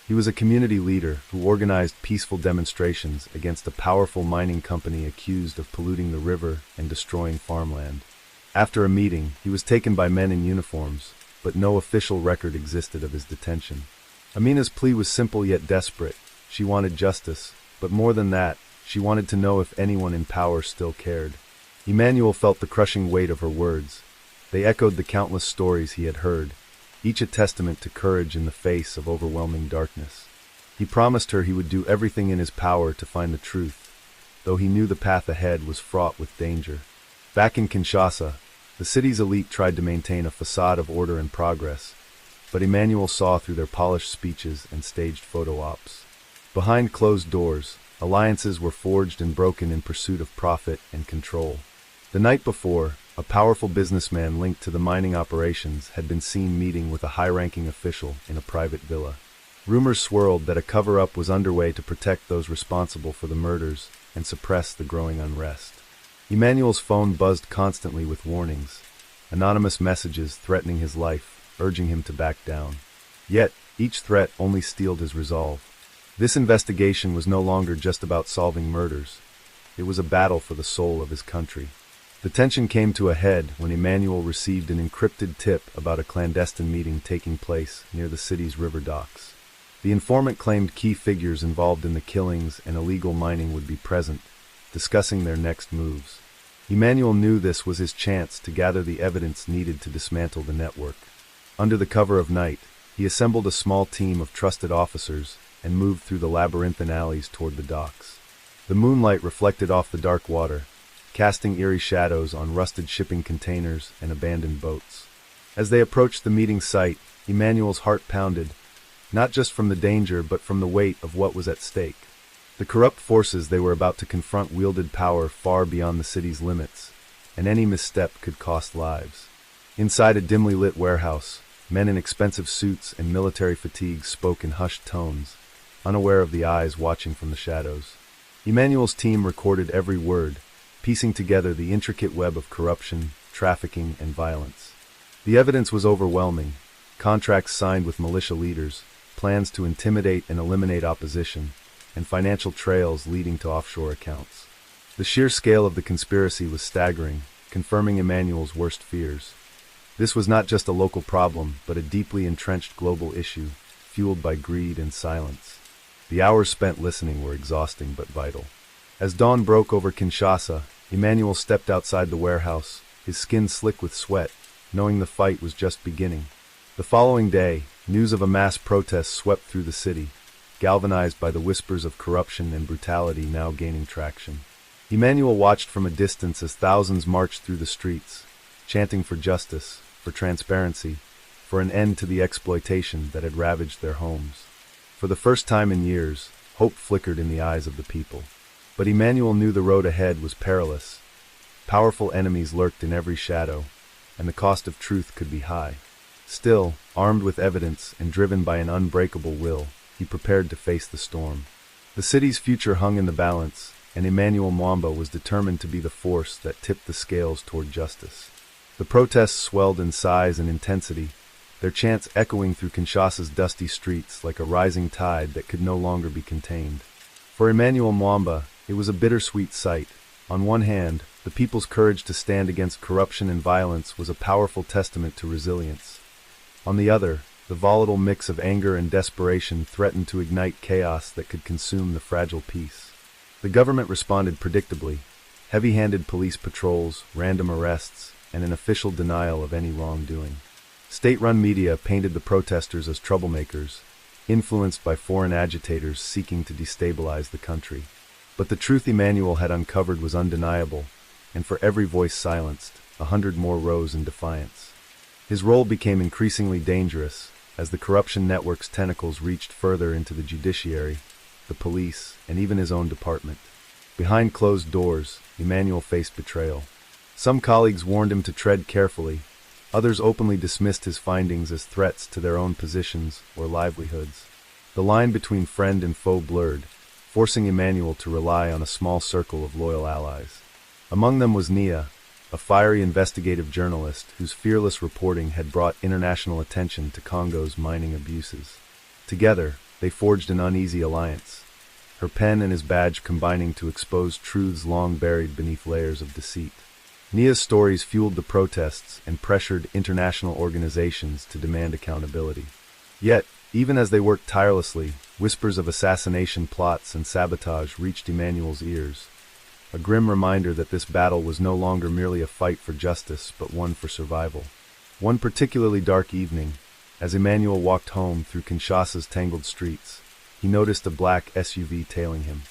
He was a community leader who organized peaceful demonstrations against a powerful mining company accused of polluting the river and destroying farmland. After a meeting, he was taken by men in uniforms, but no official record existed of his detention. Amina's plea was simple yet desperate. She wanted justice, but more than that, she wanted to know if anyone in power still cared. Emmanuel felt the crushing weight of her words. They echoed the countless stories he had heard, each a testament to courage in the face of overwhelming darkness. He promised her he would do everything in his power to find the truth, though he knew the path ahead was fraught with danger. Back in Kinshasa, the city's elite tried to maintain a facade of order and progress, but Emmanuel saw through their polished speeches and staged photo ops. Behind closed doors, alliances were forged and broken in pursuit of profit and control. The night before, a powerful businessman linked to the mining operations had been seen meeting with a high-ranking official in a private villa. Rumors swirled that a cover-up was underway to protect those responsible for the murders and suppress the growing unrest. Emmanuel's phone buzzed constantly with warnings, anonymous messages threatening his life, urging him to back down. Yet, each threat only steeled his resolve. This investigation was no longer just about solving murders. It was a battle for the soul of his country. The tension came to a head when Emmanuel received an encrypted tip about a clandestine meeting taking place near the city's river docks. The informant claimed key figures involved in the killings and illegal mining would be present, discussing their next moves. Emmanuel knew this was his chance to gather the evidence needed to dismantle the network. Under the cover of night, he assembled a small team of trusted officers and moved through the labyrinthine alleys toward the docks. The moonlight reflected off the dark water, casting eerie shadows on rusted shipping containers and abandoned boats. As they approached the meeting site, Emmanuel's heart pounded, not just from the danger but from the weight of what was at stake. The corrupt forces they were about to confront wielded power far beyond the city's limits, and any misstep could cost lives. Inside a dimly lit warehouse, men in expensive suits and military fatigues spoke in hushed tones, unaware of the eyes watching from the shadows. Emmanuel's team recorded every word, piecing together the intricate web of corruption, trafficking, and violence. The evidence was overwhelming: contracts signed with militia leaders, plans to intimidate and eliminate opposition, and financial trails leading to offshore accounts. The sheer scale of the conspiracy was staggering, confirming Emmanuel's worst fears. This was not just a local problem, but a deeply entrenched global issue, fueled by greed and silence. The hours spent listening were exhausting but vital. As dawn broke over Kinshasa, Emmanuel stepped outside the warehouse, his skin slick with sweat, knowing the fight was just beginning. The following day, news of a mass protest swept through the city, galvanized by the whispers of corruption and brutality now gaining traction. Emmanuel watched from a distance as thousands marched through the streets, chanting for justice, for transparency, for an end to the exploitation that had ravaged their homes. For the first time in years, hope flickered in the eyes of the people. But Emmanuel knew the road ahead was perilous. Powerful enemies lurked in every shadow, and the cost of truth could be high. Still, armed with evidence and driven by an unbreakable will, he prepared to face the storm. The city's future hung in the balance, and Emmanuel Mwamba was determined to be the force that tipped the scales toward justice. The protests swelled in size and intensity, their chants echoing through Kinshasa's dusty streets like a rising tide that could no longer be contained. For Emmanuel Mwamba, it was a bittersweet sight. On one hand, the people's courage to stand against corruption and violence was a powerful testament to resilience. On the other, the volatile mix of anger and desperation threatened to ignite chaos that could consume the fragile peace. The government responded predictably: heavy-handed police patrols, random arrests, and an official denial of any wrongdoing. State-run media painted the protesters as troublemakers, influenced by foreign agitators seeking to destabilize the country. But the truth Emmanuel had uncovered was undeniable, and for every voice silenced, 100 more rose in defiance. His role became increasingly dangerous as the corruption network's tentacles reached further into the judiciary, the police, and even his own department. Behind closed doors, Emmanuel faced betrayal. Some colleagues warned him to tread carefully. Others openly dismissed his findings as threats to their own positions or livelihoods. The line between friend and foe blurred, forcing Emmanuel to rely on a small circle of loyal allies. Among them was Nia, a fiery investigative journalist whose fearless reporting had brought international attention to Congo's mining abuses. Together, they forged an uneasy alliance, her pen and his badge combining to expose truths long buried beneath layers of deceit. Nia's stories fueled the protests and pressured international organizations to demand accountability. Yet, even as they worked tirelessly, whispers of assassination plots and sabotage reached Emmanuel's ears, a grim reminder that this battle was no longer merely a fight for justice, but one for survival. One particularly dark evening, as Emmanuel walked home through Kinshasa's tangled streets, he noticed a black SUV tailing him.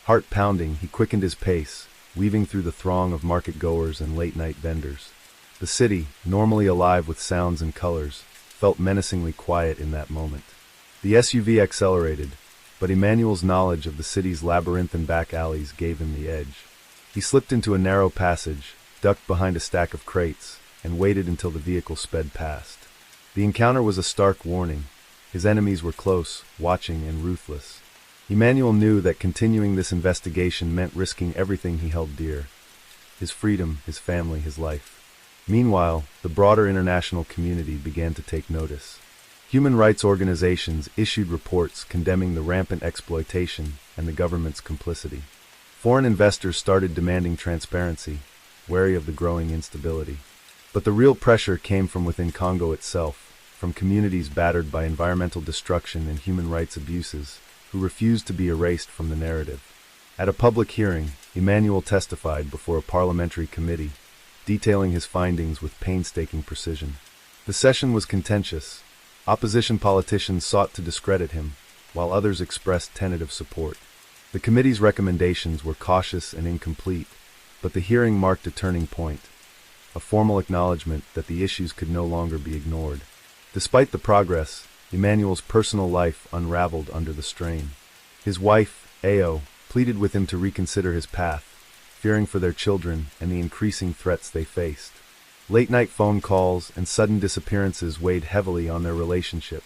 Heart pounding, he quickened his pace, weaving through the throng of market-goers and late-night vendors. The city, normally alive with sounds and colors, felt menacingly quiet in that moment. The SUV accelerated, but Emmanuel's knowledge of the city's labyrinthine back alleys gave him the edge. He slipped into a narrow passage, ducked behind a stack of crates, and waited until the vehicle sped past. The encounter was a stark warning. His enemies were close, watching, and ruthless. Emmanuel knew that continuing this investigation meant risking everything he held dear. his freedom, his family, his life. Meanwhile, the broader international community began to take notice. Human rights organizations issued reports condemning the rampant exploitation and the government's complicity. Foreign investors started demanding transparency, wary of the growing instability. But the real pressure came from within Congo itself, from communities battered by environmental destruction and human rights abuses, who refused to be erased from the narrative. At a public hearing, Emmanuel testified before a parliamentary committee, detailing his findings with painstaking precision. The session was contentious. Opposition politicians sought to discredit him, while others expressed tentative support. The committee's recommendations were cautious and incomplete, but the hearing marked a turning point, a formal acknowledgement that the issues could no longer be ignored. Despite the progress, Emmanuel's personal life unraveled under the strain. His wife, Ao, pleaded with him to reconsider his path, fearing for their children and the increasing threats they faced. Late-night phone calls and sudden disappearances weighed heavily on their relationship.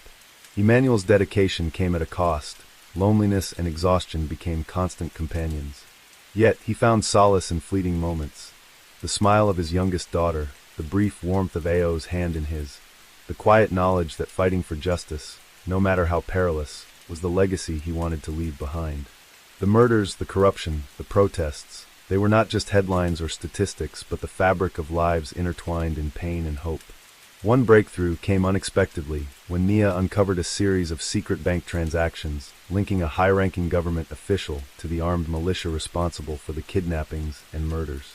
Emmanuel's dedication came at a cost. Loneliness and exhaustion became constant companions. Yet, he found solace in fleeting moments. The smile of his youngest daughter, the brief warmth of Ao's hand in his, the quiet knowledge that fighting for justice, no matter how perilous, was the legacy he wanted to leave behind. The murders, the corruption, the protests, they were not just headlines or statistics, but the fabric of lives intertwined in pain and hope. One breakthrough came unexpectedly when Nia uncovered a series of secret bank transactions linking a high-ranking government official to the armed militia responsible for the kidnappings and murders.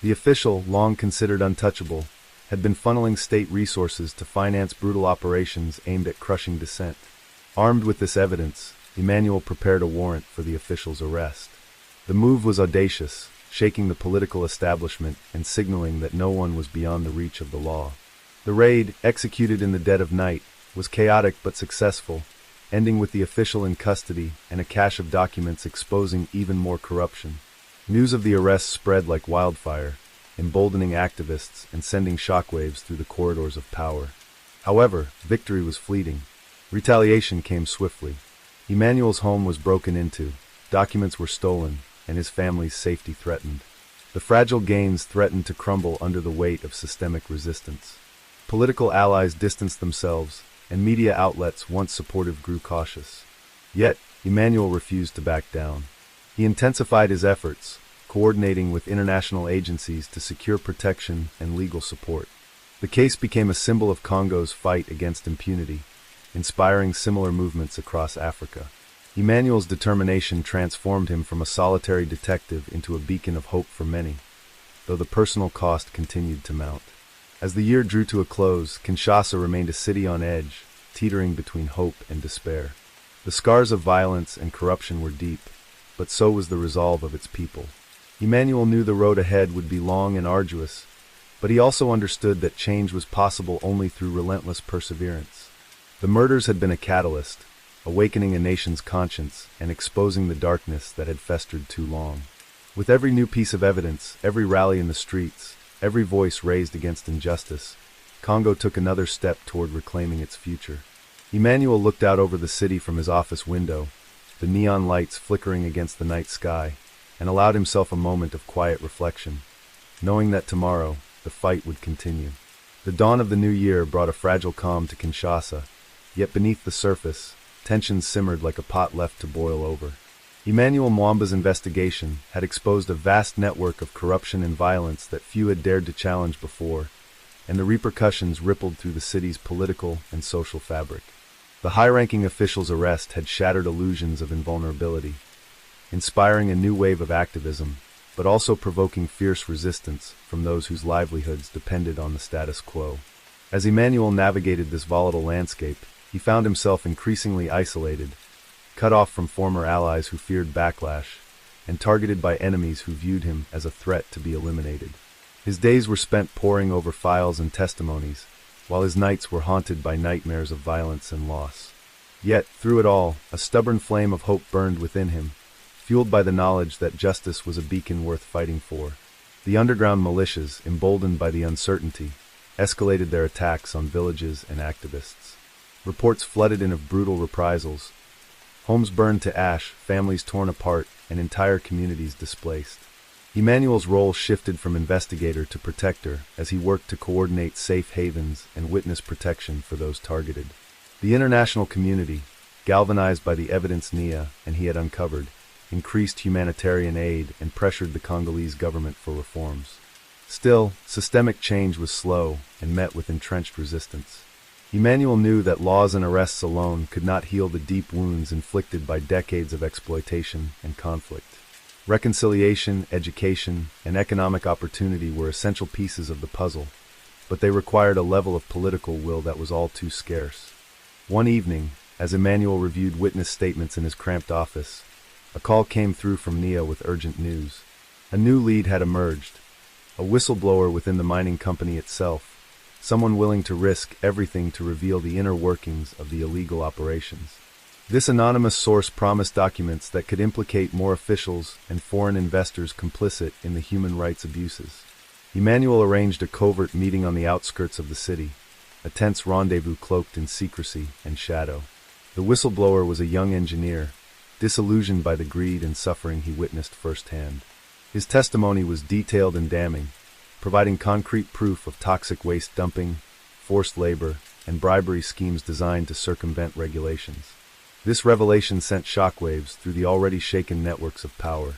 The official, long considered untouchable, had been funneling state resources to finance brutal operations aimed at crushing dissent. Armed with this evidence, Emmanuel prepared a warrant for the official's arrest. The move was audacious, shaking the political establishment and signaling that no one was beyond the reach of the law. The raid, executed in the dead of night, was chaotic but successful, ending with the official in custody and a cache of documents exposing even more corruption. News of the arrest spread like wildfire, emboldening activists and sending shockwaves through the corridors of power. However, victory was fleeting. Retaliation came swiftly. Emmanuel's home was broken into, documents were stolen, and his family's safety threatened. The fragile gains threatened to crumble under the weight of systemic resistance. Political allies distanced themselves, and media outlets once supportive grew cautious. Yet, Emmanuel refused to back down. He intensified his efforts, coordinating with international agencies to secure protection and legal support. The case became a symbol of Congo's fight against impunity, inspiring similar movements across Africa. Emmanuel's determination transformed him from a solitary detective into a beacon of hope for many, though the personal cost continued to mount. As the year drew to a close, Kinshasa remained a city on edge, teetering between hope and despair. The scars of violence and corruption were deep, but so was the resolve of its people. Emmanuel knew the road ahead would be long and arduous, but he also understood that change was possible only through relentless perseverance. The murders had been a catalyst, awakening a nation's conscience and exposing the darkness that had festered too long. With every new piece of evidence, every rally in the streets, every voice raised against injustice, Congo took another step toward reclaiming its future. Emmanuel looked out over the city from his office window, the neon lights flickering against the night sky, and allowed himself a moment of quiet reflection, knowing that tomorrow, the fight would continue. The dawn of the new year brought a fragile calm to Kinshasa, yet beneath the surface, tensions simmered like a pot left to boil over. Emmanuel Mwamba's investigation had exposed a vast network of corruption and violence that few had dared to challenge before, and the repercussions rippled through the city's political and social fabric. The high-ranking official's arrest had shattered illusions of invulnerability, inspiring a new wave of activism, but also provoking fierce resistance from those whose livelihoods depended on the status quo. As Emmanuel navigated this volatile landscape, he found himself increasingly isolated, cut off from former allies who feared backlash, and targeted by enemies who viewed him as a threat to be eliminated. His days were spent poring over files and testimonies, while his nights were haunted by nightmares of violence and loss. Yet, through it all, a stubborn flame of hope burned within him, fueled by the knowledge that justice was a beacon worth fighting for. The underground militias, emboldened by the uncertainty, escalated their attacks on villages and activists. Reports flooded in of brutal reprisals. Homes burned to ash, families torn apart, and entire communities displaced. Emmanuel's role shifted from investigator to protector as he worked to coordinate safe havens and witness protection for those targeted. The international community, galvanized by the evidence Nia and he had uncovered, increased humanitarian aid and pressured the Congolese government for reforms. Still, systemic change was slow and met with entrenched resistance. Emmanuel knew that laws and arrests alone could not heal the deep wounds inflicted by decades of exploitation and conflict. Reconciliation, education, and economic opportunity were essential pieces of the puzzle, but they required a level of political will that was all too scarce. One evening, as Emmanuel reviewed witness statements in his cramped office, a call came through from Nia with urgent news. A new lead had emerged, a whistleblower within the mining company itself, someone willing to risk everything to reveal the inner workings of the illegal operations. This anonymous source promised documents that could implicate more officials and foreign investors complicit in the human rights abuses. Emmanuel arranged a covert meeting on the outskirts of the city, a tense rendezvous cloaked in secrecy and shadow. The whistleblower was a young engineer, disillusioned by the greed and suffering he witnessed firsthand. His testimony was detailed and damning, providing concrete proof of toxic waste dumping, forced labor, and bribery schemes designed to circumvent regulations. This revelation sent shockwaves through the already shaken networks of power.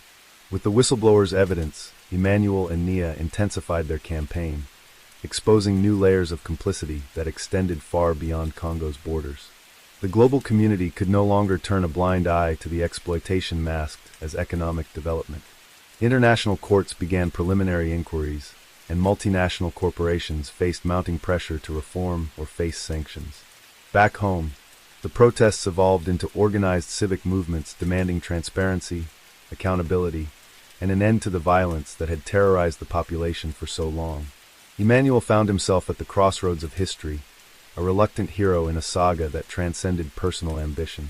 With the whistleblower's evidence, Emmanuel and Nia intensified their campaign, exposing new layers of complicity that extended far beyond Congo's borders. The global community could no longer turn a blind eye to the exploitation masked as economic development. International courts began preliminary inquiries, and multinational corporations faced mounting pressure to reform or face sanctions. Back home, the protests evolved into organized civic movements demanding transparency, accountability, and an end to the violence that had terrorized the population for so long. Emmanuel found himself at the crossroads of history, a reluctant hero in a saga that transcended personal ambition.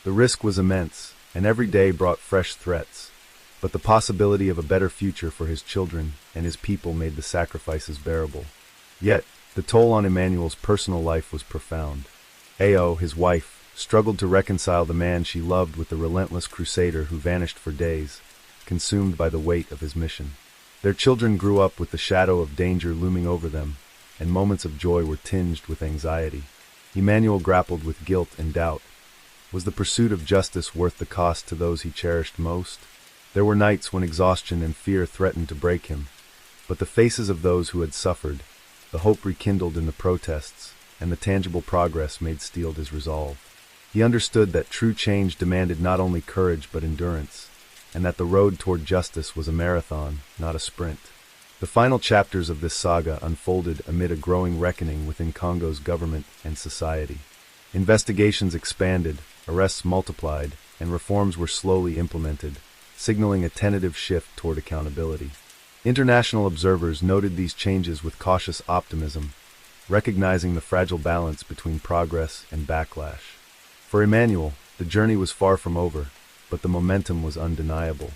The risk was immense, and every day brought fresh threats, but the possibility of a better future for his children and his people made the sacrifices bearable. Yet, the toll on Emmanuel's personal life was profound. Ao, his wife, struggled to reconcile the man she loved with the relentless crusader who vanished for days, consumed by the weight of his mission. Their children grew up with the shadow of danger looming over them, and moments of joy were tinged with anxiety. Emmanuel grappled with guilt and doubt. Was the pursuit of justice worth the cost to those he cherished most? There were nights when exhaustion and fear threatened to break him, but the faces of those who had suffered, the hope rekindled in the protests, and the tangible progress made steeled his resolve. He understood that true change demanded not only courage but endurance, and that the road toward justice was a marathon, not a sprint. The final chapters of this saga unfolded amid a growing reckoning within Congo's government and society. Investigations expanded, arrests multiplied, and reforms were slowly implemented, signaling a tentative shift toward accountability. International observers noted these changes with cautious optimism, recognizing the fragile balance between progress and backlash. For Emmanuel, the journey was far from over, but the momentum was undeniable.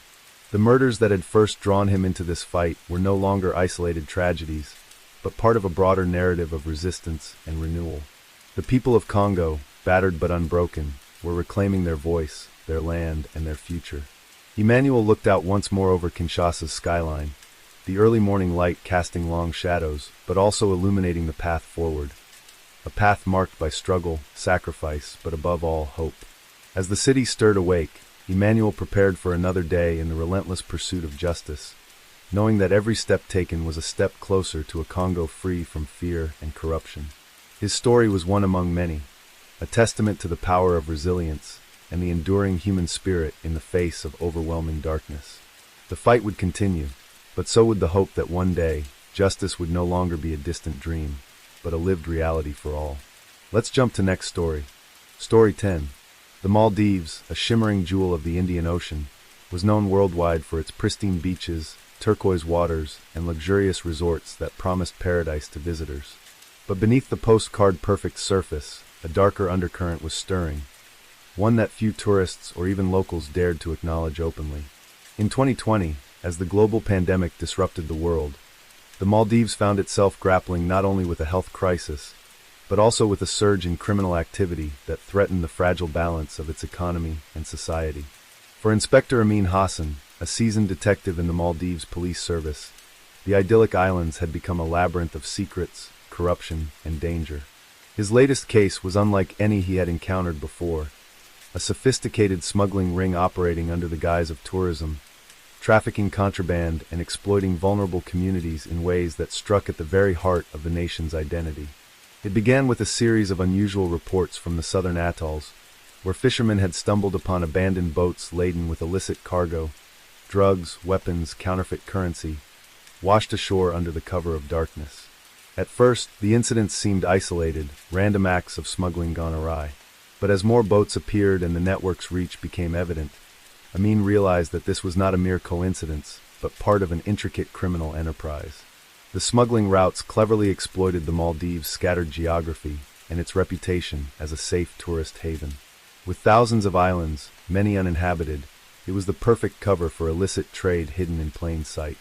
The murders that had first drawn him into this fight were no longer isolated tragedies, but part of a broader narrative of resistance and renewal. The people of Congo, battered but unbroken, were reclaiming their voice, their land, and their future. Emmanuel looked out once more over Kinshasa's skyline, the early morning light casting long shadows, but also illuminating the path forward. A path marked by struggle, sacrifice, but above all, hope. As the city stirred awake, Emmanuel prepared for another day in the relentless pursuit of justice, knowing that every step taken was a step closer to a Congo free from fear and corruption. His story was one among many, a testament to the power of resilience and the enduring human spirit in the face of overwhelming darkness. The fight would continue, but so would the hope that one day, justice would no longer be a distant dream, but a lived reality for all. Let's jump to next story. Story 10. The Maldives, a shimmering jewel of the Indian Ocean, was known worldwide for its pristine beaches, turquoise waters, and luxurious resorts that promised paradise to visitors. But beneath the postcard-perfect surface, a darker undercurrent was stirring, one that few tourists or even locals dared to acknowledge openly. In 2020, as the global pandemic disrupted the world, the Maldives found itself grappling not only with a health crisis, but also with a surge in criminal activity that threatened the fragile balance of its economy and society. For Inspector Amin Hassan, a seasoned detective in the Maldives police service, the idyllic islands had become a labyrinth of secrets, corruption, and danger. His latest case was unlike any he had encountered before, a sophisticated smuggling ring operating under the guise of tourism, trafficking contraband and exploiting vulnerable communities in ways that struck at the very heart of the nation's identity. It began with a series of unusual reports from the southern atolls, where fishermen had stumbled upon abandoned boats laden with illicit cargo, drugs, weapons, counterfeit currency, washed ashore under the cover of darkness. At first, the incidents seemed isolated, random acts of smuggling gone awry. But as more boats appeared and the network's reach became evident, Amin realized that this was not a mere coincidence, but part of an intricate criminal enterprise. The smuggling routes cleverly exploited the Maldives' scattered geography and its reputation as a safe tourist haven. With thousands of islands, many uninhabited, it was the perfect cover for illicit trade hidden in plain sight.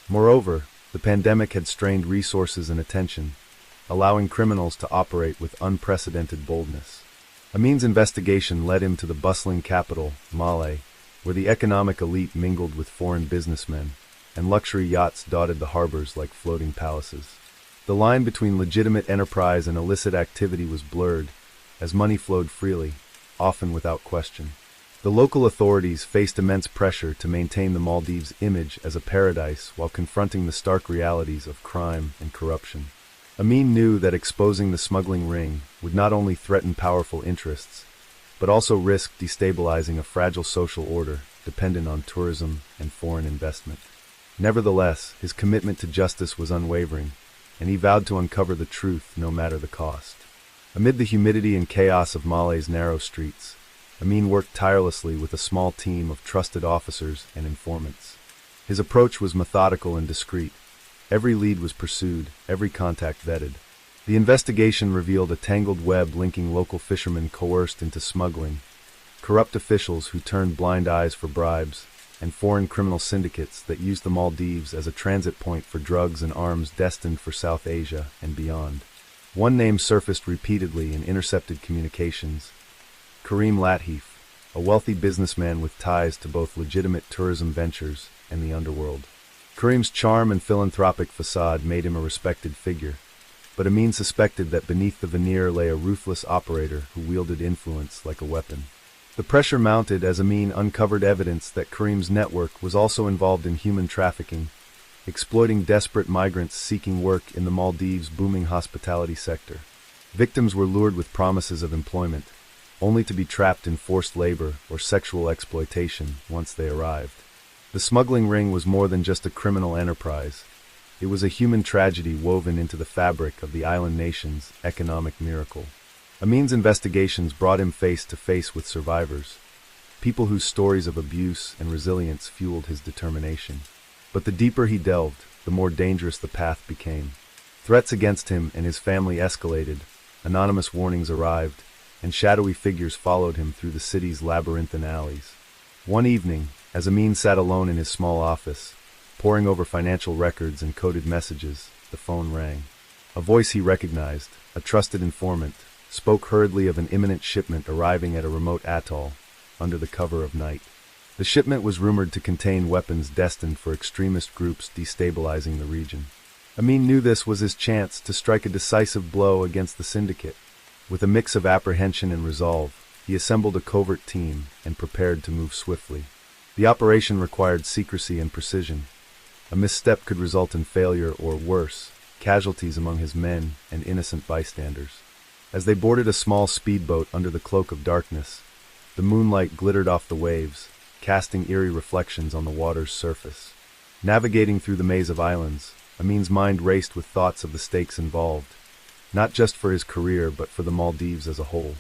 Moreover, the pandemic had strained resources and attention, allowing criminals to operate with unprecedented boldness. Amin's investigation led him to the bustling capital, Male, where the economic elite mingled with foreign businessmen, and luxury yachts dotted the harbors like floating palaces. The line between legitimate enterprise and illicit activity was blurred, as money flowed freely, often without question. The local authorities faced immense pressure to maintain the Maldives' image as a paradise while confronting the stark realities of crime and corruption. Amin knew that exposing the smuggling ring would not only threaten powerful interests, but also risk destabilizing a fragile social order dependent on tourism and foreign investment. Nevertheless, his commitment to justice was unwavering, and he vowed to uncover the truth no matter the cost. Amid the humidity and chaos of Male's narrow streets, Amin worked tirelessly with a small team of trusted officers and informants. His approach was methodical and discreet. Every lead was pursued, every contact vetted. The investigation revealed a tangled web linking local fishermen coerced into smuggling, corrupt officials who turned blind eyes for bribes, and foreign criminal syndicates that used the Maldives as a transit point for drugs and arms destined for South Asia and beyond. One name surfaced repeatedly in intercepted communications: Karim Latif, a wealthy businessman with ties to both legitimate tourism ventures and the underworld. Karim's charm and philanthropic facade made him a respected figure, but Amin suspected that beneath the veneer lay a ruthless operator who wielded influence like a weapon. The pressure mounted as Amin uncovered evidence that Karim's network was also involved in human trafficking, exploiting desperate migrants seeking work in the Maldives' booming hospitality sector. Victims were lured with promises of employment, only to be trapped in forced labor or sexual exploitation once they arrived. The smuggling ring was more than just a criminal enterprise. It was a human tragedy woven into the fabric of the island nation's economic miracle. Amin's investigations brought him face to face with survivors, people whose stories of abuse and resilience fueled his determination. But the deeper he delved, the more dangerous the path became. Threats against him and his family escalated, anonymous warnings arrived, and shadowy figures followed him through the city's labyrinthine alleys. One evening, as Amin sat alone in his small office, poring over financial records and coded messages, the phone rang. A voice he recognized, a trusted informant, spoke hurriedly of an imminent shipment arriving at a remote atoll, under the cover of night. The shipment was rumored to contain weapons destined for extremist groups destabilizing the region. Amin knew this was his chance to strike a decisive blow against the syndicate. With a mix of apprehension and resolve, he assembled a covert team and prepared to move swiftly. The operation required secrecy and precision. A misstep could result in failure or, worse, casualties among his men and innocent bystanders. As they boarded a small speedboat under the cloak of darkness, the moonlight glittered off the waves, casting eerie reflections on the water's surface. Navigating through the maze of islands, Amin's mind raced with thoughts of the stakes involved, not just for his career but for the Maldives as a whole.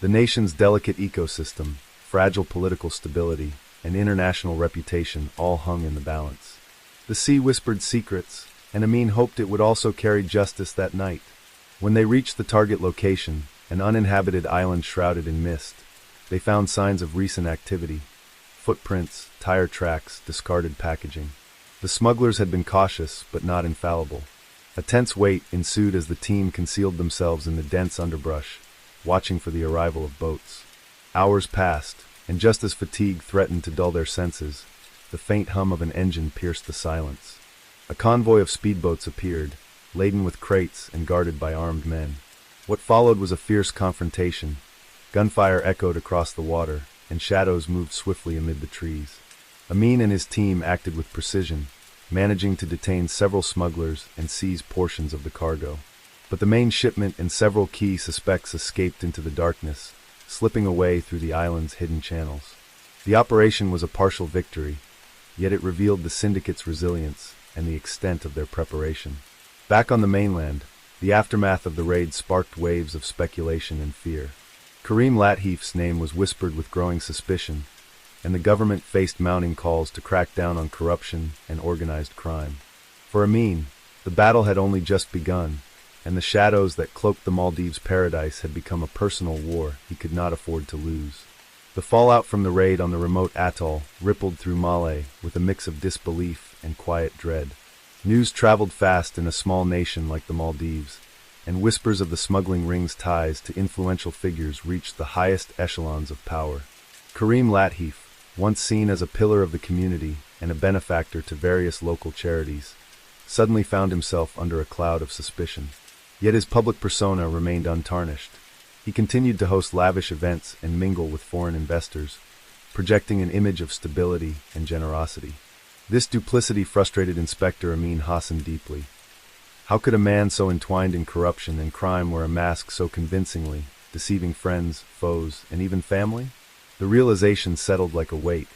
The nation's delicate ecosystem, fragile political stability, and international reputation all hung in the balance. The sea whispered secrets, and Amin hoped it would also carry justice that night. When they reached the target location, an uninhabited island shrouded in mist, they found signs of recent activity: footprints, tire tracks, discarded packaging. The smugglers had been cautious, but not infallible. A tense wait ensued as the team concealed themselves in the dense underbrush, watching for the arrival of boats. Hours passed, and just as fatigue threatened to dull their senses, the faint hum of an engine pierced the silence. A convoy of speedboats appeared, laden with crates and guarded by armed men. What followed was a fierce confrontation. Gunfire echoed across the water, and shadows moved swiftly amid the trees. Amin and his team acted with precision, managing to detain several smugglers and seize portions of the cargo. But the main shipment and several key suspects escaped into the darkness, slipping away through the island's hidden channels. The operation was a partial victory, yet it revealed the syndicate's resilience and the extent of their preparation. Back on the mainland, the aftermath of the raid sparked waves of speculation and fear. Karim Latif's name was whispered with growing suspicion, and the government faced mounting calls to crack down on corruption and organized crime. For Amin, the battle had only just begun, and the shadows that cloaked the Maldives' paradise had become a personal war he could not afford to lose. The fallout from the raid on the remote atoll rippled through Malé with a mix of disbelief and quiet dread. News traveled fast in a small nation like the Maldives, and whispers of the smuggling ring's ties to influential figures reached the highest echelons of power. Karim Latif, once seen as a pillar of the community and a benefactor to various local charities, suddenly found himself under a cloud of suspicion. Yet his public persona remained untarnished. He continued to host lavish events and mingle with foreign investors, projecting an image of stability and generosity. This duplicity frustrated Inspector Amin Hassan deeply. How could a man so entwined in corruption and crime wear a mask so convincingly, deceiving friends, foes, and even family? The realization settled like a weight.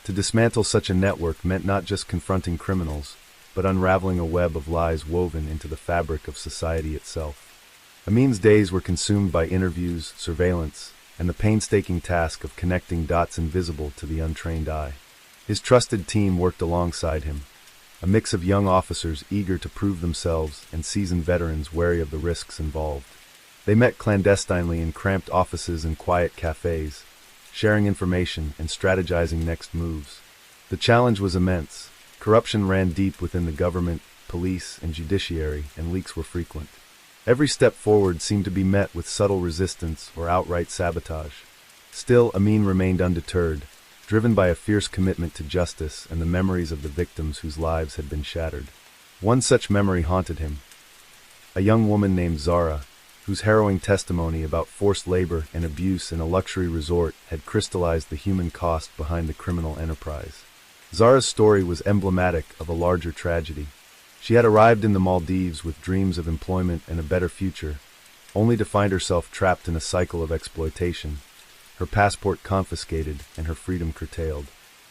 To dismantle such a network meant not just confronting criminals, but unraveling a web of lies woven into the fabric of society itself. Amin's days were consumed by interviews, surveillance, and the painstaking task of connecting dots invisible to the untrained eye. His trusted team worked alongside him, a mix of young officers eager to prove themselves and seasoned veterans wary of the risks involved. They met clandestinely in cramped offices and quiet cafes, sharing information and strategizing next moves. The challenge was immense. Corruption ran deep within the government, police, and judiciary, and leaks were frequent. Every step forward seemed to be met with subtle resistance or outright sabotage. Still, Amin remained undeterred, driven by a fierce commitment to justice and the memories of the victims whose lives had been shattered. One such memory haunted him. A young woman named Zara, whose harrowing testimony about forced labor and abuse in a luxury resort had crystallized the human cost behind the criminal enterprise. Zara's story was emblematic of a larger tragedy. She had arrived in the Maldives with dreams of employment and a better future, only to find herself trapped in a cycle of exploitation, her passport confiscated and her freedom curtailed.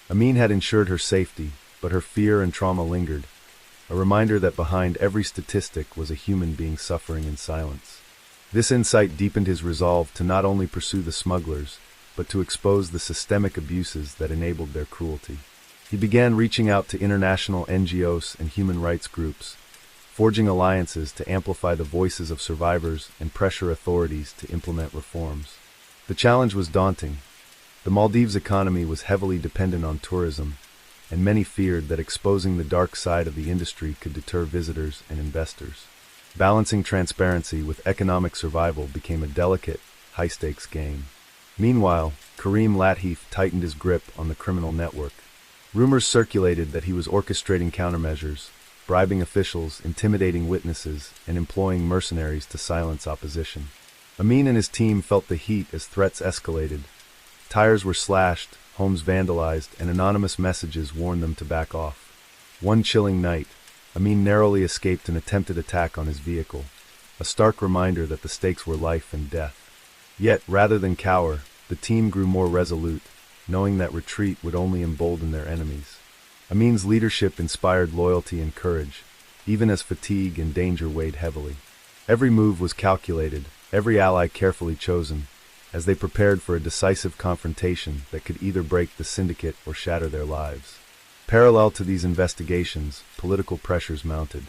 Amin had ensured her safety, but her fear and trauma lingered, a reminder that behind every statistic was a human being suffering in silence. This insight deepened his resolve to not only pursue the smugglers, but to expose the systemic abuses that enabled their cruelty. He began reaching out to international NGOs and human rights groups, forging alliances to amplify the voices of survivors and pressure authorities to implement reforms. The challenge was daunting. The Maldives' economy was heavily dependent on tourism, and many feared that exposing the dark side of the industry could deter visitors and investors. Balancing transparency with economic survival became a delicate, high-stakes game. Meanwhile, Karim Latif tightened his grip on the criminal network. Rumors circulated that he was orchestrating countermeasures, bribing officials, intimidating witnesses, and employing mercenaries to silence opposition. Amin and his team felt the heat as threats escalated. Tires were slashed, homes vandalized, and anonymous messages warned them to back off. One chilling night, Amin narrowly escaped an attempted attack on his vehicle, a stark reminder that the stakes were life and death. Yet, rather than cower, the team grew more resolute, knowing that retreat would only embolden their enemies. Amin's leadership inspired loyalty and courage, even as fatigue and danger weighed heavily. Every move was calculated, every ally carefully chosen, as they prepared for a decisive confrontation that could either break the syndicate or shatter their lives. Parallel to these investigations, political pressures mounted.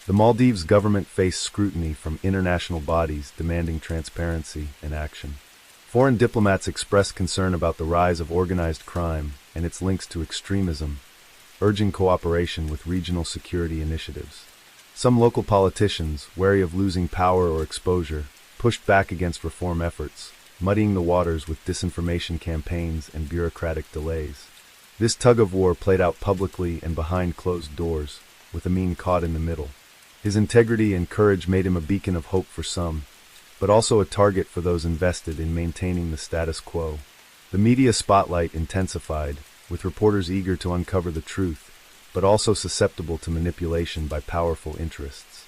The Maldives government faced scrutiny from international bodies demanding transparency and action. Foreign diplomats expressed concern about the rise of organized crime and its links to extremism, urging cooperation with regional security initiatives. Some local politicians, wary of losing power or exposure, pushed back against reform efforts, muddying the waters with disinformation campaigns and bureaucratic delays. This tug-of-war played out publicly and behind closed doors, with Amin caught in the middle. His integrity and courage made him a beacon of hope for some, but also a target for those invested in maintaining the status quo. The media spotlight intensified, with reporters eager to uncover the truth, but also susceptible to manipulation by powerful interests.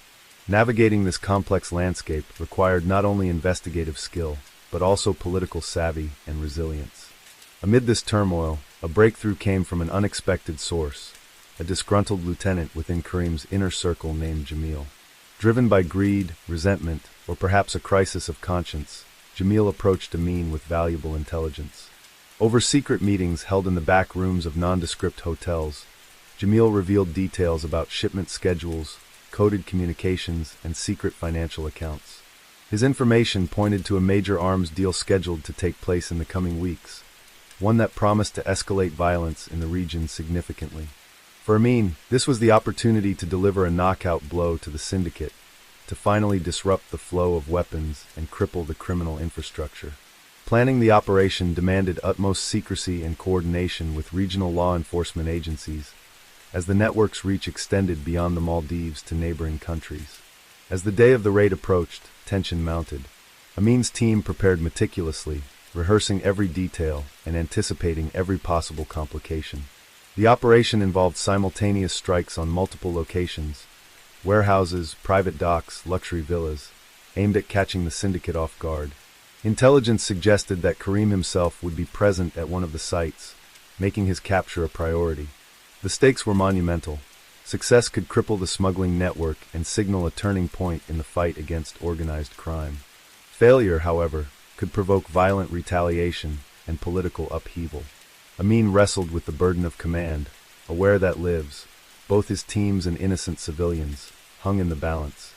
Navigating this complex landscape required not only investigative skill, but also political savvy and resilience. Amid this turmoil, a breakthrough came from an unexpected source, a disgruntled lieutenant within Karim's inner circle named Jamil. Driven by greed, resentment, or perhaps a crisis of conscience, Jamil approached Amin with valuable intelligence. Over secret meetings held in the back rooms of nondescript hotels, Jamil revealed details about shipment schedules, coded communications, and secret financial accounts. His information pointed to a major arms deal scheduled to take place in the coming weeks, one that promised to escalate violence in the region significantly. For Amin, this was the opportunity to deliver a knockout blow to the syndicate, to finally disrupt the flow of weapons and cripple the criminal infrastructure. Planning the operation demanded utmost secrecy and coordination with regional law enforcement agencies, as the network's reach extended beyond the Maldives to neighboring countries. As the day of the raid approached, tension mounted. Amin's team prepared meticulously, rehearsing every detail and anticipating every possible complication. The operation involved simultaneous strikes on multiple locations, warehouses, private docks, luxury villas, aimed at catching the syndicate off guard. Intelligence suggested that Karim himself would be present at one of the sites, making his capture a priority. The stakes were monumental. Success could cripple the smuggling network and signal a turning point in the fight against organized crime. Failure, however, could provoke violent retaliation and political upheaval. Amin wrestled with the burden of command, aware that lives, both his teams and innocent civilians, hung in the balance.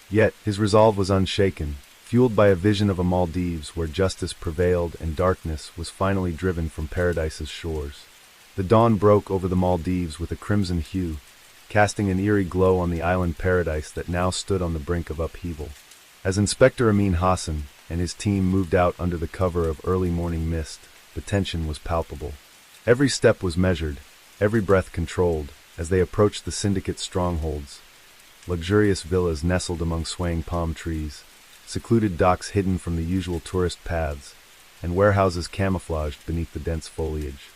Yet, his resolve was unshaken, fueled by a vision of a Maldives where justice prevailed and darkness was finally driven from paradise's shores. The dawn broke over the Maldives with a crimson hue, casting an eerie glow on the island paradise that now stood on the brink of upheaval. As Inspector Amin Hassan and his team moved out under the cover of early morning mist, the tension was palpable. Every step was measured, every breath controlled, as they approached the syndicate's strongholds. Luxurious villas nestled among swaying palm trees, secluded docks hidden from the usual tourist paths, and warehouses camouflaged beneath the dense foliage.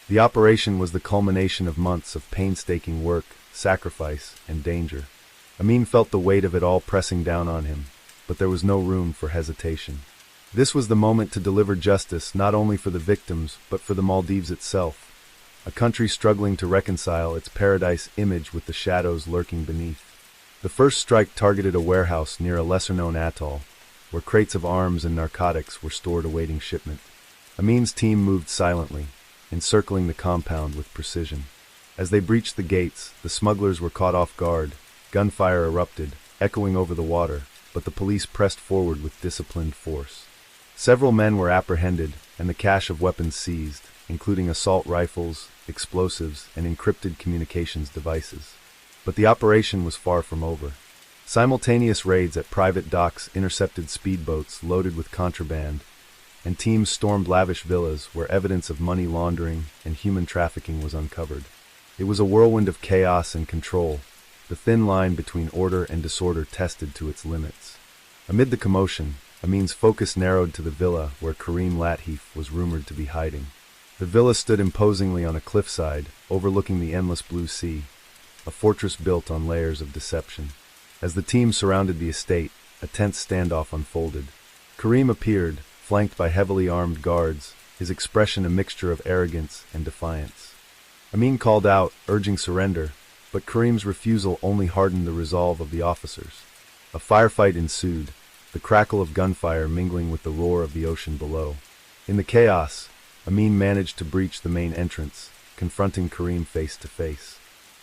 The operation was the culmination of months of painstaking work, sacrifice, and danger. Amin felt the weight of it all pressing down on him, but there was no room for hesitation. This was the moment to deliver justice not only for the victims, but for the Maldives itself, a country struggling to reconcile its paradise image with the shadows lurking beneath. The first strike targeted a warehouse near a lesser-known atoll, where crates of arms and narcotics were stored awaiting shipment. Amin's team moved silently, encircling the compound with precision. As they breached the gates, the smugglers were caught off guard. Gunfire erupted, echoing over the water, but the police pressed forward with disciplined force. Several men were apprehended, and the cache of weapons seized, including assault rifles, explosives, and encrypted communications devices. But the operation was far from over. Simultaneous raids at private docks intercepted speedboats loaded with contraband, and teams stormed lavish villas where evidence of money laundering and human trafficking was uncovered. It was a whirlwind of chaos and control, the thin line between order and disorder tested to its limits. Amid the commotion, Amin's focus narrowed to the villa where Karim Latif was rumored to be hiding. The villa stood imposingly on a cliffside, overlooking the endless blue sea, a fortress built on layers of deception. As the team surrounded the estate, a tense standoff unfolded. Karim appeared, flanked by heavily armed guards, his expression a mixture of arrogance and defiance. Amin called out, urging surrender, but Karim's refusal only hardened the resolve of the officers. A firefight ensued, the crackle of gunfire mingling with the roar of the ocean below. In the chaos, Amin managed to breach the main entrance, confronting Karim face to face.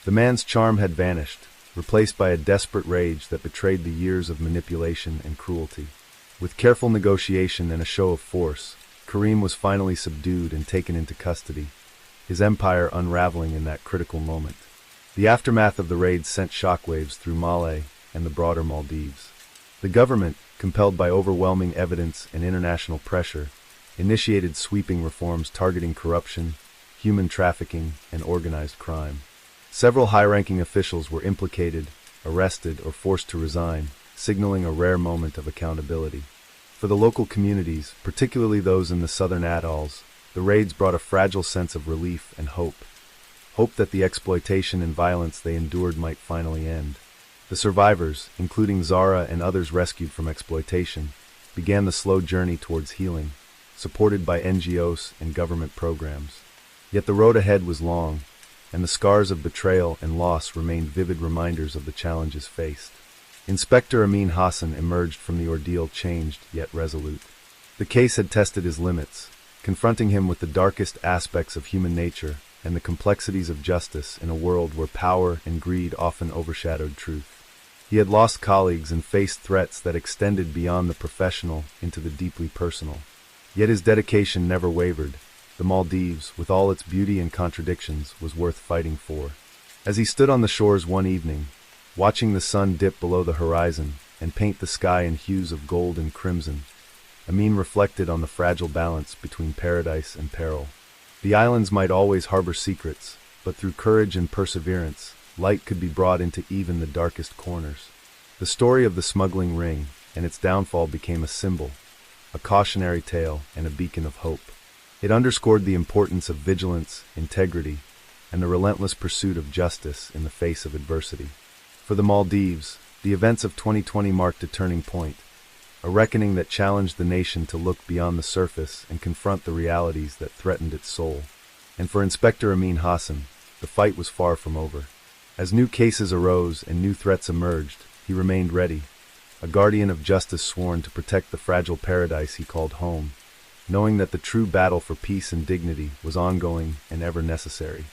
The man's charm had vanished, replaced by a desperate rage that betrayed the years of manipulation and cruelty. With careful negotiation and a show of force, Karim was finally subdued and taken into custody, his empire unraveling in that critical moment. The aftermath of the raid sent shockwaves through Malé and the broader Maldives. The government, compelled by overwhelming evidence and international pressure, initiated sweeping reforms targeting corruption, human trafficking, and organized crime. Several high-ranking officials were implicated, arrested, or forced to resign, signaling a rare moment of accountability. For the local communities, particularly those in the southern atolls, the raids brought a fragile sense of relief and hope. Hope that the exploitation and violence they endured might finally end. The survivors, including Zara and others rescued from exploitation, began the slow journey towards healing, supported by NGOs and government programs. Yet the road ahead was long, and the scars of betrayal and loss remained vivid reminders of the challenges faced. Inspector Amin Hassan emerged from the ordeal changed yet resolute. The case had tested his limits, confronting him with the darkest aspects of human nature and the complexities of justice in a world where power and greed often overshadowed truth. He had lost colleagues and faced threats that extended beyond the professional into the deeply personal. Yet his dedication never wavered. The Maldives, with all its beauty and contradictions, was worth fighting for. As he stood on the shores one evening, watching the sun dip below the horizon and paint the sky in hues of gold and crimson, Amin reflected on the fragile balance between paradise and peril. The islands might always harbor secrets, but through courage and perseverance, light could be brought into even the darkest corners. The story of the smuggling ring and its downfall became a symbol, a cautionary tale, and a beacon of hope. It underscored the importance of vigilance, integrity, and the relentless pursuit of justice in the face of adversity. For the Maldives, the events of 2020 marked a turning point, a reckoning that challenged the nation to look beyond the surface and confront the realities that threatened its soul. And for Inspector Amin Hassan, the fight was far from over. As new cases arose and new threats emerged, he remained ready, a guardian of justice sworn to protect the fragile paradise he called home, knowing that the true battle for peace and dignity was ongoing and ever necessary.